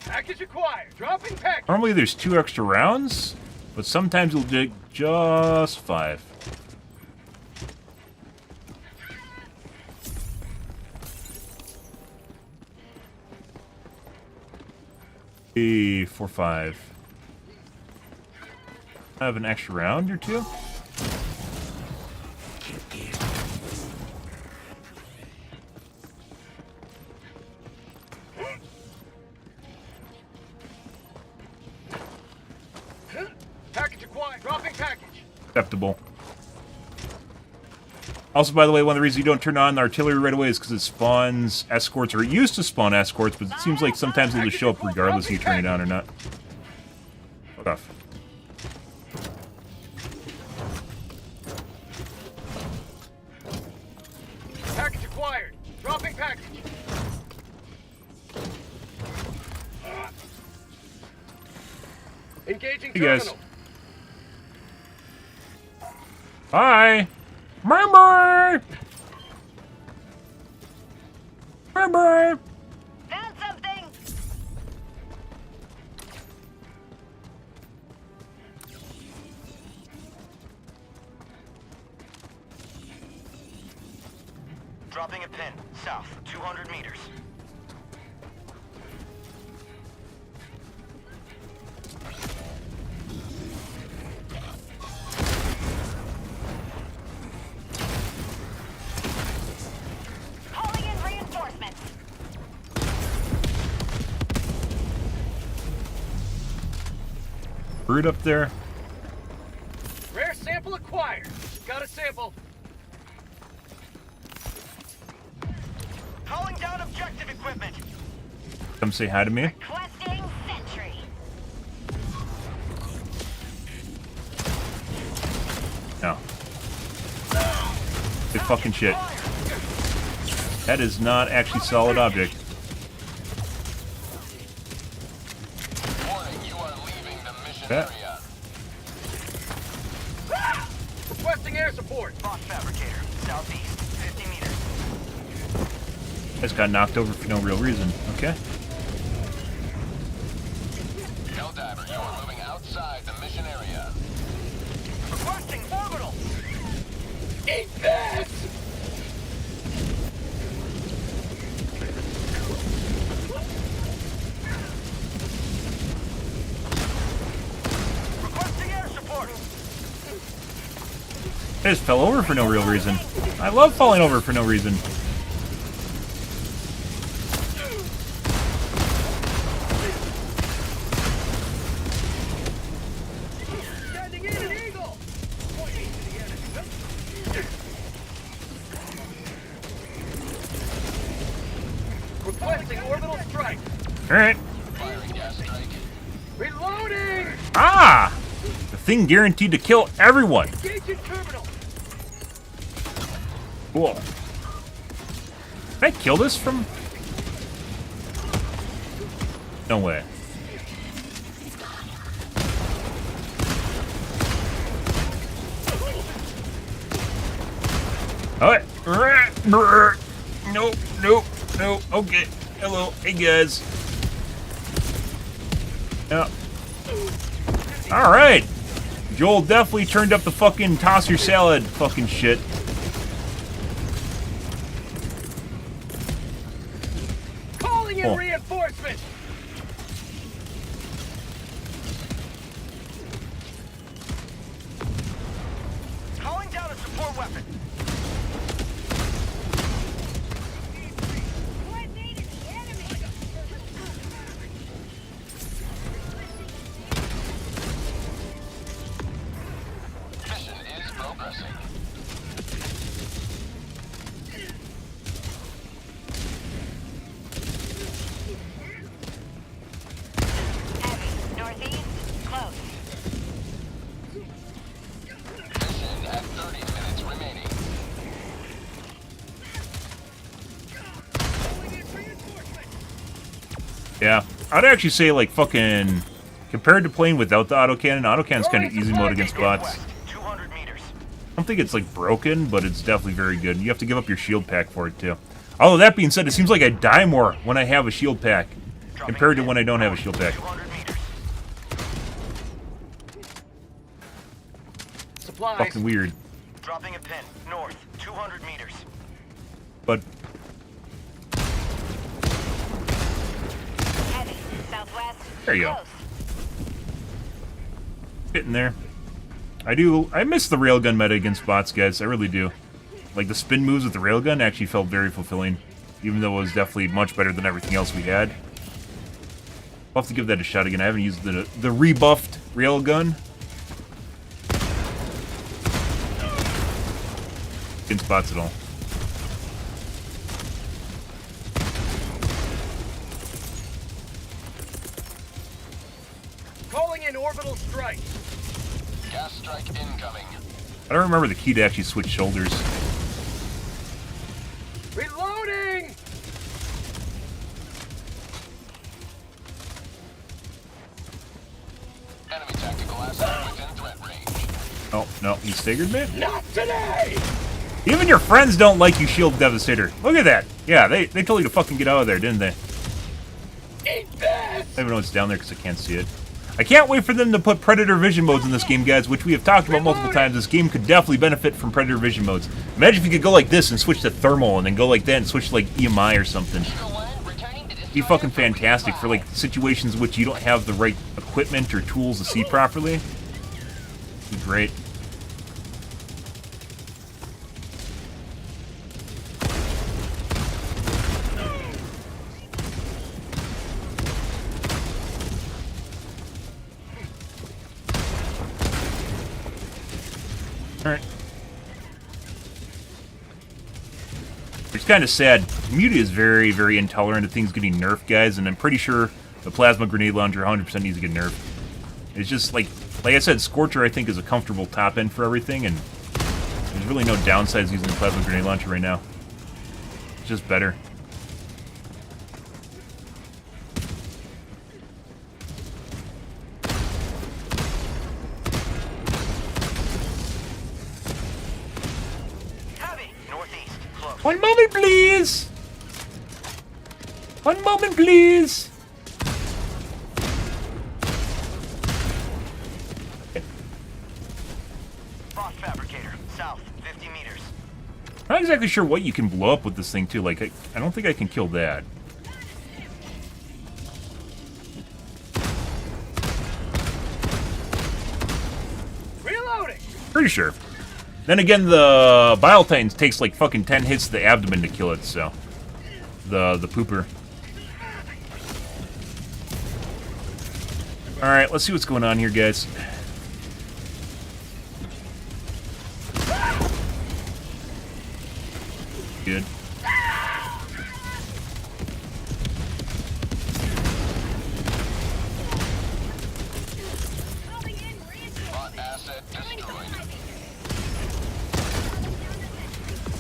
Package acquired. Dropping package.
Normally there's 2 extra rounds, but sometimes you'll take just 5. Hey, 4, 5. I have an extra round or 2.
Package acquired. Dropping package.
Acceptable. Also, by the way, one of the reasons you don't turn on the artillery right away is because it spawns escorts, or it used to spawn escorts, but it seems like sometimes they'll just show up regardless if you turn it on or not. Fuck off.
Package acquired. Dropping package. Engaging
Hey, guys.
terminal.
Bye! Bye-bye! Bye-bye!
Found something!
Dropping a pin, south, 200 meters.
Calling in reinforcements.
Brood up there.
Rare sample acquired. Got a sample.
Calling down objective equipment.
Come say hi to me.
Requesting sentry.
No. Good fucking shit. That is not actually solid object.
Warning, you are leaving the mission
Yeah.
area.
Requesting air support.
Box fabricator, southeast, 50 meters.
Just got knocked over for no real reason. Okay.
Helldiver, you are moving outside the mission area.
Requesting orbital.
Eat this!
Requesting air support.
I just fell over for no real reason. I love falling over for no reason.
Standing in an eagle! Pointing to the enemy. Requesting orbital strike.
Alright.
Firing gas strike.
Reloading!
Ah! The thing guaranteed to kill everyone.
Engaging terminal.
Cool. Can I kill this from... No way. Alright. Nope, nope, nope. Okay. Hello. Hey, guys. Yeah. Alright. Joel definitely turned up the fucking toss your salad fucking shit.
Calling in
Oh.
reinforcements.
Calling down a support weapon.
Mission is progressing.
Heavy. Northeast. Close.
Mission at 30 minutes remaining.
Yeah. I'd actually say, like, fucking... Compared to playing without the autocannon's kind of easy mode against bots.
200 meters.
I don't think it's, like, broken, but it's definitely very good. You have to give up your shield pack for it, too. Although, that being said, it seems like I die more when I have a shield pack compared to when I don't have a shield pack.
200 meters.
Supplies.
Fucking weird.
Dropping a pin, north, 200 meters.
But,
Heavy. Southwest.
there you go.
Close.
Getting there. I miss the railgun meta against bots, guys. I really do. Like, the spin moves with the railgun actually felt very fulfilling. Even though it was definitely much better than everything else we had. I'll have to give that a shot again. I haven't used the rebuffed railgun against bots at all.
Calling in orbital strike.
Gas strike incoming.
I don't remember the key to actually switch shoulders.
Reloading!
Enemy tactical asset within threat range.
Oh, no, he staggered me?
Not today!
Even your friends don't like you, Shield Devastator. Look at that. Yeah, they told you to fucking get out of there, didn't they?
Eat this!
I don't even know what's down there because I can't see it. I can't wait for them to put Predator Vision modes in this game, guys, which we have talked about multiple times. This game could definitely benefit from Predator Vision modes. Imagine if you could go like this and switch to Thermal, and then go like that and switch to like EMI or something. It'd be fucking fantastic for like situations in which you don't have the right equipment or tools to see properly. It'd be great. Alright. It's kind of sad. Community is very, very intolerant of things getting nerfed, guys, and I'm pretty sure the plasma grenade launcher 100% needs to get nerfed. It's just like I said, Scorcher I think is a comfortable top end for everything, and there's really no downsides using the plasma grenade launcher right now. It's just better. One moment, please! One moment, please!
Boss fabricator, south, 50 meters.
I'm not exactly sure what you can blow up with this thing, too. Like, I don't think I can kill that.
Reloading!
Pretty sure. Then again, the Bile Titans takes like fucking 10 hits to the abdomen to kill it, so. The pooper. Alright, let's see what's going on here, guys. Good.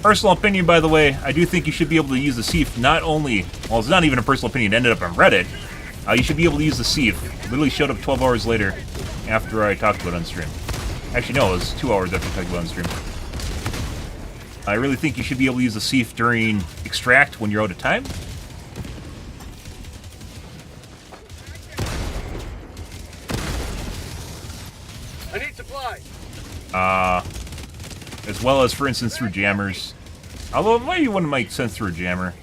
Personal opinion, by the way, I do think you should be able to use the Sieve not only... Well, it's not even a personal opinion, it ended up on Reddit. You should be able to use the Sieve. It literally showed up 12 hours later after I talked about it on stream. Actually, no, it was 2 hours after I talked about it on stream. I really think you should be able to use the Sieve during Extract when you're out of time.
I need supplies.
As well as, for instance, through jammers. Although, maybe you wouldn't make sense through a jammer.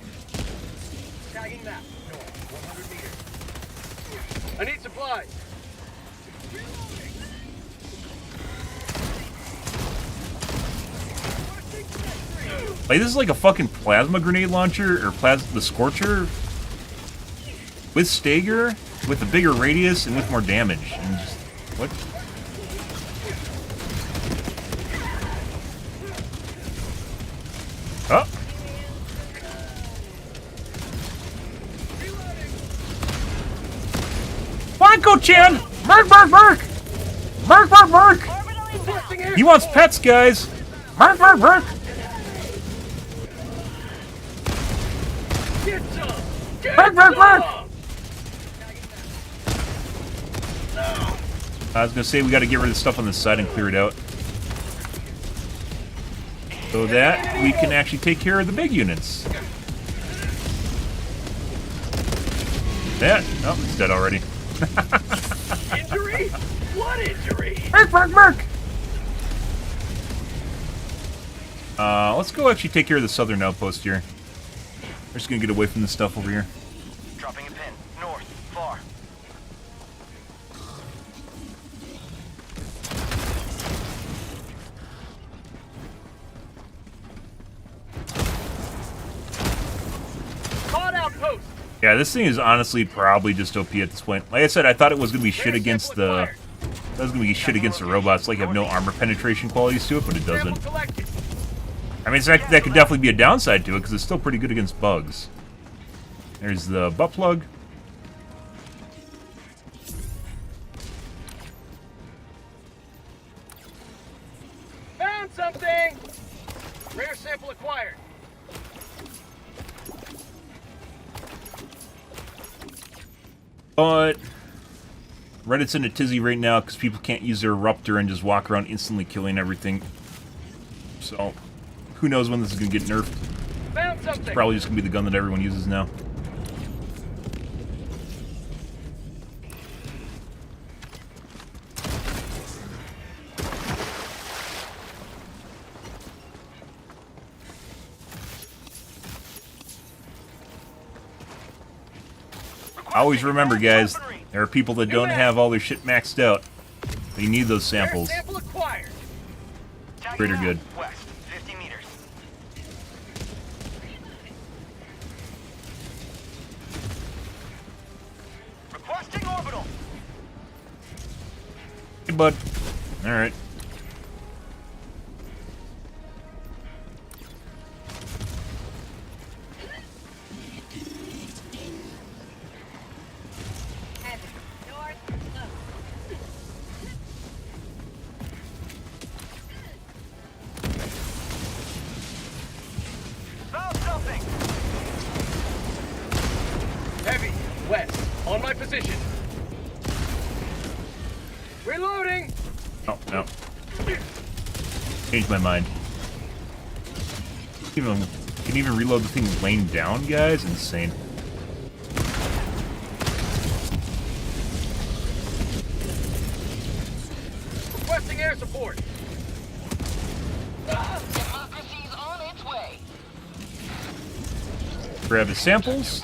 Tagging map. North, 100 meters. I need supplies.
Like, this is like a fucking plasma grenade launcher, or the Scorcher. With Stagger, with a bigger radius, and with more damage. And just, what? Oh! Marco-chan! Merc, merc, merc! Merc, merc, merc! He wants pets, guys! Merc, merc, merc! Merc, merc, merc! I was gonna say we gotta get rid of the stuff on the side and clear it out. So that we can actually take care of the big units. That? Oh, it's dead already.
Injury? What injury?
Merc, merc, merc! Let's go actually take care of the southern outpost here. We're just gonna get away from this stuff over here.
Dropping a pin. North. Far.
Caught outpost.
Yeah, this thing is honestly probably just OP at this point. Like I said, I thought it was gonna be shit against the... That was gonna be shit against the robots, like have no armor penetration qualities to it, but it doesn't. I mean, that could definitely be a downside to it, because it's still pretty good against bugs. There's the butt plug.
Found something. Rare sample acquired.
But Reddit's in a tizzy right now because people can't use their eruptor and just walk around instantly killing everything. So, who knows when this is going to get nerfed.
Found something.
It's probably just going to be the gun that everyone uses now. Always remember, guys, there are people that don't have all their shit maxed out. They need those samples.
Sample acquired.
Great or good.
West, 50 meters. Requesting orbital.
Hey, bud. Alright.
Found something.
Heavy. West. On my position. Reloading.
Oh, no. Changed my mind. Can even reload the thing laying down, guys? Insane.
Requesting air support.
Democracy's on its way.
Grab his samples.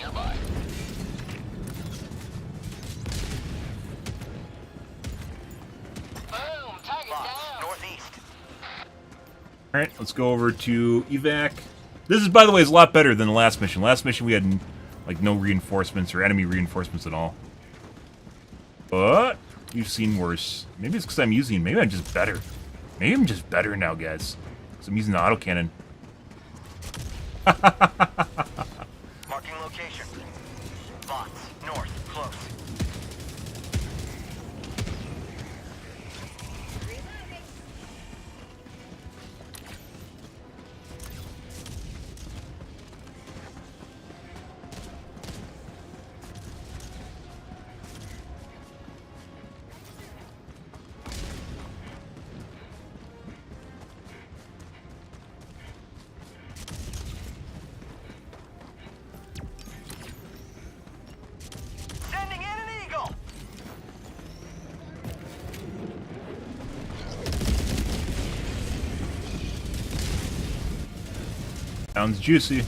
Northeast.
Alright, let's go over to evac. This is, by the way, is a lot better than the last mission. Last mission we had, like, no reinforcements or enemy reinforcements at all. But we've seen worse. Maybe it's because I'm using... Maybe I'm just better. Maybe I'm just better now, guys. Because I'm using the autocannon.
Marking location. Bots, north, close. Sending in an eagle.
Sounds juicy.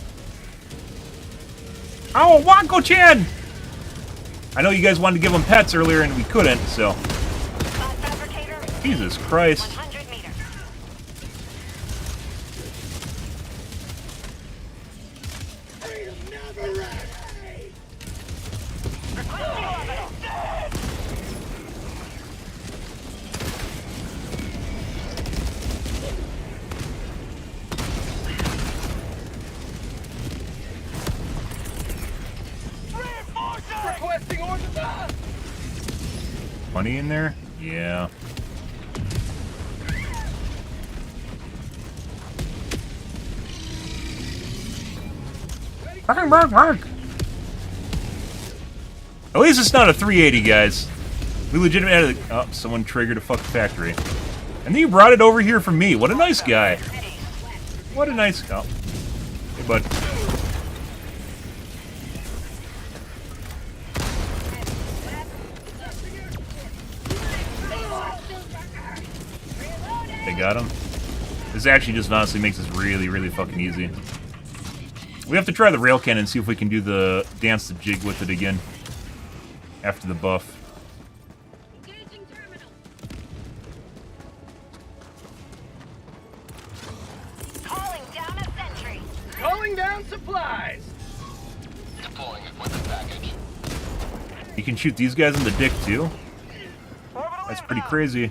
Oh, Wanko-chan! I know you guys wanted to give him pets earlier and we couldn't, so... Jesus Christ.
Requesting orbital.
Money in there? Yeah. At least it's not a 380, guys. We legitimately had oh, someone triggered a fucking factory. And then you brought it over here for me. What a nice guy. What a nice... Oh. Hey, bud. They got him. This actually just honestly makes this really, really fucking easy. We have to try the rail cannon and see if we can do the dance the jig with it again. After the buff.
Calling down a sentry.
Calling down supplies.
Deploying equipment package.
You can shoot these guys in the dick too? That's pretty crazy.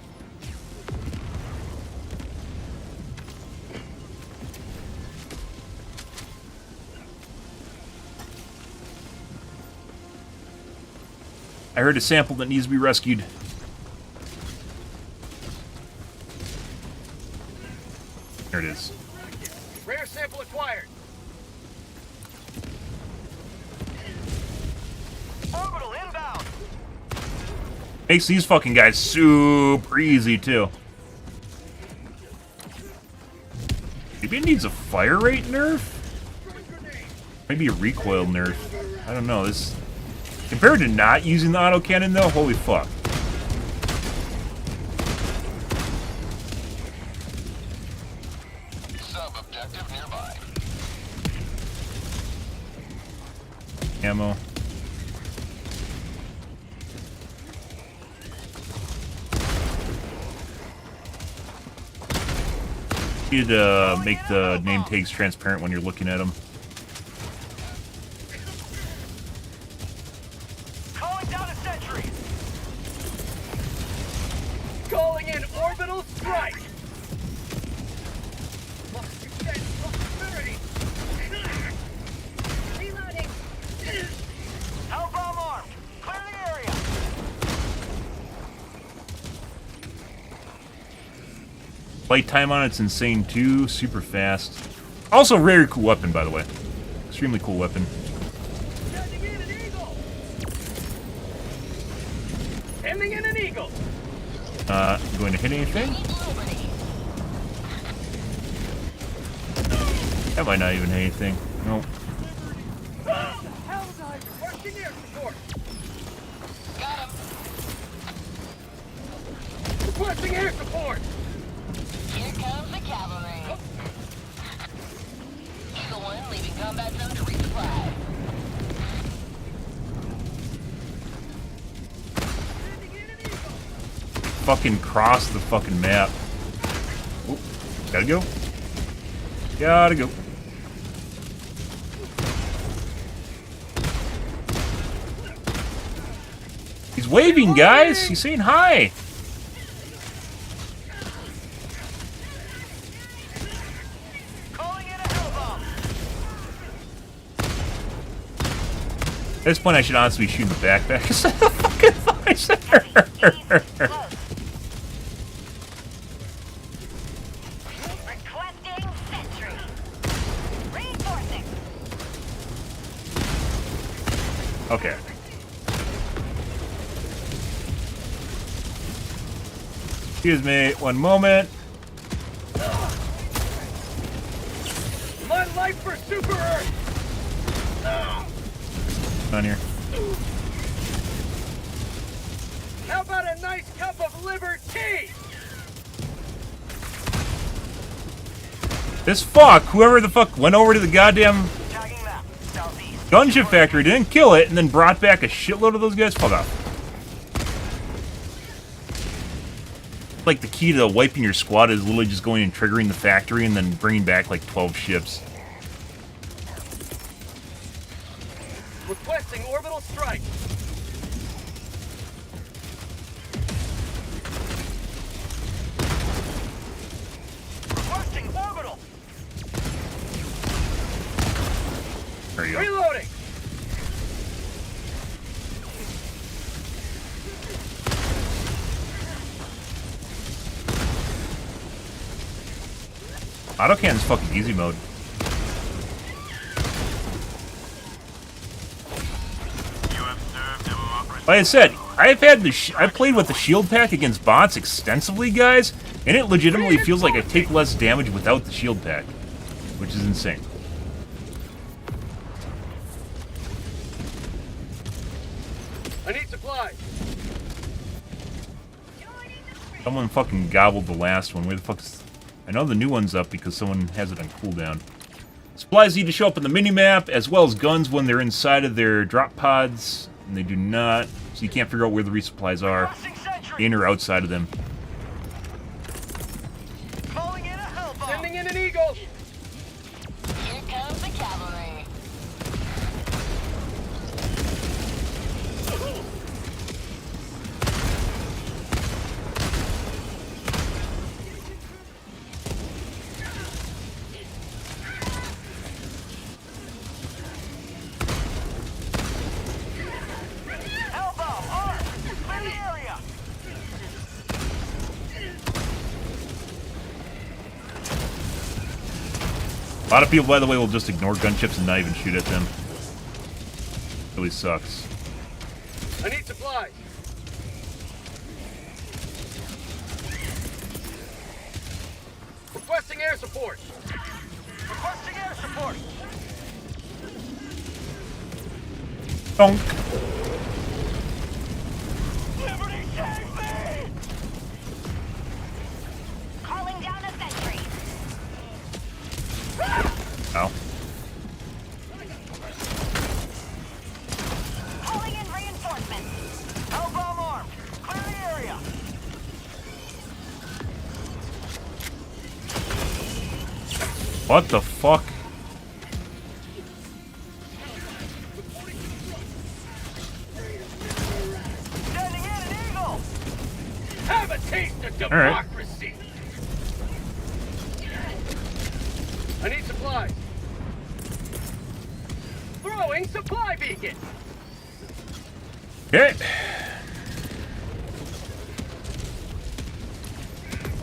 I heard a sample that needs to be rescued. There it is.
Rare sample acquired.
Orbital inbound.
Makes these fucking guys super easy, too. Maybe it needs a fire rate nerf? Maybe a recoil nerf. I don't know. This, compared to not using the autocannon, though, holy fuck.
Sub-objective nearby.
Ammo. You need to make the name tags transparent when you're looking at them.
Calling down a sentry. Calling in orbital strike. Reloading. Hell bomb armed. Clear the area.
Flight time on it's insane too, super fast. Also, very cool weapon, by the way. Extremely cool weapon.
Ending in an eagle.
Going to hit anything? That might not even hit anything. Nope.
Helldive requesting air support. Got him. Requesting air support.
Here comes the cavalry. Eagle 1 leaving combat zone to resupply.
Fucking cross the fucking map. Oop. Gotta go. Gotta go. He's waving, guys. He's saying hi. At this point, I should honestly be shooting the backpack instead of the fucking visor.
Requesting sentry. Reinforcing.
Okay. Excuse me, one moment.
My life for Super Earth.
On here.
How about a nice cup of liberty?
This fuck, whoever the fuck went over to the goddamn gunship factory, didn't kill it, and then brought back a shitload of those guys. Fuck off. Like the key to wiping your squad is literally just going and triggering the factory and then bringing back like 12 ships.
Requesting orbital strike. Requesting orbital.
There you go.
Reloading.
Autocannon's fucking easy mode. Like I said, I've played with the shield pack against bots extensively, guys, and it legitimately feels like I take less damage without the shield pack, which is insane.
I need supplies.
Someone fucking gobbled the last one. Where the fuck's... I know the new one's up because someone has it on cooldown. Supplies need to show up on the minimap, as well as guns when they're inside of their drop pods. And they do not, so you can't figure out where the resupplies are, in or outside of them.
Sending in an eagle.
Here comes the cavalry.
A lot of people, by the way, will just ignore gunships and not even shoot at them. Really sucks.
I need supplies. Requesting air support.
Requesting air support.
Donk.
Liberty save me!
Calling down a sentry.
Oh.
Calling in reinforcements.
Hellbomb armed. Clear the area.
What the fuck?
Sending in an eagle.
Have a taste of
All right.
democracy. I need supplies. Throwing supply beacon.
Okay.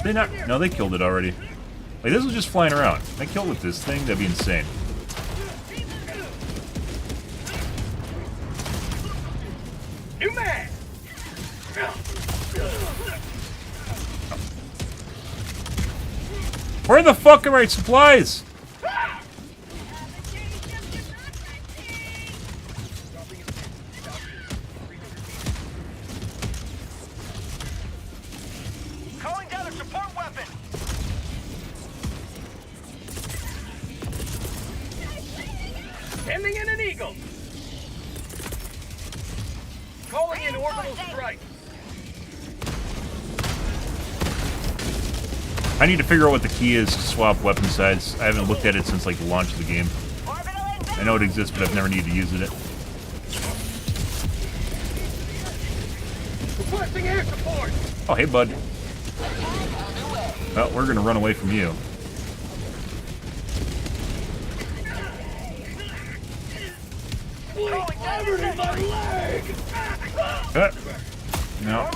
They not? No, they killed it already. Like, this was just flying around. If I killed with this thing, that'd be insane.
New man.
Where the fuck are my supplies?
Calling down a support weapon.
Sending in an eagle. Calling in orbital strike.
I need to figure out what the key is to swap weapon sides. I haven't looked at it since like the launch of the game. I know it exists, but I've never needed to use it.
Requesting air support.
Oh, hey, bud. Well, we're gonna run away from you.
Every my leg.
No.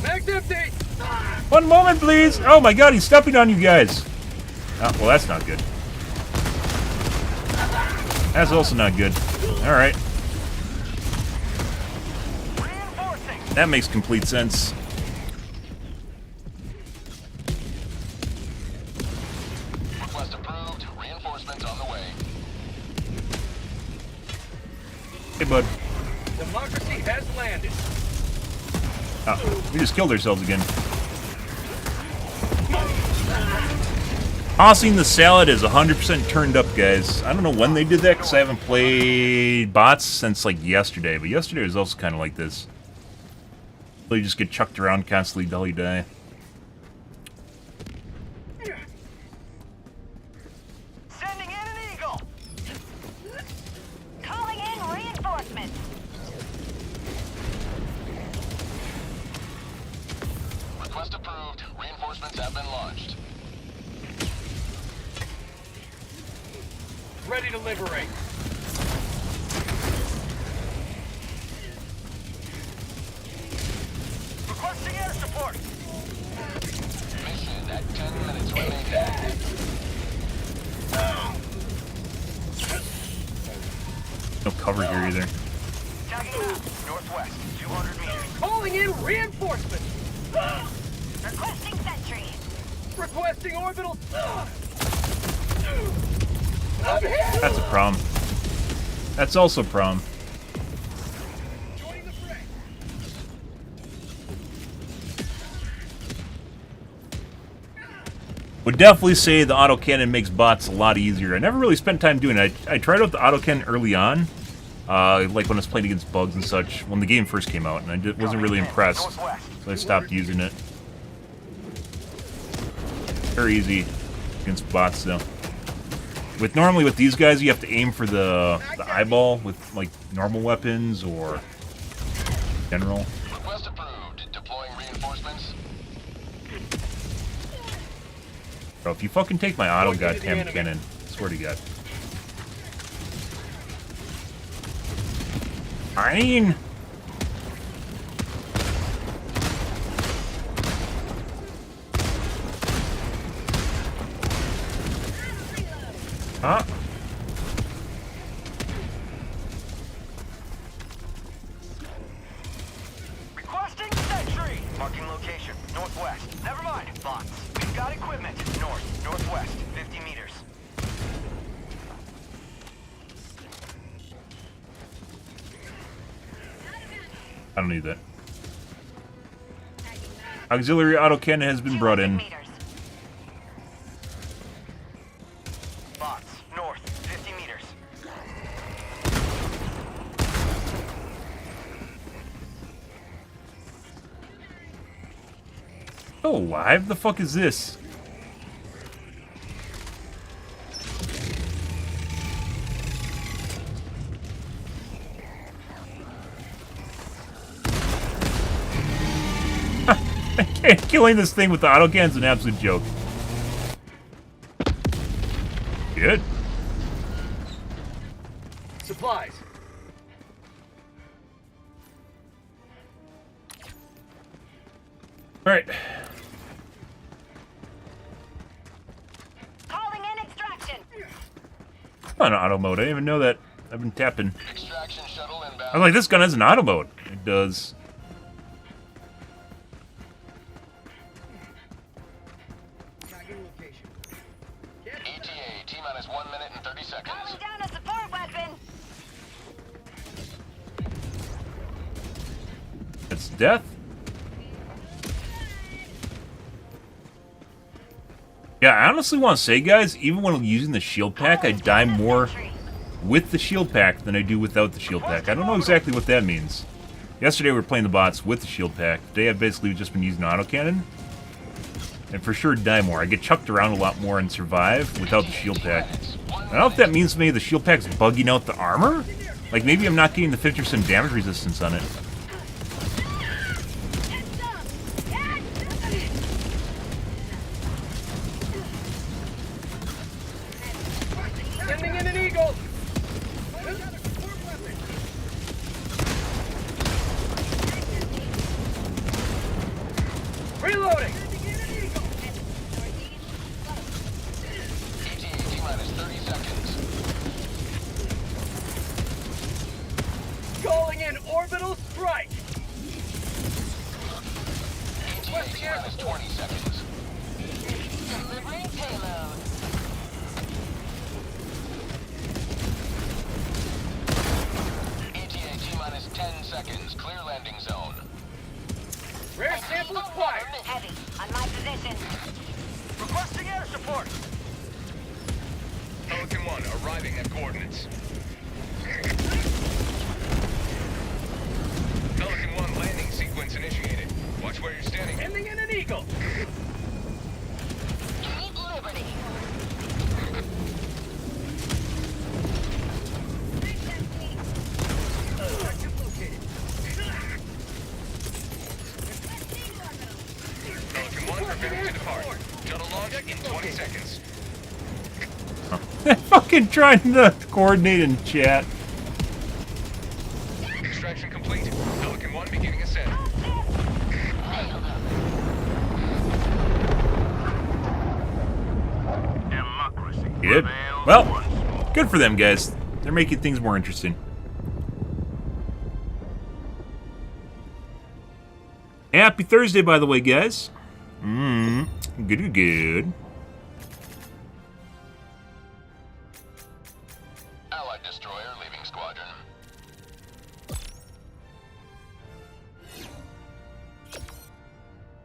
Mag's empty.
One moment, please. Oh my god, he's stepping on you guys. Oh, well, that's not good. That's also not good. All right. That makes complete sense.
Request approved. Reinforcements on the way.
Hey, bud.
Democracy has landed.
Oh, we just killed ourselves again. Tossing the salad is 100% turned up, guys. I don't know when they did that because I haven't played bots since like yesterday, but yesterday was also kind of like this. You just get chucked around constantly till you die.
Sending in an eagle.
Calling in reinforcements.
Request approved. Reinforcements have been launched.
Ready to liberate.
Requesting air support.
Mission at 10 minutes remaining.
No cover here either.
Tagging map. Northwest, 200 meters.
Calling in reinforcements.
Requesting sentry.
Requesting orbital. I'm here.
That's a problem. That's also a problem.
Joining the fray.
Would definitely say the autocannon makes bots a lot easier. I never really spent time doing it. I tried out the autocannon early on, like when I was playing against bugs and such, when the game first came out, and I wasn't really impressed, so I stopped using it. Very easy against bots, though. Normally with these guys, you have to aim for the eyeball with like normal weapons or general.
Request approved. Deploying reinforcements.
Bro, if you fucking take my auto goddamn cannon, I swear to God. Fine. Huh?
Requesting sentry. Marking location. Northwest. Never mind. Bots. We've got equipment. North. Northwest. 50 meters.
I don't need that. Auxiliary autocannon has been brought in.
Bots. North. 50 meters.
Oh, alive? The fuck is this? Killing this thing with the autocannon is an absolute joke. Good.
Supplies.
All right.
Calling in extraction.
On auto mode. I didn't even know that. I've been tapping.
Extraction shuttle inbound.
I was like, this gun has an auto mode. It does.
ETA, T-minus 1 minute and 30 seconds.
Calling down a support weapon.
It's death. Yeah, I honestly want to say, guys, even when using the shield pack, I die more with the shield pack than I do without the shield pack. I don't know exactly what that means. Yesterday we were playing the bots with the shield pack. Today I've basically just been using autocannon. And for sure die more. I get chucked around a lot more and survive without the shield pack. I don't know if that means maybe the shield pack's bugging out the armor? Like maybe I'm not getting the 50% damage resistance on it.
Sending in an eagle. Reloading.
ETA, T-minus 30 seconds.
Calling in orbital strike.
ETA, T-minus 20 seconds.
Delivering payload.
ETA, T-minus 10 seconds. Clear landing zone.
Rare sample acquired.
Heavy. On my position.
Requesting air support.
Pelican 1 arriving at coordinates. Pelican 1 landing sequence initiated. Watch where you're standing.
Sending in an eagle.
Keep liberty.
Pelican 1 preparing to depart. Shuttle launch in 20 seconds.
Fucking trying to coordinate in chat.
Extraction complete. Pelican 1 beginning ascent.
Good. Well, good for them, guys. They're making things more interesting. Happy Thursday, by the way, guys. Good.
Allied destroyer leaving squadron.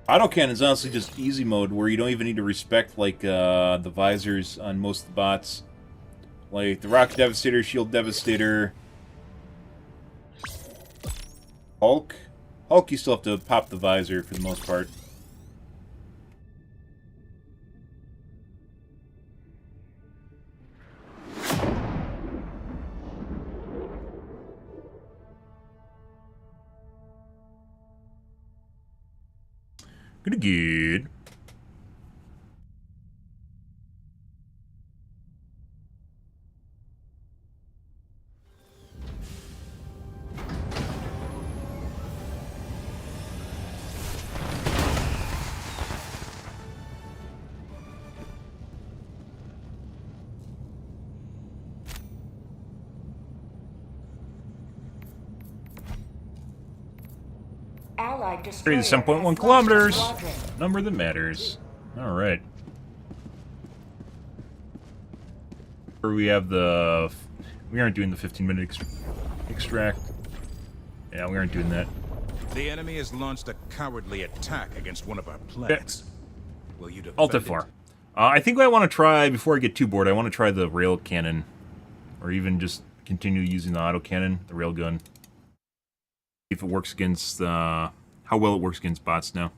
Autocannon is honestly just easy mode where you don't even need to respect like the visors on most of the bots. Like the Rocket Devastator, Shield Devastator, Hulk. Hulk, you still have to pop the visor for the most part. Good.
Allied Allied destroyer
7.1
has
kilometers.
launched a squadron.
Number that matters. All right. Where we have the... We aren't doing the 15-minute extract. Yeah, we aren't doing that.
The enemy has launched a cowardly attack against one of our planets. Will you defend
Alt
it?
F4. I think I want to try, before I get too bored, I want to try the rail cannon. Or even just continue using the auto cannon, the rail gun. See if it works against, how well it works against bots now.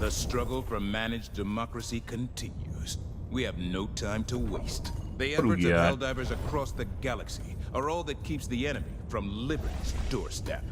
The struggle for managed democracy continues. We have no time to waste. The
What do we
efforts of
got?
Helldivers across the galaxy are all that keeps the enemy from liberty's doorstep.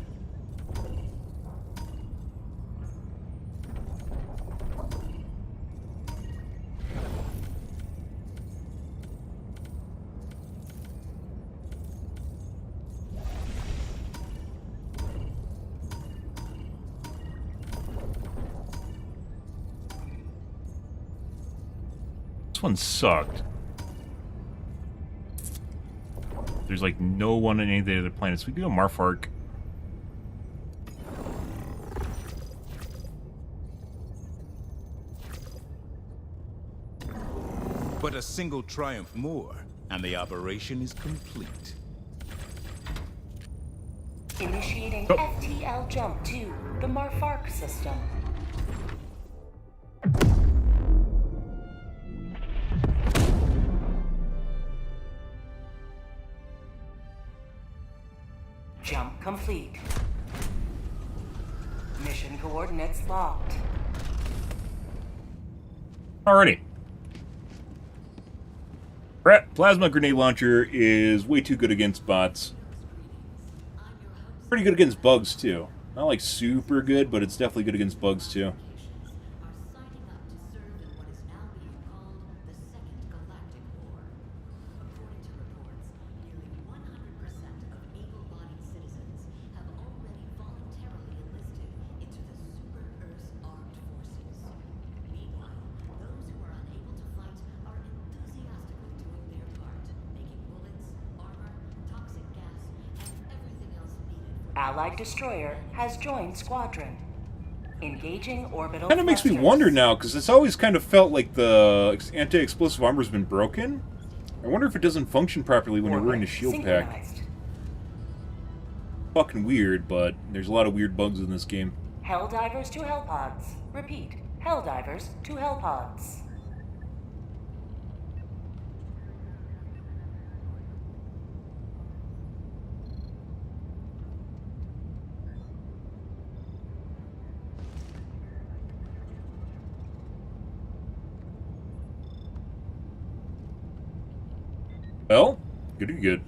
This one sucked. There's like no one on any of the other planets. We can go Marfark.
But a single triumph more, and the operation is complete.
Initiating
Oh.
FTL jump to the Marfark system. Jump complete. Mission coordinates locked.
Alrighty. Plasma grenade launcher is way too good against bots. Pretty good against bugs, too. Not like super good, but it's definitely good against bugs, too.
Allied destroyer has joined squadron. Engaging orbital.
Kind of makes me
thrusters.
wonder now, because it's always kind of felt like the anti-explosive armor's been broken. I wonder if it doesn't function properly when you're wearing the shield pack.
Synchronized.
Fucking weird, but there's a lot of weird bugs in this game.
Helldivers to Hellpods. Repeat. Helldivers to Hellpods.
Well, good. Good.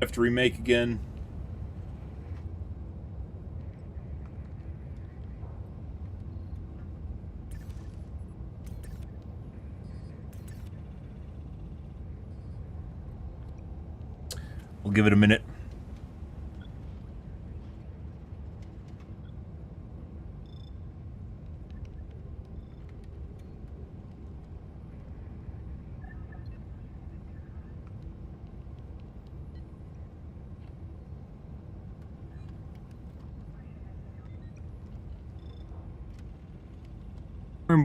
Have to remake again. We'll give it a minute.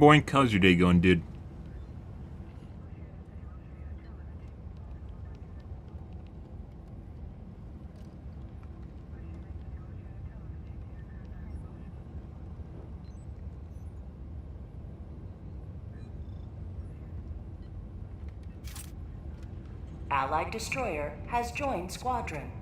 Boink, how's your day going, dude?
Allied destroyer has joined squadron.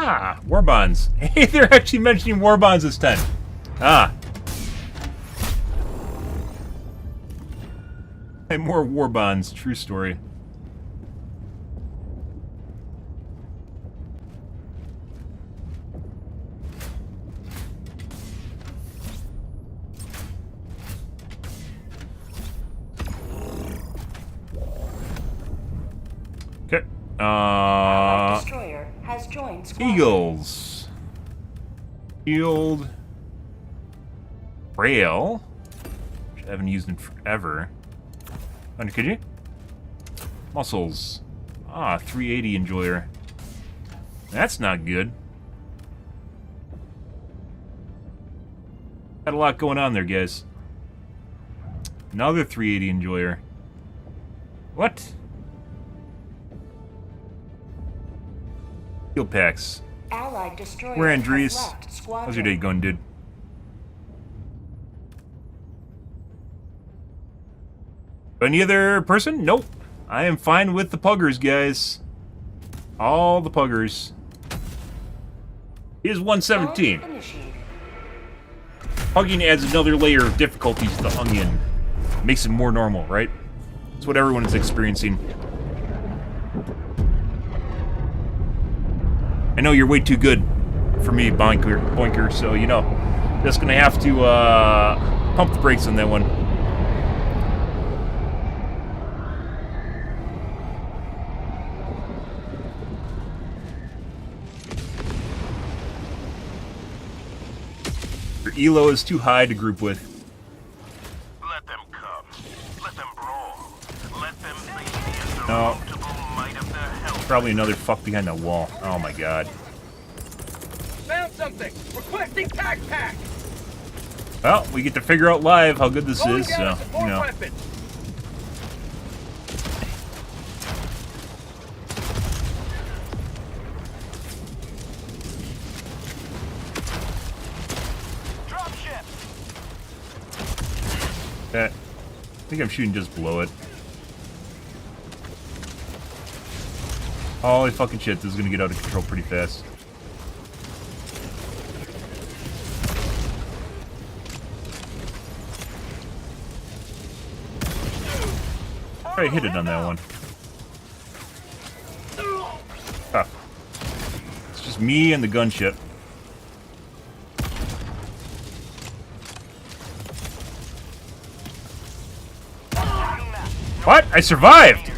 Ah, war bonds. Hey, they're actually mentioning war bonds this time. Ah. Hey, more war bonds. True story. Okay.
Destroyer has joined squad.
Eagles. Shield. Rail. Which I haven't used in forever. Under, could you? Muscles. Ah, 380 enjoyer. That's not good. Got a lot going on there, guys. Another 380 enjoyer. What? Heal packs.
Allied destroyer
Where
has
Andreas?
left squadron.
How's your day going, dude? Any other person? Nope. I am fine with the puggers, guys. All the puggers. Here's 117. Hugging adds another layer of difficulties to the onion. Makes it more normal, right? That's what everyone is experiencing. I know you're way too good for me, Boinker, so, you know, just gonna have to, pump the brakes on that one. Your elo is too high to group with.
Let them come. Let them brawl. Let them be the
No.
insurmountable might of their hell.
Probably another fuck behind that wall. Oh my god.
Found something. Requesting tag pack.
Well, we get to figure out live how good this
Going
is,
down
so,
a support
you know.
weapon.
Dropship.
I think I'm shooting just below it. Holy fucking shit, this is gonna get out of control pretty fast. I hit it on that one. Ah. It's just me and the gunship. What? I survived!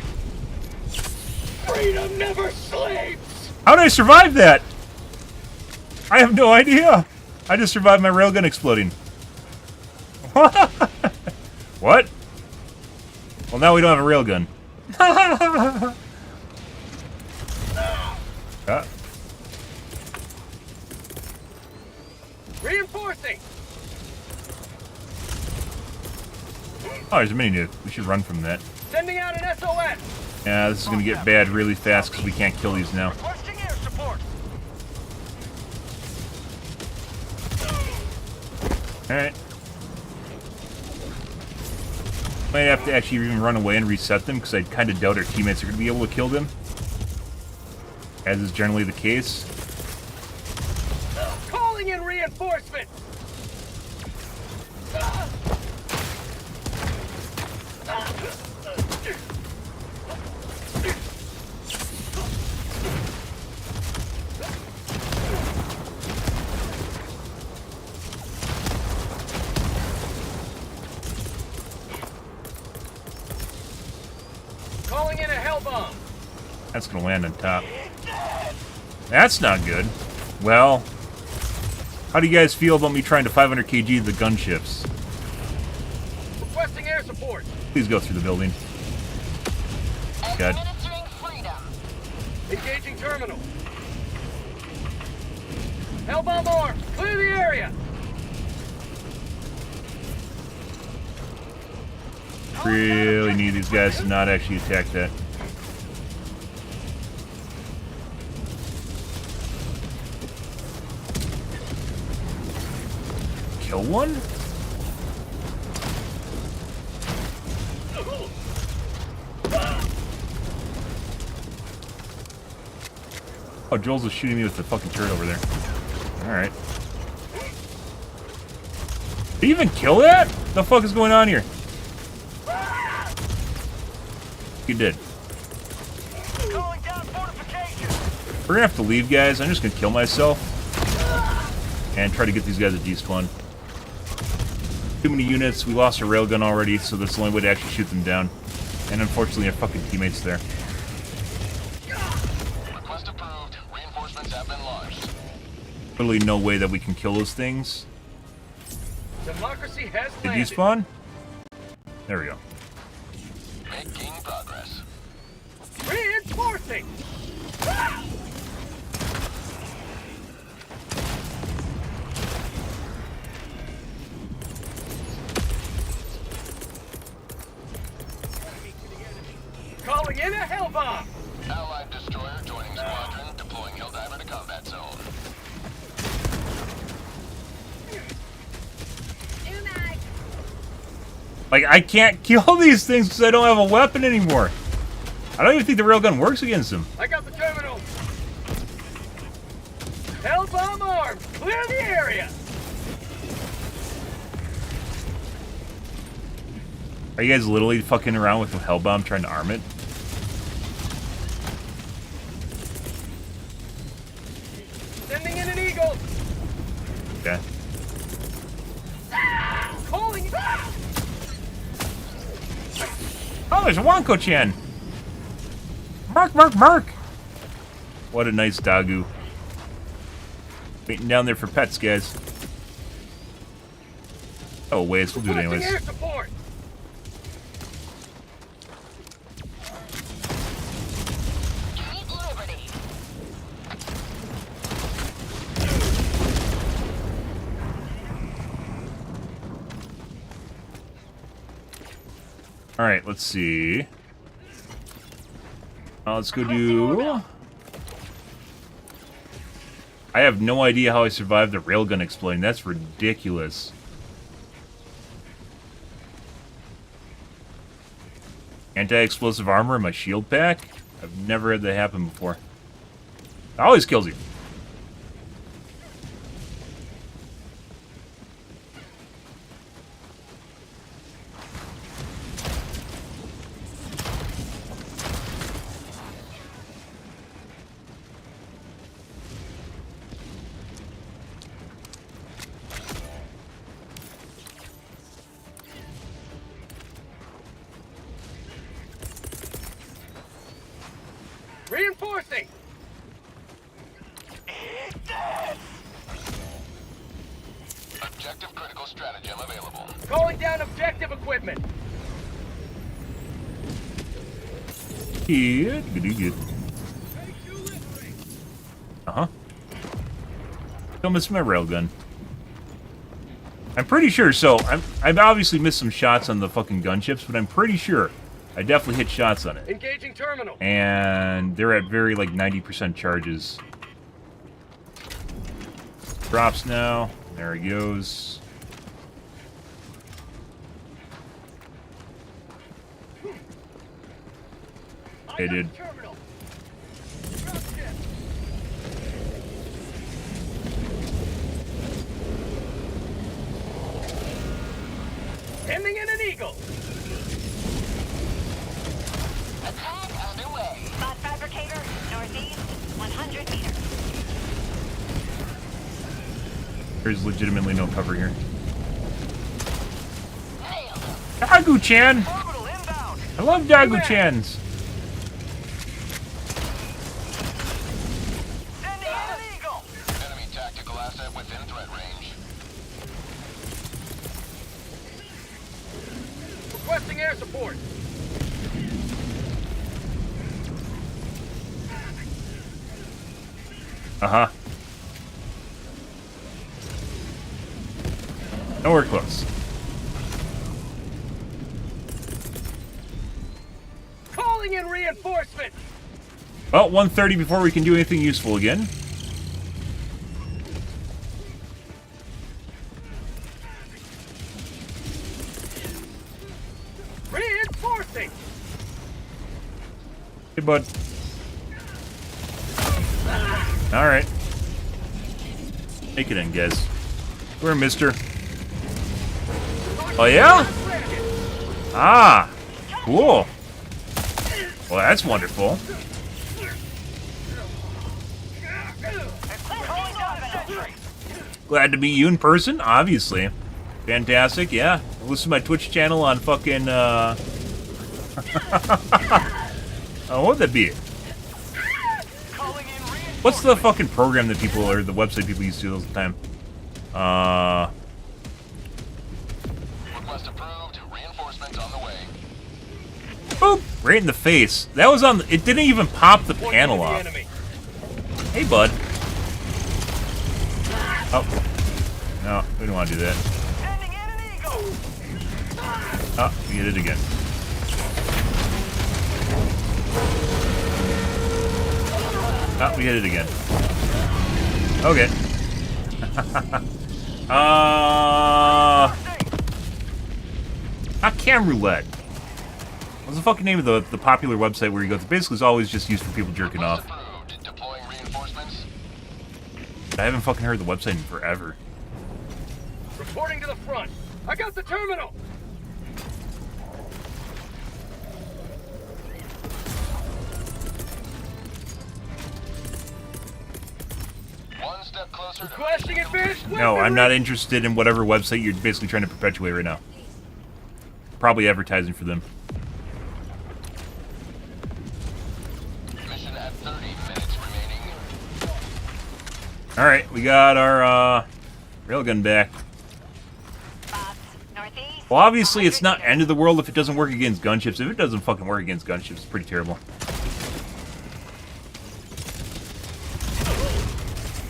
Freedom never sleeps.
How did I survive that? I have no idea. I just survived my railgun exploding. What? Well, now we don't have a railgun.
Reinforcing.
Oh, there's a mini nuke. We should run from that.
Sending out an SOS.
Yeah, this is gonna get bad really fast because we can't kill these now.
Requesting air support.
Alright. Might have to actually even run away and reset them because I kind of doubt our teammates are going to be able to kill them. As is generally the case.
Calling in reinforcements. Calling in a hell bomb.
That's going to land on top. That's not good. Well, how do you guys feel about me trying to 500 kg the gunships?
Requesting air support.
Please go through the building. God.
Engaging terminal. Hellbomb arm. Clear the area.
Really need these guys to not actually attack that. Kill one? Oh, Joel's just shooting me with the fucking turret over there. Alright. Did he even kill that? What the fuck is going on here? He did. We're gonna have to leave, guys. I'm just gonna kill myself. And try to get these guys a despawn. Too many units. We lost our railgun already, so that's the only way to actually shoot them down. And unfortunately, our fucking teammates there.
Request approved. Reinforcements have been launched.
Literally no way that we can kill those things.
Democracy has
Did you spawn? There we go.
Making progress.
Reinforcing! Calling in a hell bomb!
Allied destroyer joining squadron, deploying Helldiver to combat zone.
Like, I can't kill these things because I don't have a weapon anymore. I don't even think the railgun works against them.
I got the terminal! Hell bomb armed! Clear the area!
Are you guys literally fucking around with the Hellbomb trying to arm it?
Sending in an eagle!
Okay.
Calling!
Oh, there's a Wonko-chan! Mark, Mark, Mark! What a nice Dagu. Waiting down there for pets, guys. Oh, wait, we'll do it anyways.
Air support!
Alright, let's see. Let's go do... I have no idea how I survived the railgun exploding. That's ridiculous. Anti-explosive armor in my shield pack? I've never had that happen before. It always kills you.
Reinforcing!
Objective critical stratagem available.
Calling down objective equipment!
Good. Uh-huh. Don't miss my railgun. I'm pretty sure, so I've obviously missed some shots on the fucking gunships, but I'm pretty sure I definitely hit shots on it.
Engaging terminal.
And they're at very, like, 90% charges. Drops now. There he goes. Hey, dude.
Sending in an eagle.
Attack underway. Spot fabricator, northeast, 100 meters.
There's legitimately no cover here. Dagu-chan! I love Dagu-chans!
Enemy tactical asset within threat range.
Requesting air support.
Uh-huh. Nowhere close.
Calling in reinforcements.
Well, 1:30 before we can do anything useful again.
Reinforcing.
Hey, bud. Alright. Make it in, guys. We're mister. Oh, yeah? Ah, cool. Well, that's wonderful. Glad to meet you in person, obviously. Fantastic, yeah. Listen to my Twitch channel on fucking, what would that be? What's the fucking program that people, or the website people used to do all the time?
Request approved. Reinforcements on the way.
Boop! Right in the face. That was on, it didn't even pop the panel off. Hey, bud. Oh. No, we don't want to do that. Oh, we hit it again. Oh, we hit it again. Okay. Not Cam Roulette. What's the fucking name of the popular website where you go? Basically, it's always just used for people jerking off. I haven't fucking heard the website in forever.
Reporting to the front. I got the terminal.
One step closer.
Requesting advanced weaponry.
No, I'm not interested in whatever website you're basically trying to perpetuate right now. Probably advertising for them.
Mission at 30 minutes remaining.
Alright, we got our railgun back. Well, obviously it's not end of the world if it doesn't work against gunships. If it doesn't fucking work against gunships, it's pretty terrible.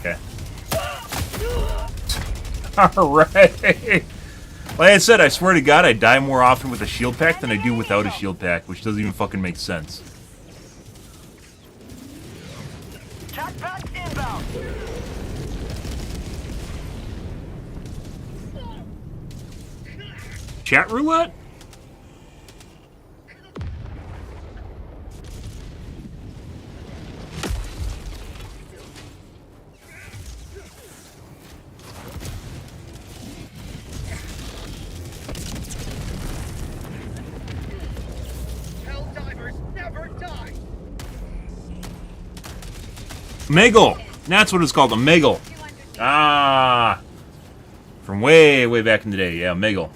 Okay. Alright. Like I said, I swear to God, I die more often with a shield pack than I do without a shield pack, which doesn't even fucking make sense. Chat roulette?
Helldivers never die.
Megal! That's what it's called, a Megal. Ah! From way, way back in the day, yeah, Megal.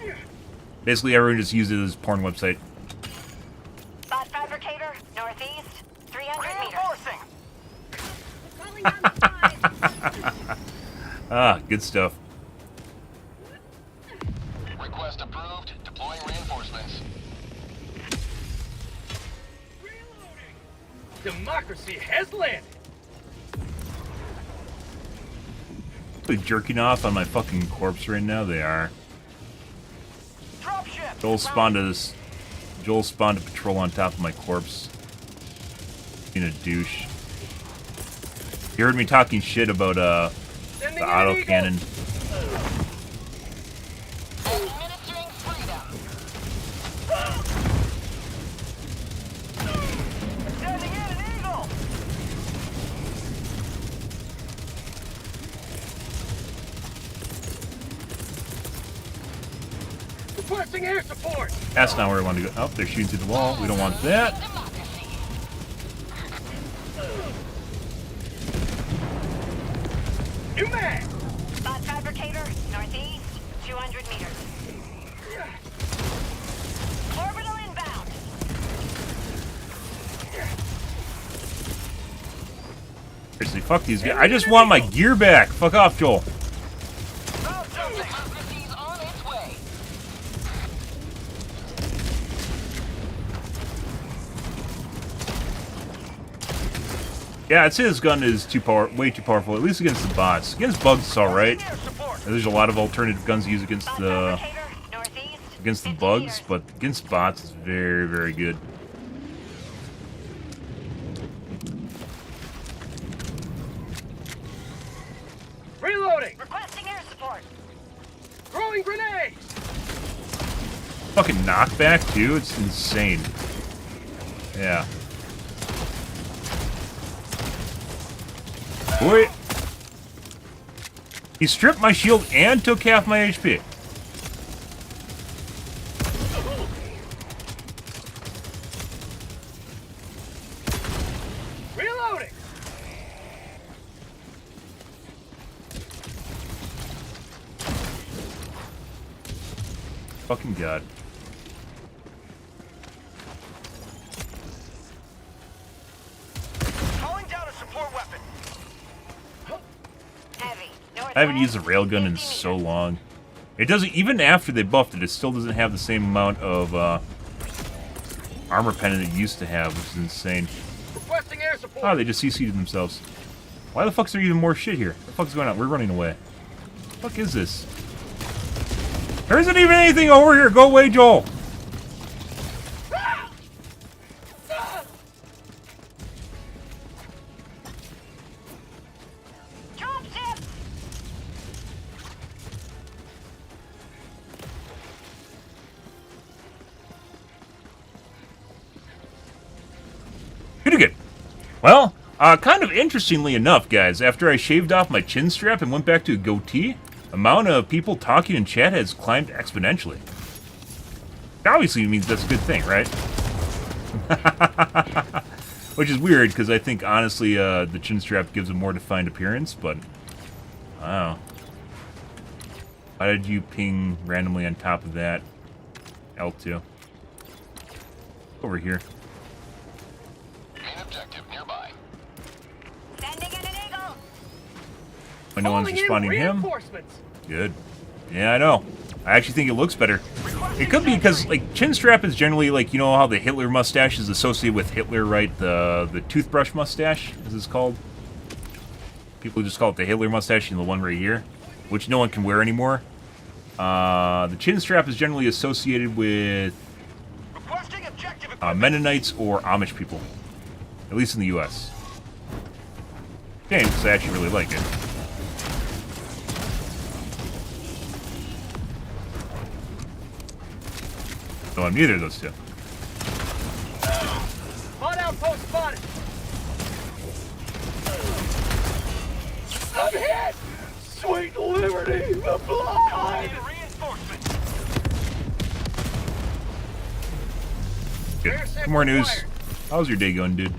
Basically, everyone just used it as a porn website.
Bot fabricator, northeast, 300 meters.
Ah, good stuff.
Request approved. Deploying reinforcements.
Democracy has landed.
Are they jerking off on my fucking corpse right now? They are. Joel spawned a patrol on top of my corpse. Being a douche. You heard me talking shit about the autocannon.
Administering freedom. Sending in an eagle.
Requesting air support.
That's not where I want to go. Oh, they're shooting through the wall. We don't want that.
New mag.
Bot fabricator, northeast, 200 meters. Orbital inbound.
Seriously, fuck these guys. I just want my gear back. Fuck off, Joel.
Democracy's on its way.
Yeah, I'd say this gun is way too powerful, at least against the bots. Against bugs, it's alright. There's a lot of alternative guns to use against the bugs, but against bots, it's very, very good.
Reloading.
Requesting air support.
Throwing grenades.
Fucking knockback, too? It's insane. Yeah. Boy. He stripped my shield and took half my HP.
Reloading.
Fucking God.
Calling down a support weapon.
Heavy.
I haven't used a railgun in so long. It doesn't, even after they buffed it, it still doesn't have the same amount of armor pen it used to have, which is insane.
Requesting air support.
Oh, they just CC'd themselves. Why the fuck's there even more shit here? What the fuck's going on? We're running away. What the fuck is this? There isn't even anything over here! Go away, Joel! Pretty good. Well, kind of interestingly enough, guys, after I shaved off my chin strap and went back to a goatee, amount of people talking in chat has climbed exponentially. Obviously means that's a good thing, right? Which is weird, because I think, honestly, the chin strap gives a more defined appearance, but... Wow. Why did you ping randomly on top of that? L2. Over here.
Main objective nearby.
Sending in an eagle.
When no one's
Calling in
responding to him.
reinforcements.
Good. Yeah, I know. I actually think it looks better. It could be because, like, chin strap is generally, like, you know how the Hitler mustache is associated with Hitler, right? The toothbrush mustache, as it's called. People just call it the Hitler mustache, and the one right here, which no one can wear anymore. The chin strap is generally associated with Mennonites or Amish people. At least in the U.S. Okay, because I actually really like it. No, I'm neither of those two.
Hot outpost spotted. I'm hit. Sweet liberty, the blood.
Good. More news. How's your day going, dude?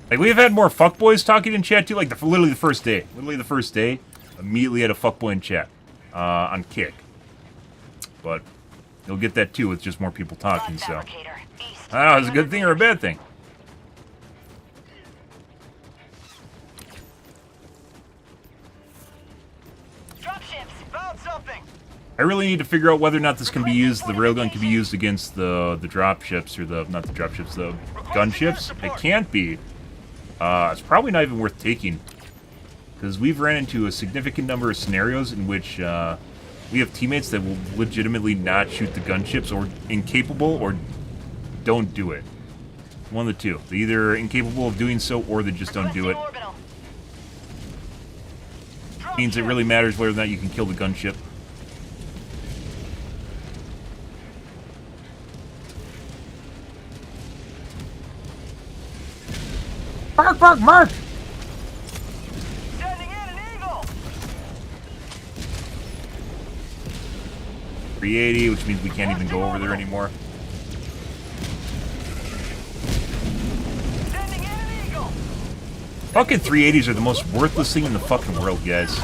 Like, we've had more fuckboys talking in chat, too. Like, literally the first day. Literally the first day. Immediately had a fuckboy in chat. On Kick. But you'll get that, too, with just more people talking, so. I don't know, is it a good thing or a bad thing?
Found something.
I really need to figure out whether or not this can be used, the railgun can be used against the dropships, or the, not the dropships, the gunships. It can't be. It's probably not even worth taking. Because we've ran into a significant number of scenarios in which we have teammates that will legitimately not shoot the gunships, or incapable, or don't do it. One of the two. They're either incapable of doing so, or they just don't do it. Means it really matters whether or not you can kill the gunship. Mark, Mark, Mark!
Sending in an eagle.
380, which means we can't even go over there anymore.
Sending in an eagle.
Fucking 380s are the most worthless thing in the fucking world, guys.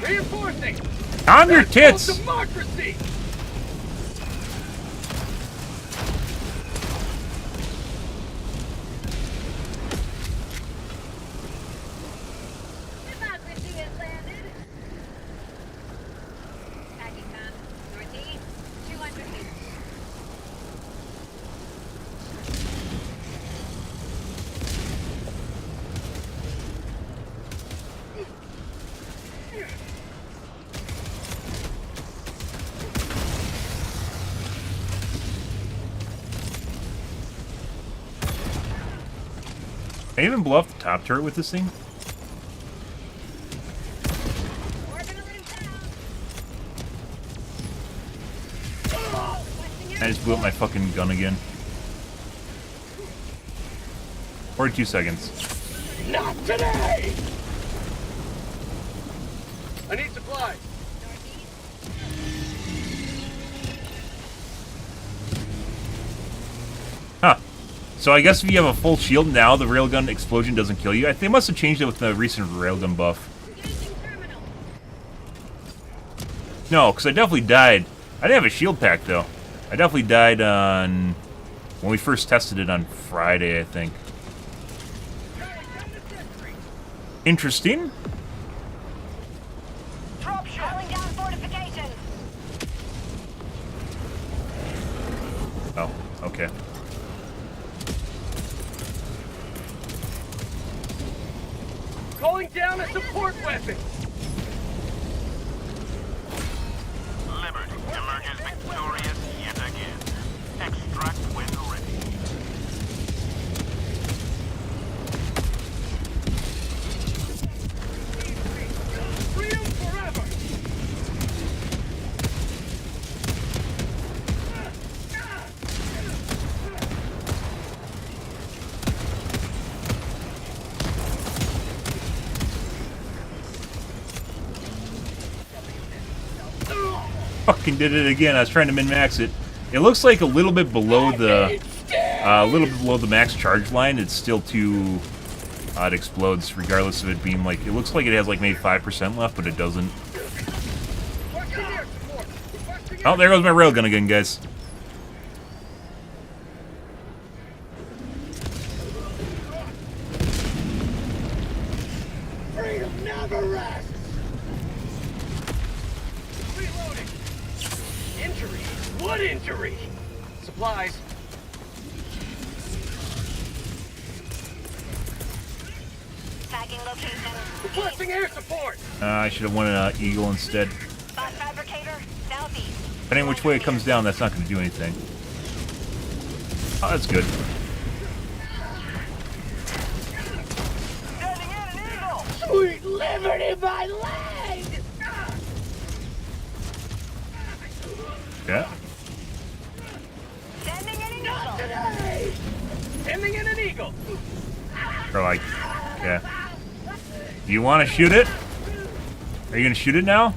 Reinforcing.
On your tits!
Democracy.
Democracy has landed. Packing time. Northeast, 200 meters.
Can I even blow off the top turret with this thing? I just blew up my fucking gun again. 42 seconds.
Not today! I need supplies.
Huh. So I guess if you have a full shield now, the railgun explosion doesn't kill you. I think they must have changed it with the recent railgun buff. No, because I definitely died. I didn't have a shield pack, though. I definitely died on... when we first tested it on Friday, I think. Interesting. Oh, okay.
Calling down a support weapon.
Liberty emerges victorious yet again. Extract when ready.
Freedom forever.
Fucking did it again. I was trying to min-max it. It looks like a little bit below the max charge line. It's still too... it explodes regardless of it being like... It looks like it has like maybe 5% left, but it doesn't. Oh, there goes my railgun again, guys.
Freedom never rests. Reloading. Injury. What injury? Supplies.
Tagging location.
Requesting air support.
I should have won an Eagle instead.
Bot fabricator, southeast.
Depending on which way it comes down, that's not going to do anything. Oh, that's good.
Sweet liberty, my leg!
Yeah.
Sending an eagle.
Not today! Sending in an eagle.
Or like, yeah. Do you want to shoot it? Are you going to shoot it now?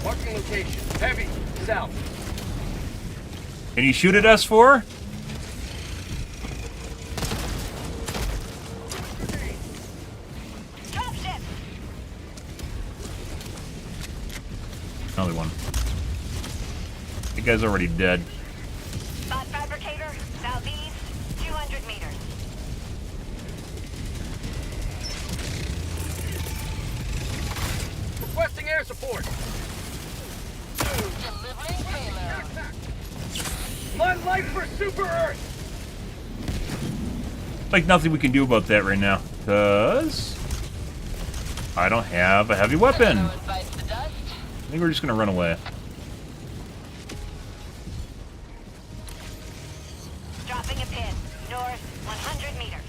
Marking location. Heavy. South.
Can you shoot it, S4?
Dropship.
Another one. The guy's already dead.
Bot fabricator, southeast, 200 meters.
Requesting air support.
Delivering payload.
My life for Super Earth.
Like nothing we can do about that right now, because I don't have a heavy weapon. I think we're just gonna run away.
Dropping a pin, north, 100 meters.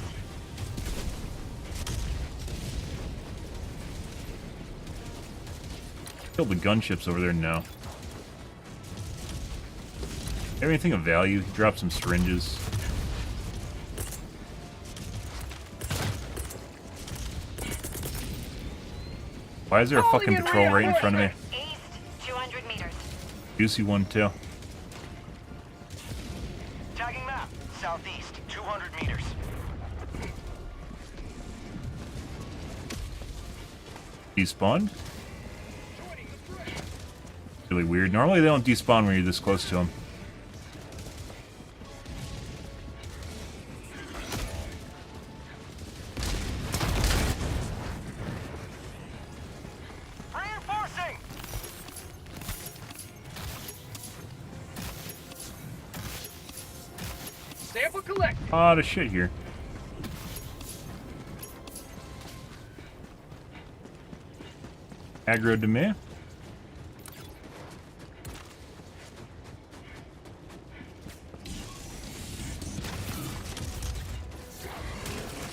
Kill the gunships over there now. Anything of value? Drop some syringes. Why is there a fucking patrol right in front of me?
East, 200 meters.
Juicy one too.
Tagging map. Southeast, 200 meters.
Despawn? Really weird. Normally they don't despawn when you're this close to them.
Reinforcing.
Sample collected.
A lot of shit here. Aggro to me.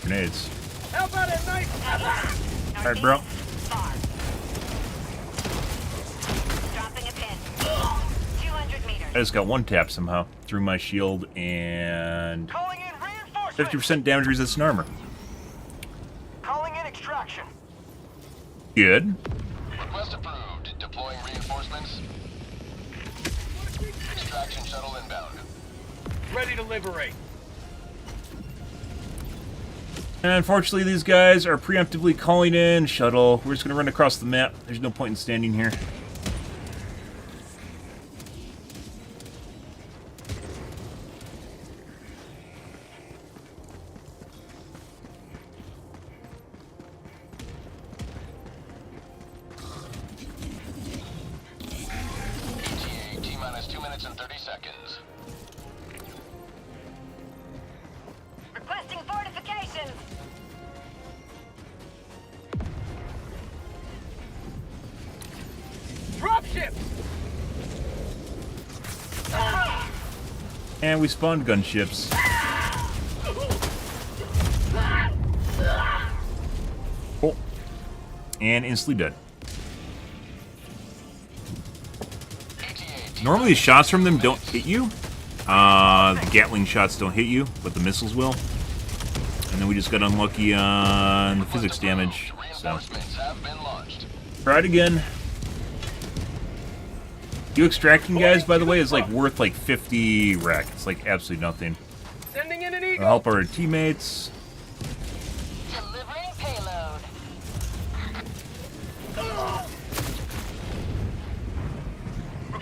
Grenades.
How about a nice...
Alright, bro.
Dropping a pin. 200 meters.
I just got one tap somehow through my shield and 50% damage resistant armor.
Calling in extraction.
Good.
Request approved. Deploying reinforcements. Extraction shuttle inbound.
Ready to liberate.
And unfortunately, these guys are preemptively calling in shuttle. We're just going to run across the map. There's no point in standing here.
ETA T-minus 2 minutes and 30 seconds.
Requesting fortifications.
Dropships.
And we spawned gunships. Oh. And instantly dead. Normally shots from them don't hit you. The Gatling shots don't hit you, but the missiles will. And then we just got unlucky on the physics damage. So try it again. You extracting guys, by the way, is like worth like 50 rack. It's like absolutely nothing.
Sending in an
It'll
eagle.
help our teammates.
Delivering payload.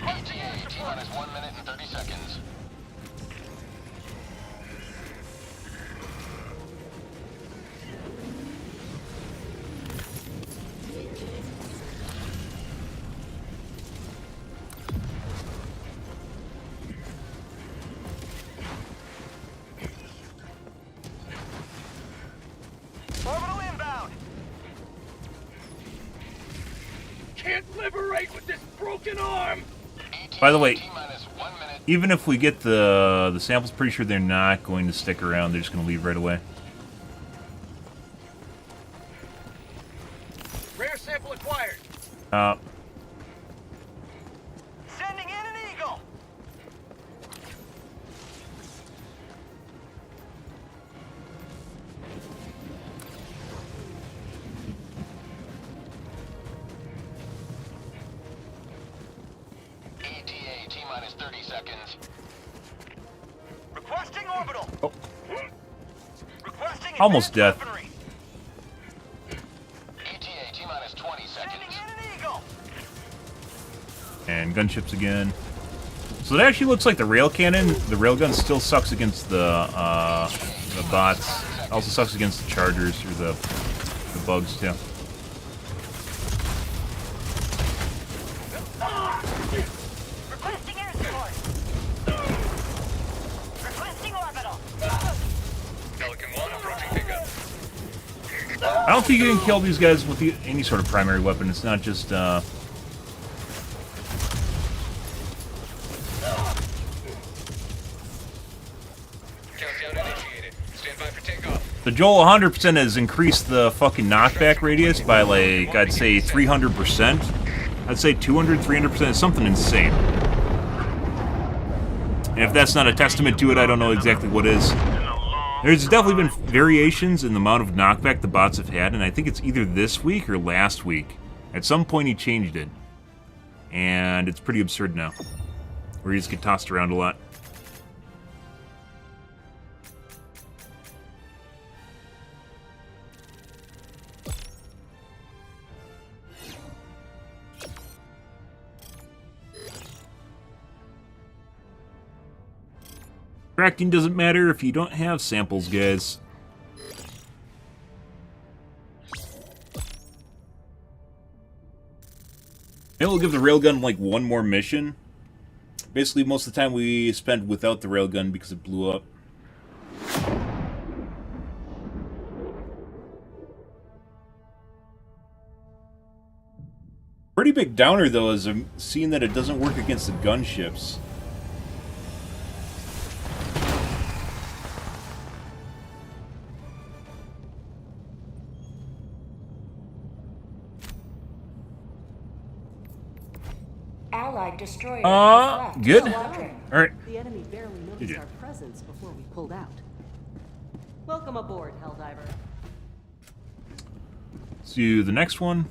ETA T-minus 1 minute and 30 seconds.
Orbital inbound.
Can't liberate with this broken arm.
By the way, even if we get the samples, pretty sure they're not going to stick around. They're just going to leave right away.
Rare sample acquired.
Sending in an eagle.
ETA T-minus 30 seconds.
Requesting orbital.
Oh.
Requesting
Almost
advanced
death.
weaponry.
ETA T-minus 20 seconds.
Sending in an eagle.
And gunships again. So it actually looks like the rail cannon, the railgun still sucks against the bots. Also sucks against the chargers or the bugs too.
Requesting air support. Requesting orbital.
Pelican 1 approaching pickup.
I don't think you can kill these guys with any sort of primary weapon. It's not just
Countdown initiated. Stand by for takeoff.
the Joel 100% has increased the fucking knockback radius by like I'd say 300%. I'd say 200, 300%, something insane. And if that's not a testament to it, I don't know exactly what is. There's definitely been variations in the amount of knockback the bots have had, and I think it's either this week or last week. At some point he changed it. And it's pretty absurd now. Where you just get tossed around a lot. Tracking doesn't matter if you don't have samples, guys. Maybe we'll give the railgun like one more mission. Basically, most of the time we spent without the railgun because it blew up. Pretty big downer, though, is seeing that it doesn't work against the gunships.
Allied destroyer has left
good.
squadron.
All right.
The enemy barely noticed our presence before we pulled out. Welcome aboard, Helldiver.
Let's do the next one.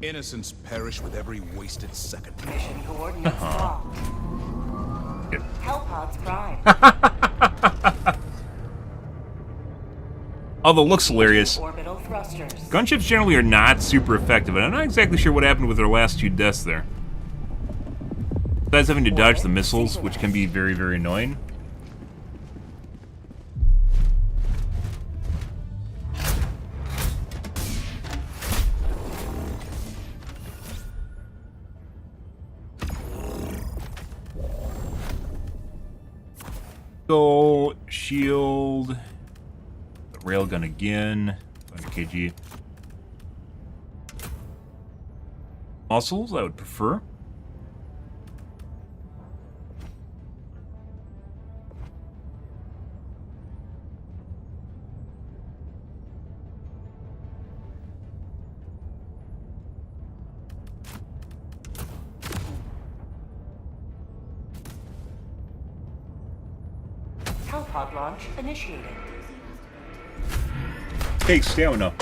Innocents perish with every wasted second.
Mission coordinates locked. Hellpods prime.
Although it looks hilarious.
Orbital thrusters.
Gunships generally are not super effective, and I'm not exactly sure what happened with their last 2 deaths there. Besides having to dodge the missiles, which can be very, very annoying. Go shield. Railgun again. 500 kg. Muscles, I would prefer.
Hellpod launch initiated.
Take stamina.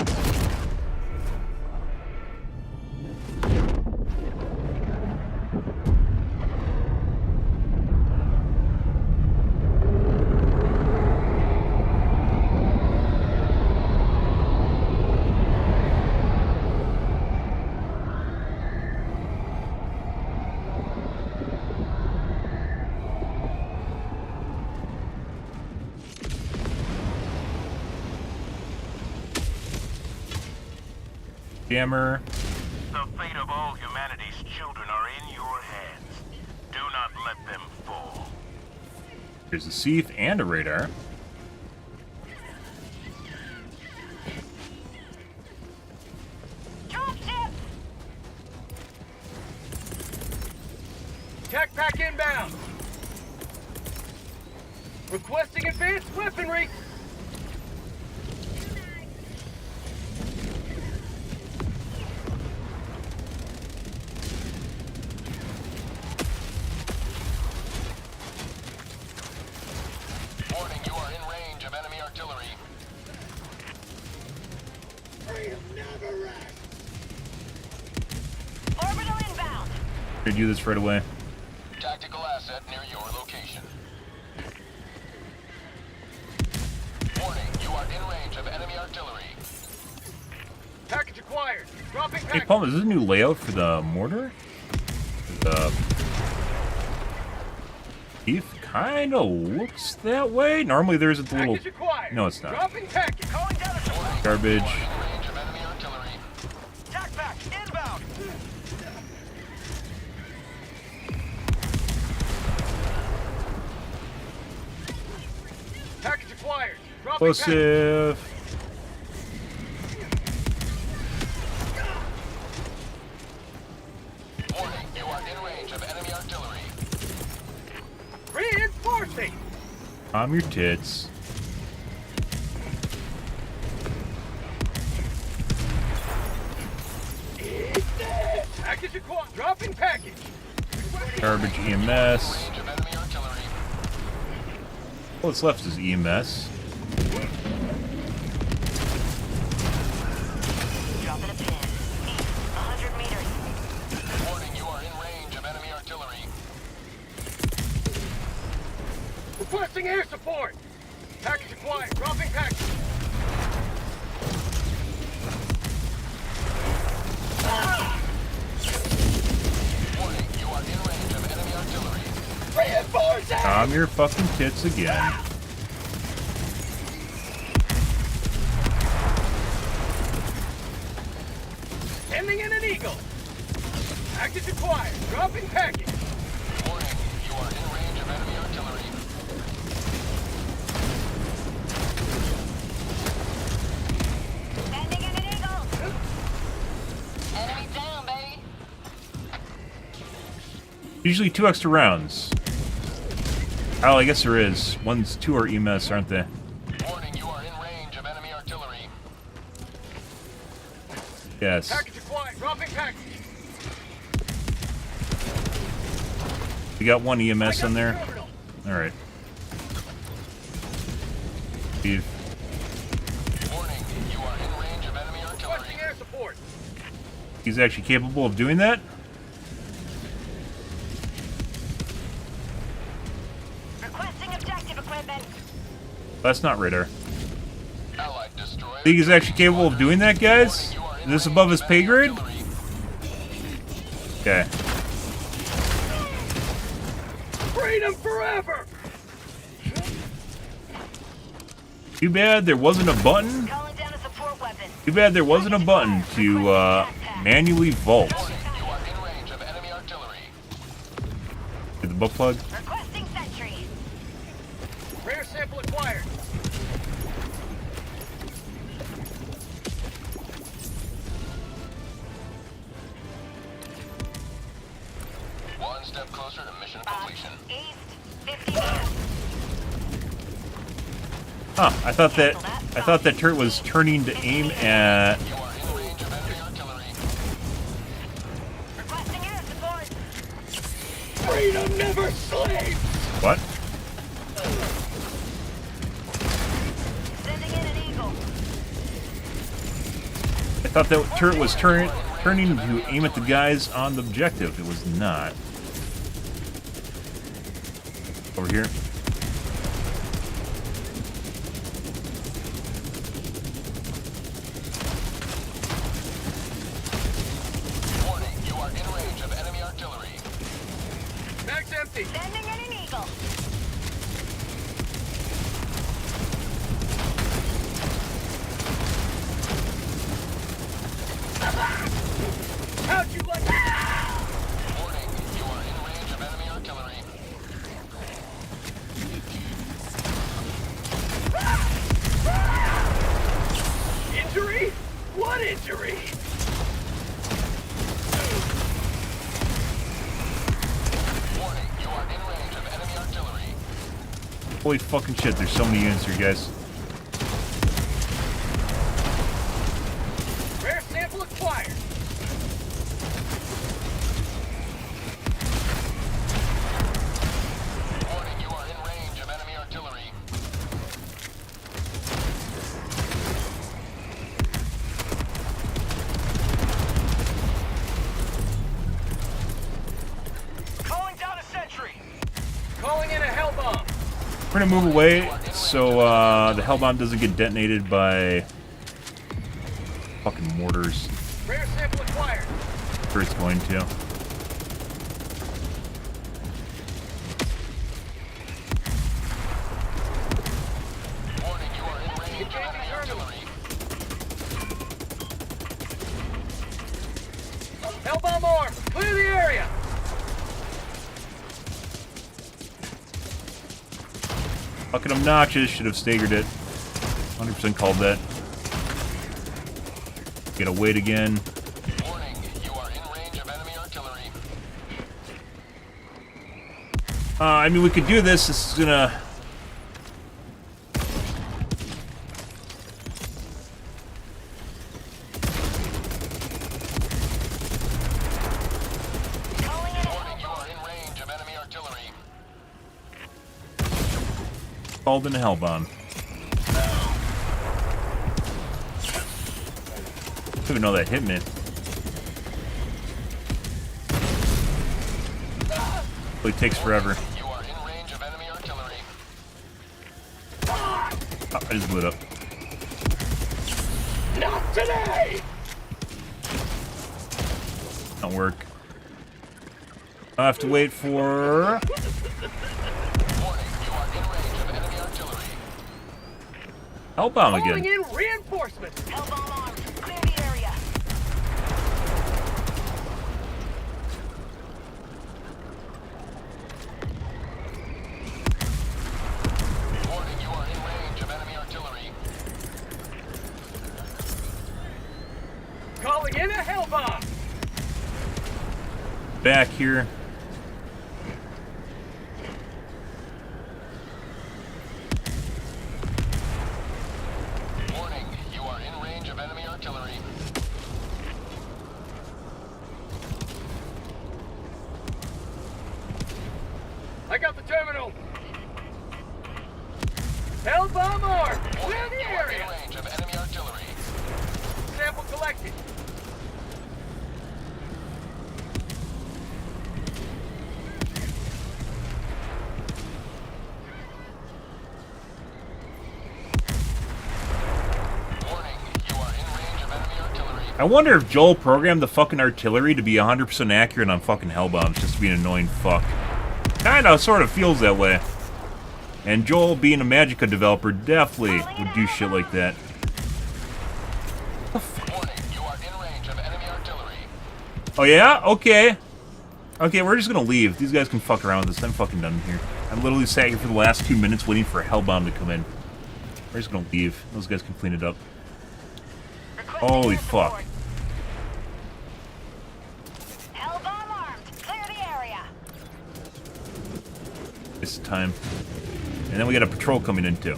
Jammer.
The fate of all humanity's children are in your hands. Do not let them fall.
There's a sieve and a radar.
Tech pack inbound. Requesting advanced weaponry.
Warning, you are in range of enemy artillery.
Orbital inbound.
Should do this right away.
Tactical asset near your location. Warning, you are in range of enemy artillery.
Package acquired. Dropping
Hey,
package.
Palm, is this a new layout for the mortar? The thief kind of looks that way. Normally there's a little...
Package acquired.
No, it's not.
Dropping package. Calling down a
Garbage.
Range of enemy artillery. Tac pack inbound.
package acquired. Dropping package.
Explosive.
Warning, you are in range of enemy artillery.
Reinforcing.
Calm your tits.
Package acquired. Dropping package.
Garbage EMS. All that's left is EMS.
Dropping a pin. East, 100 meters.
Warning, you are in range of enemy artillery.
Requesting air support. Package acquired. Dropping package.
Warning, you are in range of enemy artillery.
Reinforcing.
Calm your fucking tits again.
Sending in an eagle. Package acquired. Dropping package.
Warning, you are in range of enemy artillery.
Sending in an eagle. Enemy down, baby.
Usually 2 extra rounds. Oh, I guess there is. 2 are EMS, aren't they?
Warning, you are in range of enemy artillery.
Yes.
Package acquired. Dropping package.
We got 1 EMS in there. Alright. Steve.
support.
He's actually capable of doing that?
Requesting objective equipment.
That's not radar. Think he's actually capable of doing that, guys? Is this above his pay grade? Okay.
Freedom forever!
Too bad there wasn't a button. Too bad there wasn't a button to manually vault. Get the butt plug.
Requesting sentry.
Rare sample acquired.
One step closer to mission completion.
East, 50 meters.
Huh, I thought that turret was turning to aim at...
Requesting air support.
Freedom never sleeps!
What?
Sending in an eagle.
I thought that turret was turning to aim at the guys on the objective. It was not. Over here.
Mag's empty.
Sending in an eagle.
How'd you like
Warning, you are in range of enemy artillery.
Injury? What injury?
Warning, you are in range of enemy artillery.
Holy fucking shit, there's so many units here, guys.
Rare sample acquired.
Warning, you are in range of enemy artillery.
Calling down a sentry. Calling in a hell bomb.
We're gonna move away so the hell bomb doesn't get detonated by fucking mortars.
Rare sample acquired.
Sure it's going to.
Warning, you are in range of enemy artillery.
Hell bomb armed. Clear the area.
Fucking obnoxious, should have staggered it. 100% called that. Gotta wait again.
Warning, you are in range of enemy artillery.
I mean, we could do this. This is gonna...
Warning, you are in range of enemy artillery.
Called in a hell bomb. I don't even know that hit me. It takes forever.
You are in range of enemy artillery.
Oh, I just blew it up.
Not today.
Don't work. I have to wait for...
Warning, you are in range of enemy artillery.
hell bomb
Calling
again.
in reinforcements.
Hell bomb armed. Clear the area.
Warning, you are in range of enemy artillery.
Calling in a hell bomb.
Back here.
Warning, you are in range of enemy artillery.
I got the terminal. Hell bomb armed. Clear
Warning,
the
you are in
area.
range of enemy artillery.
Sample collected.
I wonder if Joel programmed the fucking artillery to be 100% accurate on fucking Hellbombs, just to be an annoying fuck. Kinda, sort of feels that way. And Joel, being a Magicka developer, definitely would do shit like that. Oh yeah? Okay. Okay, we're just gonna leave. These guys can fuck around with this. I'm fucking done here. I'm literally sat here for the last 2 minutes waiting for a Hellbomb to come in. We're just gonna leave. Those guys can clean it up. Holy fuck.
Hellbomb armed. Clear the area.
This time. And then we got a patrol coming in too.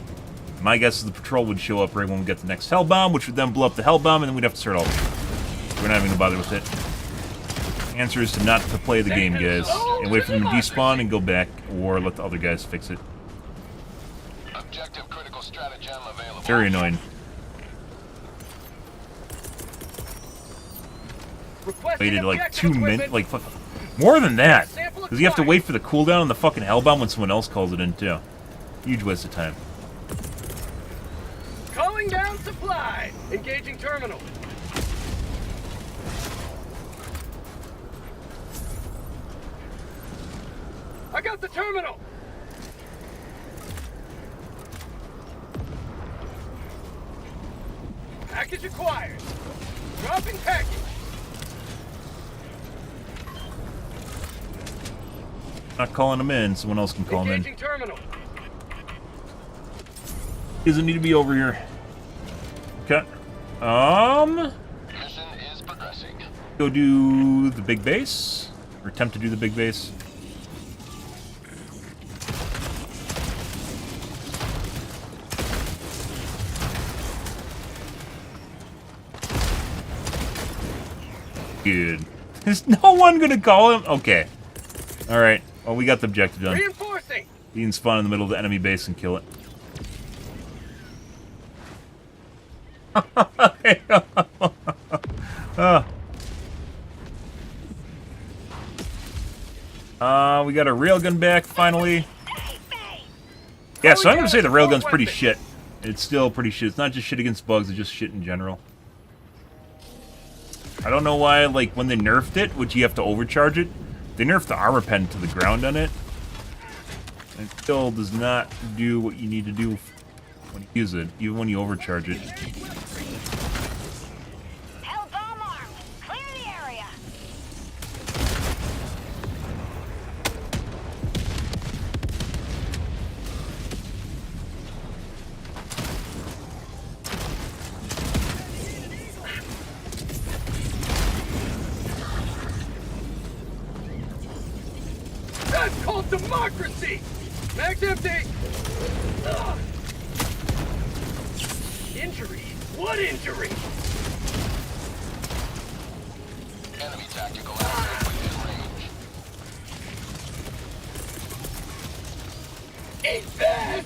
My guess is the patrol would show up right when we get the next Hellbomb, which would then blow up the Hellbomb, and then we'd have to start all over. We're not even gonna bother with it. Answer is to not to play the game, guys, and wait for them to despawn and go back, or let the other guys fix it.
Objective critical stratagem available.
Very annoying. Waited like 2 minutes, like more than that, because you have to wait for the cooldown on the fucking Hellbomb when someone else calls it in too. Huge waste of time.
Calling down supply. Engaging terminal. I got the terminal. Package acquired. Dropping package.
Not calling them in, someone else can call them in.
Engaging terminal.
Doesn't need to be over here. Okay.
Mission is progressing.
Go do the big base, or attempt to do the big base. Good. Is no one gonna call him? Okay. Alright. Well, we got the objective done.
Reinforcing.
You can spawn in the middle of the enemy base and kill it. We got our railgun back, finally. Yeah, so I'm gonna say the railgun's pretty shit. It's still pretty shit. It's not just shit against bugs, it's just shit in general. I don't know why, like, when they nerfed it, which you have to overcharge it, they nerfed the armor pen to the ground on it. And it still does not do what you need to do when you use it, even when you overcharge it.
Hellbomb armed. Clear the area.
That's called democracy. Max empty. Ugh. Injury? What injury?
Enemy tactical asset within range.
Eat that!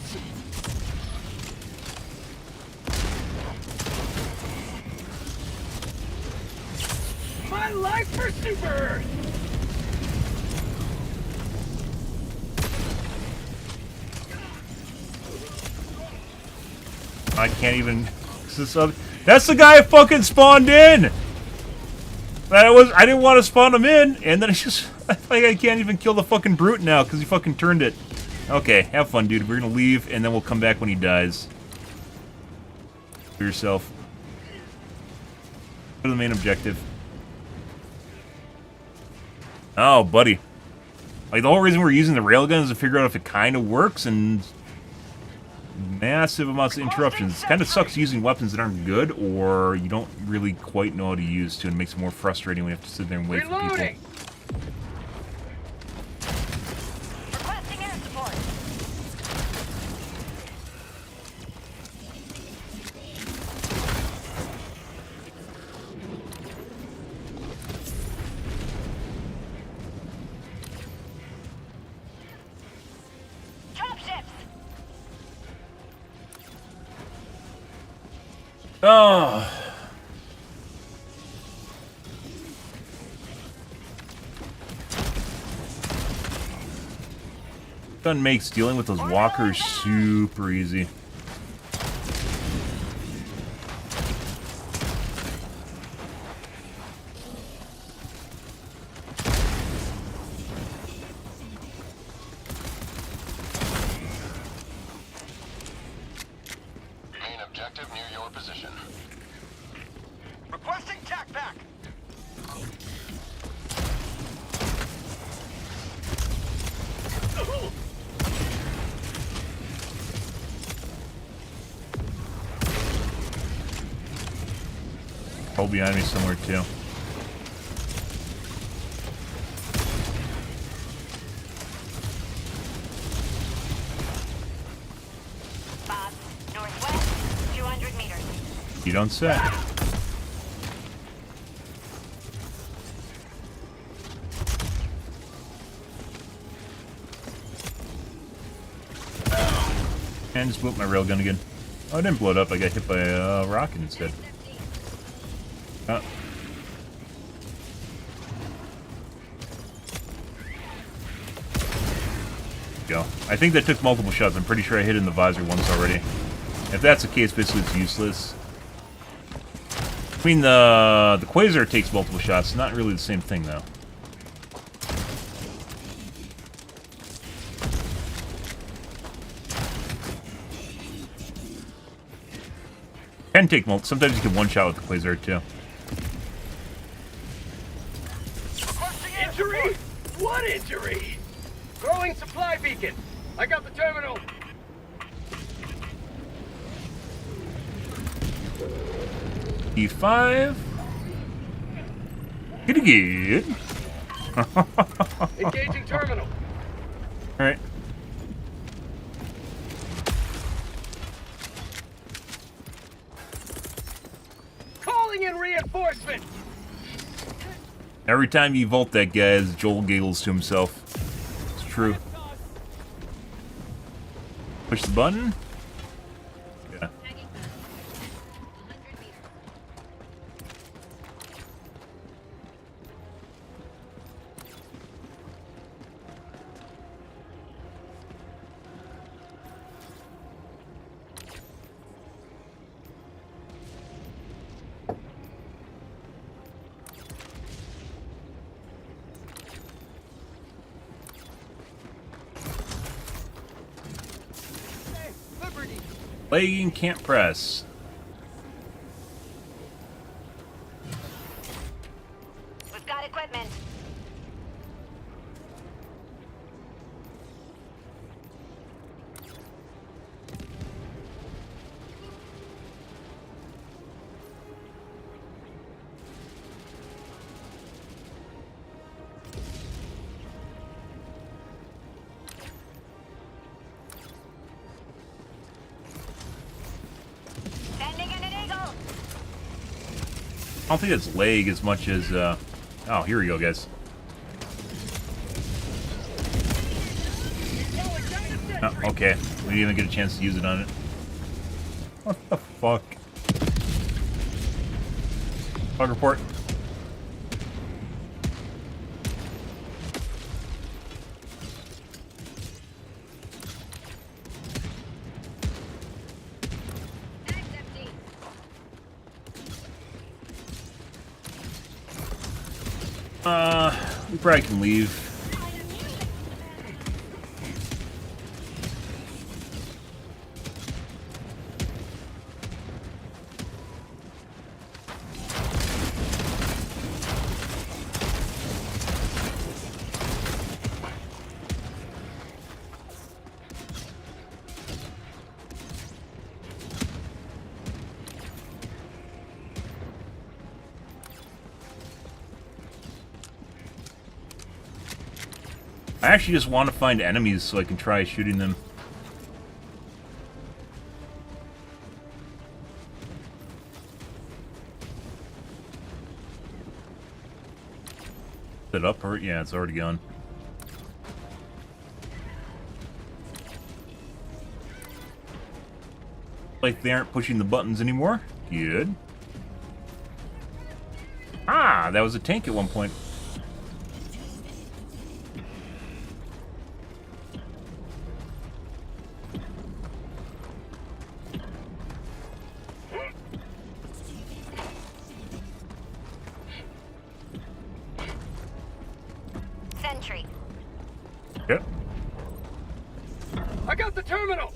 My life for Super Earth!
I can't even... That's the guy I fucking spawned in! I didn't want to spawn him in, and then it's just... I can't even kill the fucking brute now, because he fucking turned it. Okay, have fun, dude. We're gonna leave, and then we'll come back when he dies. For yourself. Go to the main objective. Oh, buddy. Like, the whole reason we're using the railgun is to figure out if it kind of works, and... massive amounts of interruptions. It kind of sucks using weapons that aren't good, or you don't really quite know how to use to, and it makes it more frustrating when you have to sit there and wait for people.
Requesting air support. Dropships.
Oh. Gun makes dealing with those walkers super easy.
active near your position.
Requesting tac pack.
Hold behind me somewhere too.
Bob, northwest, 200 meters.
You don't say. And just blew up my railgun again. Oh, I didn't blow it up. I got hit by a rocket instead. Oh. Go. I think that took multiple shots. I'm pretty sure I hit in the visor once already. If that's the case, basically it's useless. I mean, the Quasar takes multiple shots. Not really the same thing, though. Can take multiple. Sometimes you can one-shot with the Quasar, too.
Injury? What injury? Throwing supply beacon. I got the terminal.
E5. Pretty good.
Engaging terminal.
Alright.
Calling in reinforcement.
Every time you vault that guy, as Joel giggles to himself. It's true. Push the button. Yeah. Lagging, can't press.
We've got equipment.
I don't think it's lag as much as, oh, here we go, guys. Oh, okay. We didn't even get a chance to use it on it. What the fuck? Bug report. We probably can leave. I actually just want to find enemies so I can try shooting them. Is it up? Or, yeah, it's already gone. Like they aren't pushing the buttons anymore. Good. Ah, that was a tank at one point.
Sentry.
Yep.
I got the terminal.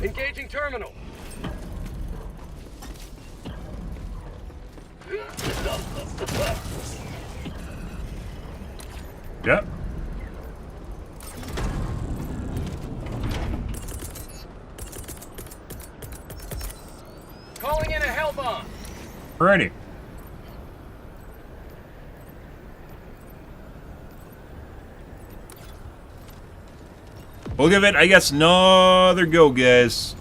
Engaging terminal.
Yep.
Calling in a hell bomb.
Alrighty. We'll give it, I guess, another go, guys.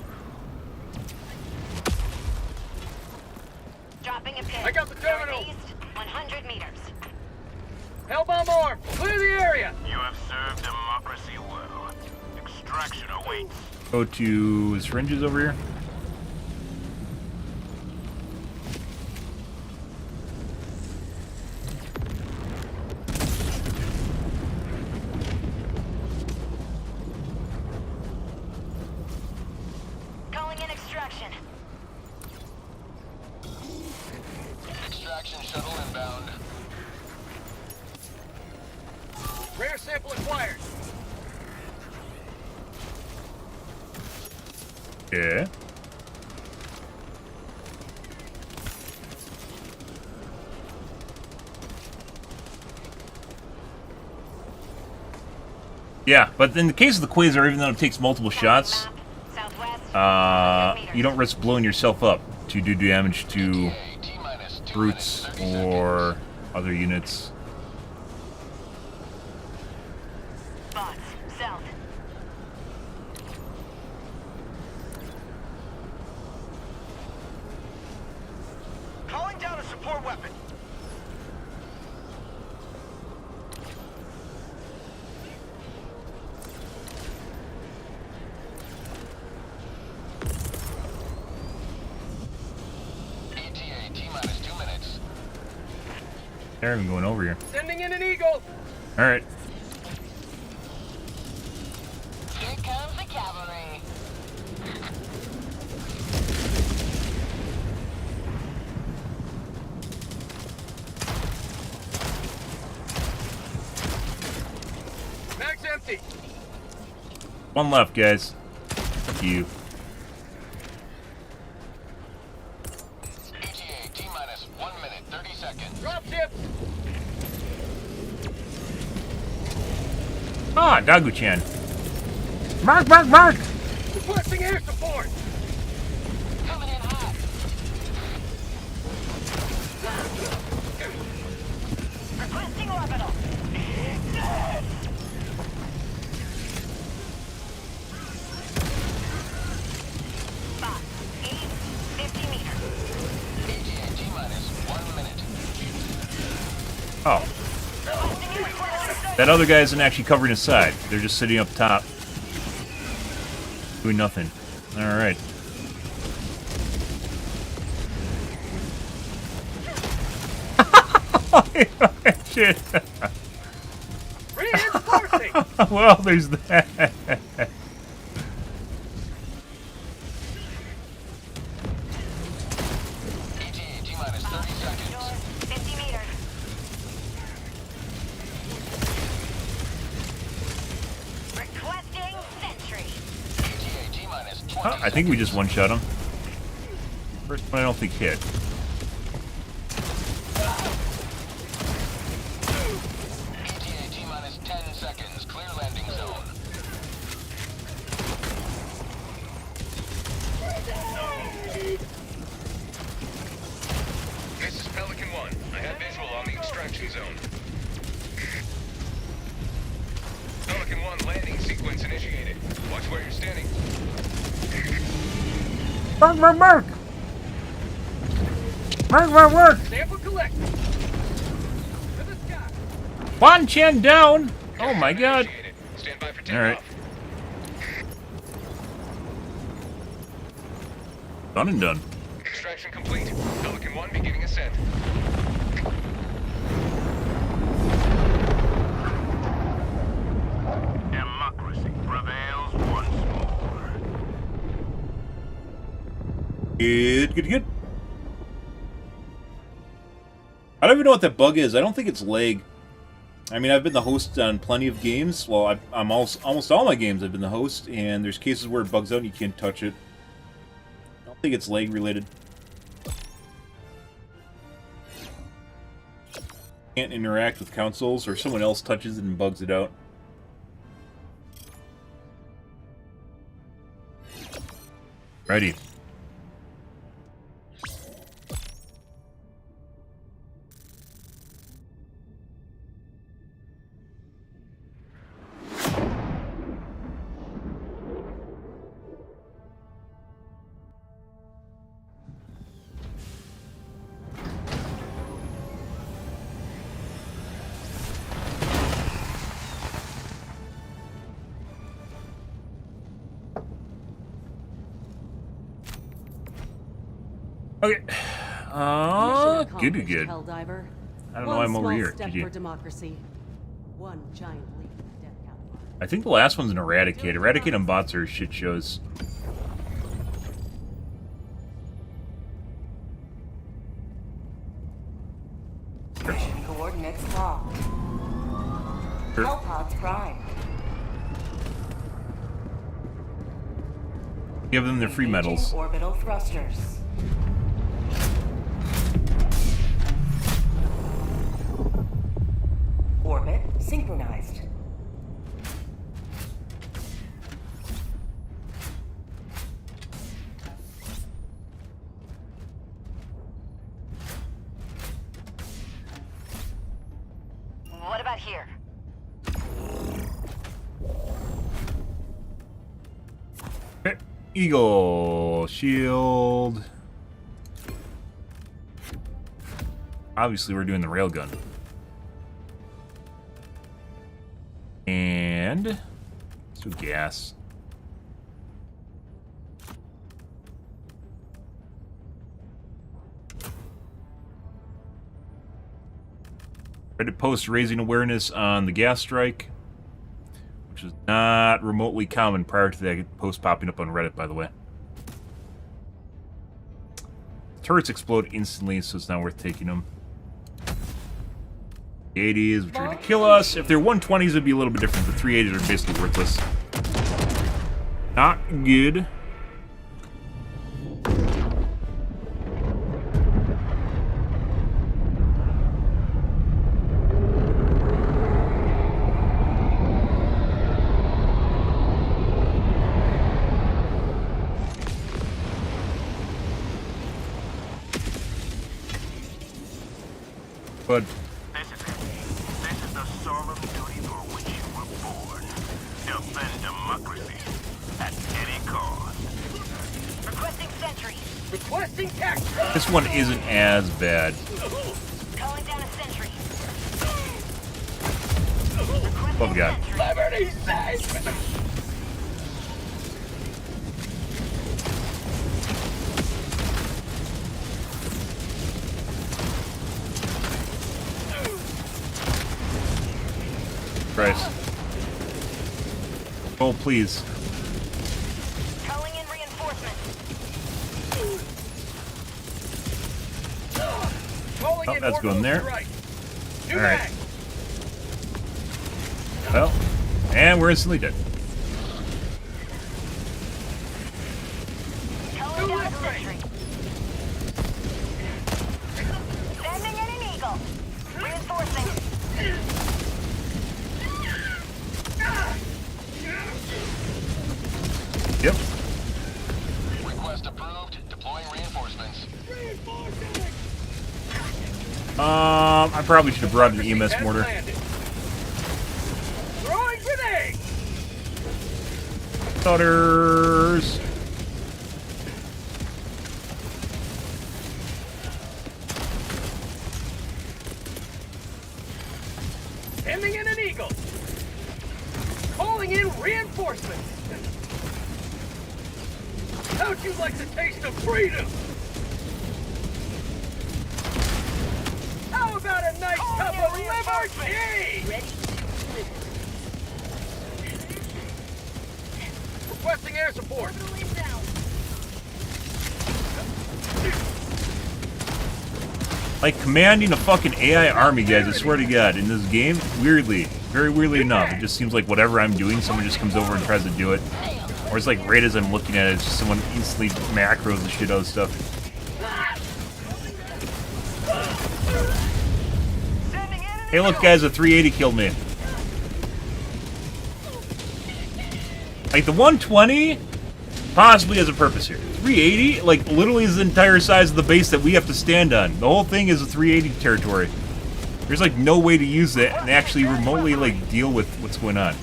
Dropping a pin.
I got the terminal.
Northeast, 100 meters.
Hell bomb armed. Clear the area.
You have served democracy well. Extraction awaits.
Go to syringes over here.
Calling in extraction.
Extraction shuttle inbound.
Rare sample acquired.
Yeah. Yeah, but in the case of the Quasar, even though it takes multiple shots, you don't risk blowing yourself up to do damage to brutes or other units.
Bots, south.
Calling down a support weapon.
ETA T-minus 2 minutes.
They're even going over here.
Sending in an eagle.
Alright.
Here comes the cavalry.
Mag's empty.
One left, guys. Fuck you.
ETA T-minus 1 minute 30 seconds.
Drop ship.
Ah, Dagu-chan. Mark, mark, mark!
Requesting air support.
Coming in hot. Requesting orbital. Spot. East, 50 meters.
ETA T-minus 1 minute.
Oh. That other guy isn't actually covering his side. They're just sitting up top. Doing nothing. Alright. Shit.
Reinforcing.
Well, there's that.
ETA T-minus 30 seconds.
50 meters. Requesting sentry.
ETA T-minus 20
I think we just one-shot him. First one I don't think hit.
ETA T-minus 10 seconds. Clear landing zone. This is Pelican 1. I have visual on the extraction zone. Pelican 1 landing sequence initiated. Watch where you're standing.
Mark, mark, mark! Mark, mark, mark!
Sample collected. To the sky.
One chin down! Oh my god.
Stand by for takeoff.
Alright. Done and done.
Extraction complete. Pelican 1 beginning ascent.
Democracy prevails once more.
Good, good, good. I don't even know what that bug is. I don't think it's lag. I mean, I've been the host on plenty of games. Well, I'm almost all my games I've been the host, and there's cases where it bugs out and you can't touch it. I don't think it's lag related. Can't interact with consoles, or someone else touches it and bugs it out. Ready. Okay. Good.
Helldiver.
I don't know why I'm over here.
Step for democracy. One giant leap for death count.
I think the last one's an Eradicate. Eradicate and bots are shit shows.
Mission coordinates locked. Hellpods prime.
Give them their free medals.
Orbital thrusters. Orbit synchronized.
What about here?
Eagle shield. Obviously, we're doing the railgun. And let's do gas. Reddit post raising awareness on the gas strike, which is not remotely common prior to that post popping up on Reddit, by the way. Turrets explode instantly, so it's not worth taking them. The 80s, which are going to kill us. If they're 120s, it'd be a little bit different. The 380s are basically worthless. Not good. But
This is the solemn duty for which you were born. Defend democracy at any cost.
Requesting sentry.
Requesting tax.
this one isn't as bad.
Calling down a sentry.
Oh god.
Liberty safe.
Christ. Oh, please.
Calling in reinforcements.
Calling
Oh,
in
that's going there.
strike.
Alright. Well, and we're instantly dead.
Calling down a sentry. Sending in an eagle. Reinforcing.
Yep.
Request approved. Deploying reinforcements.
I probably should have brought an EMS mortar.
Throwing grenade.
Stutters.
Sending in an eagle. Calling in reinforcements. How'd you like the taste of freedom? How about a nice cup of liberty? Ready? Requesting air support.
Like commanding a fucking AI army, guys, I swear to God, in this game, weirdly, very weirdly enough, it just seems like whatever I'm doing, someone just comes over and tries to do it. Or it's like right as I'm looking at it, it's just someone instantly macros the shit out of stuff. Hey look guys, a 380 killed me. Like the 120 possibly has a purpose here. 380, like literally is the entire size of the base that we have to stand on. The whole thing is a 380 territory. There's like no way to use it and actually remotely like deal with what's going on.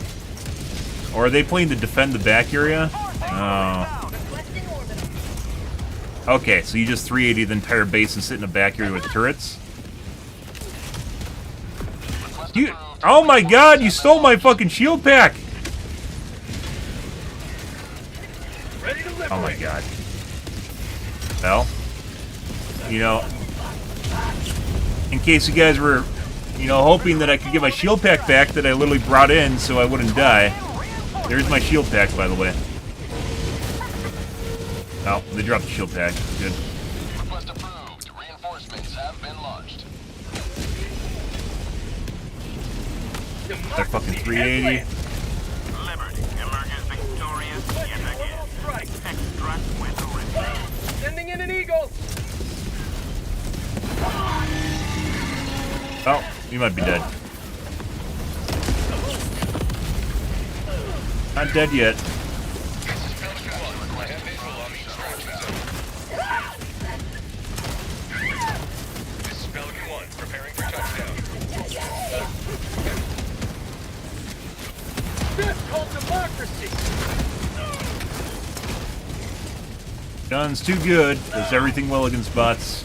Or are they playing to defend the back area? Oh. Okay, so you just 380 the entire base and sit in the back area with turrets? You, oh my god, you stole my fucking shield pack! Oh my god. Well, you know, in case you guys were, you know, hoping that I could get my shield pack back that I literally brought in so I wouldn't die. There's my shield pack, by the way. Oh, they dropped the shield pack. Good.
Request approved. Reinforcements have been launched.
They're fucking 380.
Liberty emerges victorious yet again. Extract with receipt.
Sending in an eagle.
Oh, you might be dead. Not dead yet.
This is Pelican 1, preparing for touchdown.
That's called democracy.
Gun's too good. Does everything well against bots.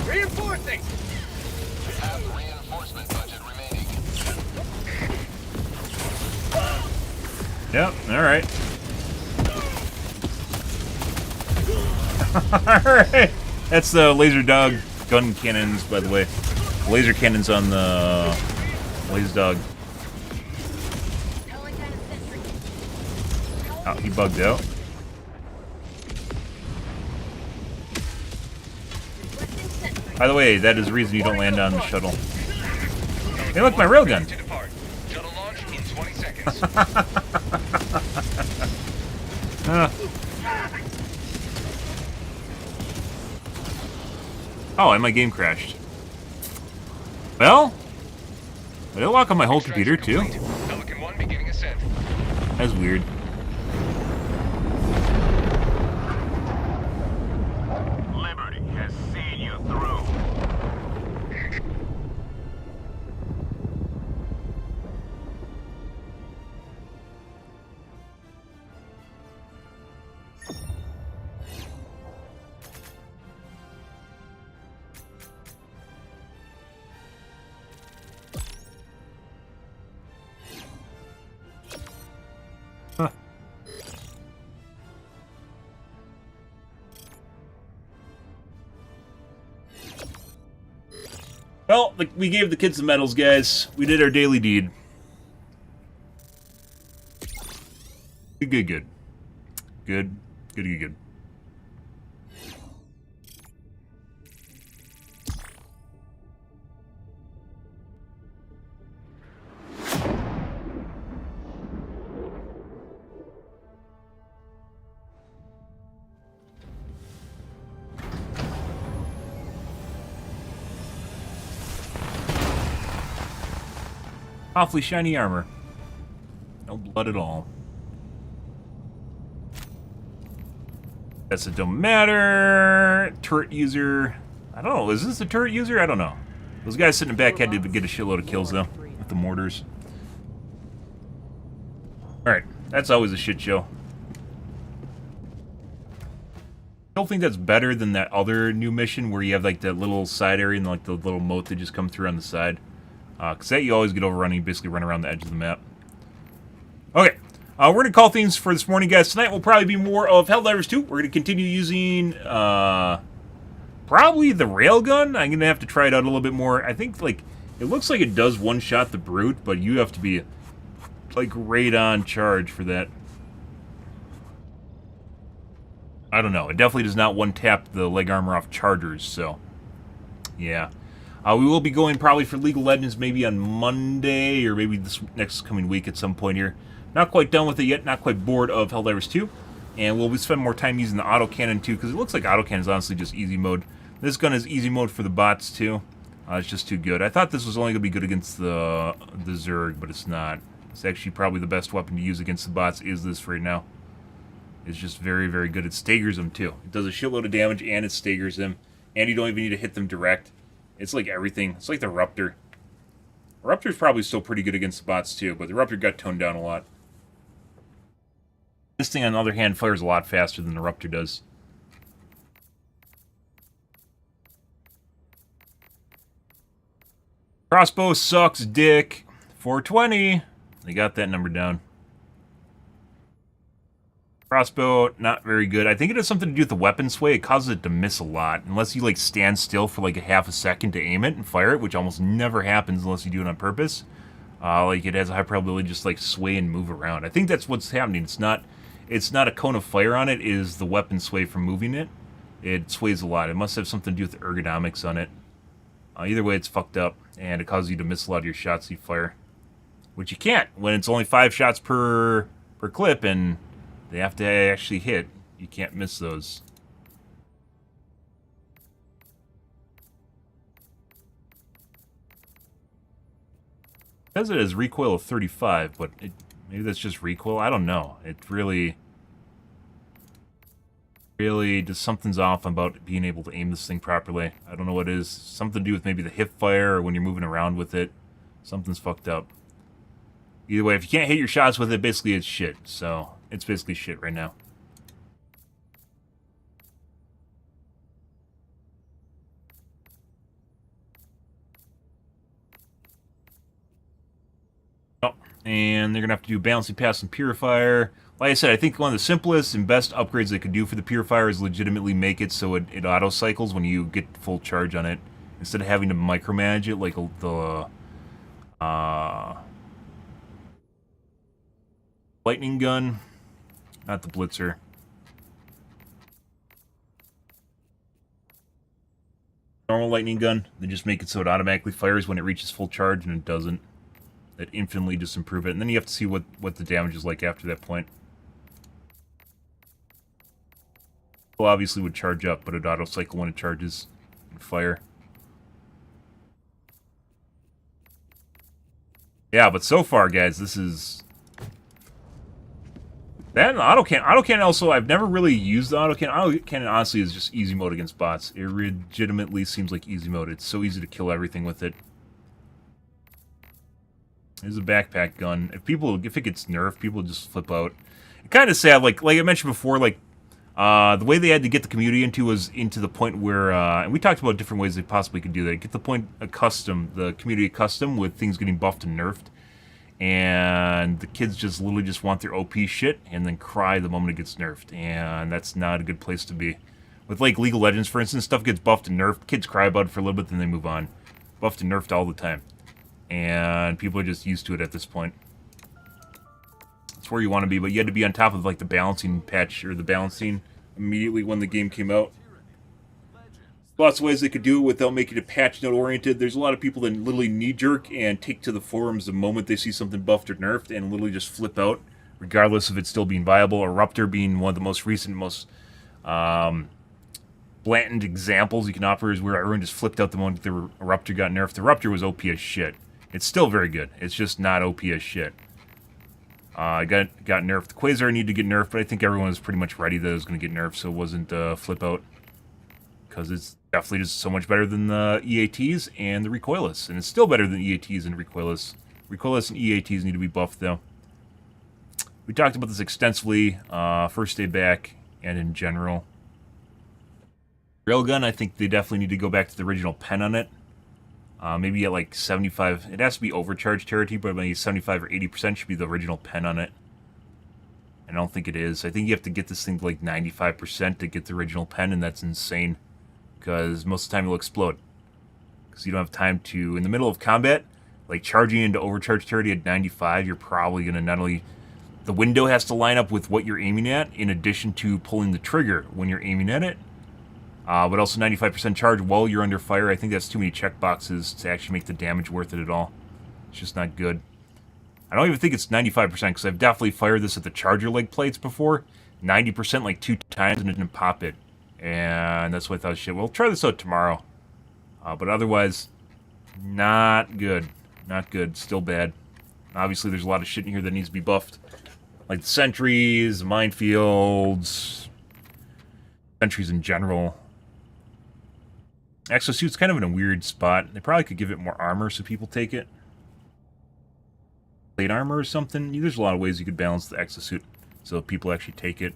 Reinforcing.
Have the reinforcement budget remaining.
Yep, alright. Alright. That's the laser dog gun cannons, by the way. Laser cannons on the laser dog. Oh, he bugged out. By the way, that is the reason you don't land on the shuttle. Hey, look, my railgun.
Shuttle launch in 20 seconds.
Oh, and my game crashed. Well, did it lock on my whole computer too?
Pelican 1 beginning ascent.
That's weird.
Liberty has seen you through.
Huh. Well, we gave the kids the medals, guys. We did our daily deed. Good, good, good. Good, good, good, good. Awfully shiny armor. No blood at all. Guess it don't matter. Turret user. I don't know. Is this a turret user? I don't know. Those guys sitting back had to get a shitload of kills, though, with the mortars. Alright. That's always a shit show. I don't think that's better than that other new mission where you have, like, that little side area and, like, the little moat that just come through on the side. Because that you always get overrun, you basically run around the edge of the map. Okay, we're going to call things for this morning, guys. Tonight will probably be more of Helldivers 2. We're going to continue using, probably the railgun. I'm going to have to try it out a little bit more. I think, like, it looks like it does one-shot the brute, but you have to be, like, right on charge for that. I don't know. It definitely does not one-tap the leg armor off chargers, so yeah. We will be going probably for League of Legends maybe on Monday or maybe this next coming week at some point here. Not quite done with it yet, not quite bored of Helldivers 2. And we'll be spending more time using the autocannon too, because it looks like autocannon is honestly just easy mode. This gun is easy mode for the bots too. It's just too good. I thought this was only going to be good against the Zerg, but it's not. It's actually probably the best weapon to use against the bots is this right now. It's just very, very good. It staggers them too. It does a shitload of damage and it staggers them. And you don't even need to hit them direct. It's like everything. It's like the Ruptor. The Ruptor's probably still pretty good against the bots too, but the Ruptor got toned down a lot. This thing, on the other hand, fires a lot faster than the Ruptor does. Crossbow sucks dick. 420. They got that number down. Crossbow, not very good. I think it has something to do with the weapon sway. It causes it to miss a lot. Unless you, like, stand still for, like, a half a second to aim it and fire it, which almost never happens unless you do it on purpose. Like, it has a high probability to just, like, sway and move around. I think that's what's happening. It's not a cone of fire on it. It is the weapon sway from moving it. It sways a lot. It must have something to do with the ergonomics on it. Either way, it's fucked up, and it causes you to miss a lot of your shots you fire. Which you can't when it's only 5 shots per clip, and they have to actually hit. You can't miss those. It says it has recoil of 35, but maybe that's just recoil. I don't know. It really just something's off about being able to aim this thing properly. I don't know what it is. Something to do with maybe the hip fire or when you're moving around with it. Something's fucked up. Either way, if you can't hit your shots with it, basically it's shit. So, it's basically shit right now. Oh, and they're going to have to do Balancing Pass and Purifier. Like I said, I think one of the simplest and best upgrades they could do for the Purifier is legitimately make it so it auto-cycles when you get full charge on it. Instead of having to micromanage it like the lightning gun. Not the Blitzer. Normal lightning gun. They just make it so it automatically fires when it reaches full charge, and it doesn't. That infinitely just improve it. And then you have to see what the damage is like after that point. Well, obviously would charge up, but it auto-cycle when it charges and fire. Yeah, but so far, guys, this is... That and autocannon also, I've never really used the autocannon. Autocannon, honestly, is just easy mode against bots. It legitimately seems like easy mode. It's so easy to kill everything with it. It's a backpack gun. If it gets nerfed, people just flip out. It's kind of sad, like I mentioned before, like, the way they had to get the community into the point where, and we talked about different ways they possibly could do that. Get the community accustomed with things getting buffed and nerfed. And the kids just literally just want their OP shit and then cry the moment it gets nerfed. And that's not a good place to be. With, like, League of Legends, for instance, stuff gets buffed and nerfed. Kids cry about it for a little bit, then they move on. Buffed and nerfed all the time. And people are just used to it at this point. That's where you want to be, but you had to be on top of, like, the balancing patch, or the balancing immediately when the game came out. Lots of ways they could do it without making it patch note oriented. There's a lot of people that literally knee-jerk and take to the forums the moment they see something buffed or nerfed and literally just flip out, regardless of it still being viable. Or Ruptor being one of the most recent, most blatant examples you can offer is where everyone just flipped out the moment the Ruptor got nerfed. The Ruptor was OP as shit. It's still very good. It's just not OP as shit. Got nerfed. The Quasar needed to get nerfed, but I think everyone was pretty much ready that it was going to get nerfed, so it wasn't flip out. Because it's definitely just so much better than the EATs and the Recoilless. And it's still better than EATs and Recoilless. Recoilless and EATs need to be buffed, though. We talked about this extensively first day back and in general. Railgun, I think they definitely need to go back to the original pen on it. Maybe at like 75. It has to be overcharged territory, but maybe 75 or 80% should be the original pen on it. I don't think it is. I think you have to get this thing to like 95% to get the original pen, and that's insane. Because most of the time it'll explode. Because you don't have time to, in the middle of combat, like charging into overcharge territory at 95, you're probably going to not only the window has to line up with what you're aiming at, in addition to pulling the trigger when you're aiming at it. But also 95% charge while you're under fire. I think that's too many checkboxes to actually make the damage worth it at all. It's just not good. I don't even think it's 95% because I've definitely fired this at the charger leg plates before. 90% like 2 times and it didn't pop it. And that's why I thought, shit, we'll try this out tomorrow. But otherwise, not good. Not good. Still bad. Obviously, there's a lot of shit in here that needs to be buffed. Like the sentries, minefields, sentries in general. Exosuit's kind of in a weird spot. They probably could give it more armor so people take it. Plate armor or something. There's a lot of ways you could balance the exosuit so people actually take it.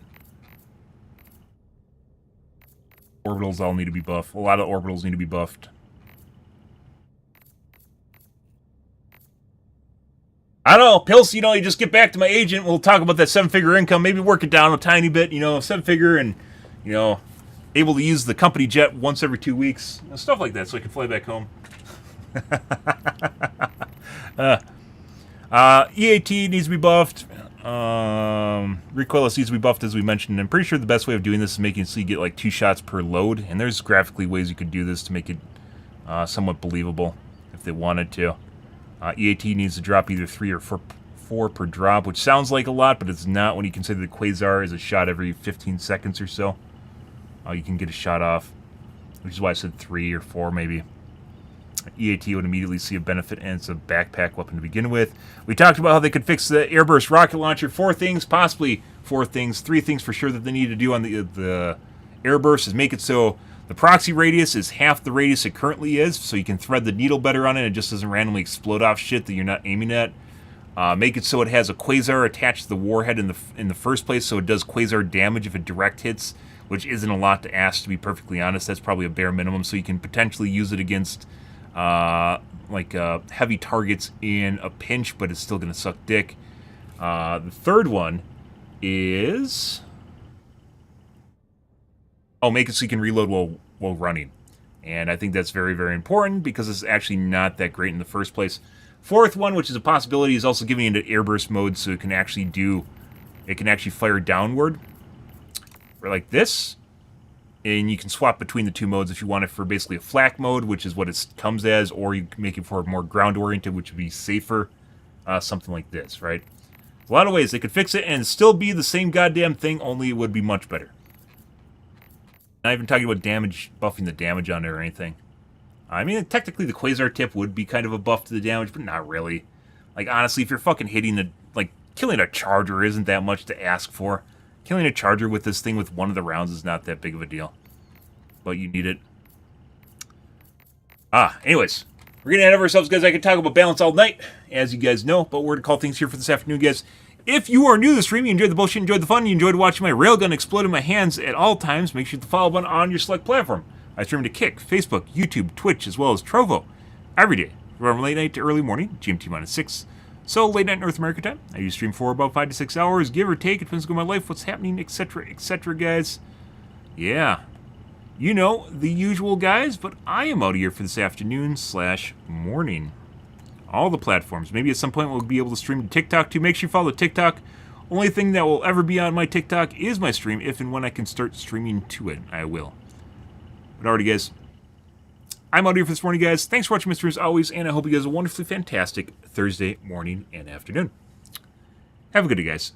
Orbitals all need to be buffed. A lot of orbitals need to be buffed. I don't know, Pils, you just get back to my agent. We'll talk about that 7-figure income. Maybe work it down a tiny bit, 7-figure and, able to use the company jet once every 2 weeks. Stuff like that so I can fly back home. EAT needs to be buffed. Recoilless needs to be buffed, as we mentioned. I'm pretty sure the best way of doing this is making it so you get like 2 shots per load. And there's graphically ways you could do this to make it somewhat believable if they wanted to. EAT needs to drop either 3 or 4 per drop, which sounds like a lot, but it's not when you consider the Quasar is a shot every 15 seconds or so. You can get a shot off, which is why I said 3 or 4 maybe. EAT would immediately see a benefit, and it's a backpack weapon to begin with. We talked about how they could fix the airburst rocket launcher. 4 things, possibly 4 things. 3 things for sure that they need to do on the airburst is make it so the proxy radius is half the radius it currently is, so you can thread the needle better on it and it just doesn't randomly explode off shit that you're not aiming at. Make it so it has a quasar attached to the warhead in the first place, so it does quasar damage if it direct hits, which isn't a lot to ask, to be perfectly honest. That's probably a bare minimum, so you can potentially use it against heavy targets in a pinch, but it's still going to suck dick. The third one is... make it so you can reload while running. And I think that's very, very important because it's actually not that great in the first place. Fourth one, which is a possibility, is also giving it an airburst mode so it can actually fire downward. Or like this. And you can swap between the 2 modes if you want it for basically a flak mode, which is what it comes as, or you can make it for more ground-oriented, which would be safer. Something like this, right? A lot of ways they could fix it and still be the same goddamn thing, only it would be much better. Not even talking about damage, buffing the damage on it or anything. I mean, technically the Quasar tip would be kind of a buff to the damage, but not really. Like, honestly, if you're fucking hitting killing a charger isn't that much to ask for. Killing a charger with this thing with one of the rounds is not that big of a deal. But you need it. Anyways. We're getting ahead of ourselves, guys. I could talk about balance all night, as you guys know, but we're to call things here for this afternoon, guys. If you are new to the stream, you enjoyed the bullshit, enjoyed the fun, you enjoyed watching my railgun explode in my hands at all times, make sure to hit the follow button on your select platform. I stream to Kick, Facebook, YouTube, Twitch, as well as Trovo every day, from late night to early morning, GMT-6. So, late night North America time. I usually stream for about 5 to 6 hours, give or take. It depends on my life, what's happening, etc., etc., guys. Yeah. You know, the usual, guys, but I am out of here for this afternoon/morning. All the platforms. Maybe at some point we'll be able to stream to TikTok, too. Make sure you follow TikTok. Only thing that will ever be on my TikTok is my stream. If and when I can start streaming to it, I will. But alrighty, guys. I'm out here for this morning, guys. Thanks for watching, as always, and I hope you guys have a wonderfully fantastic Thursday morning and afternoon. Have a good day, guys.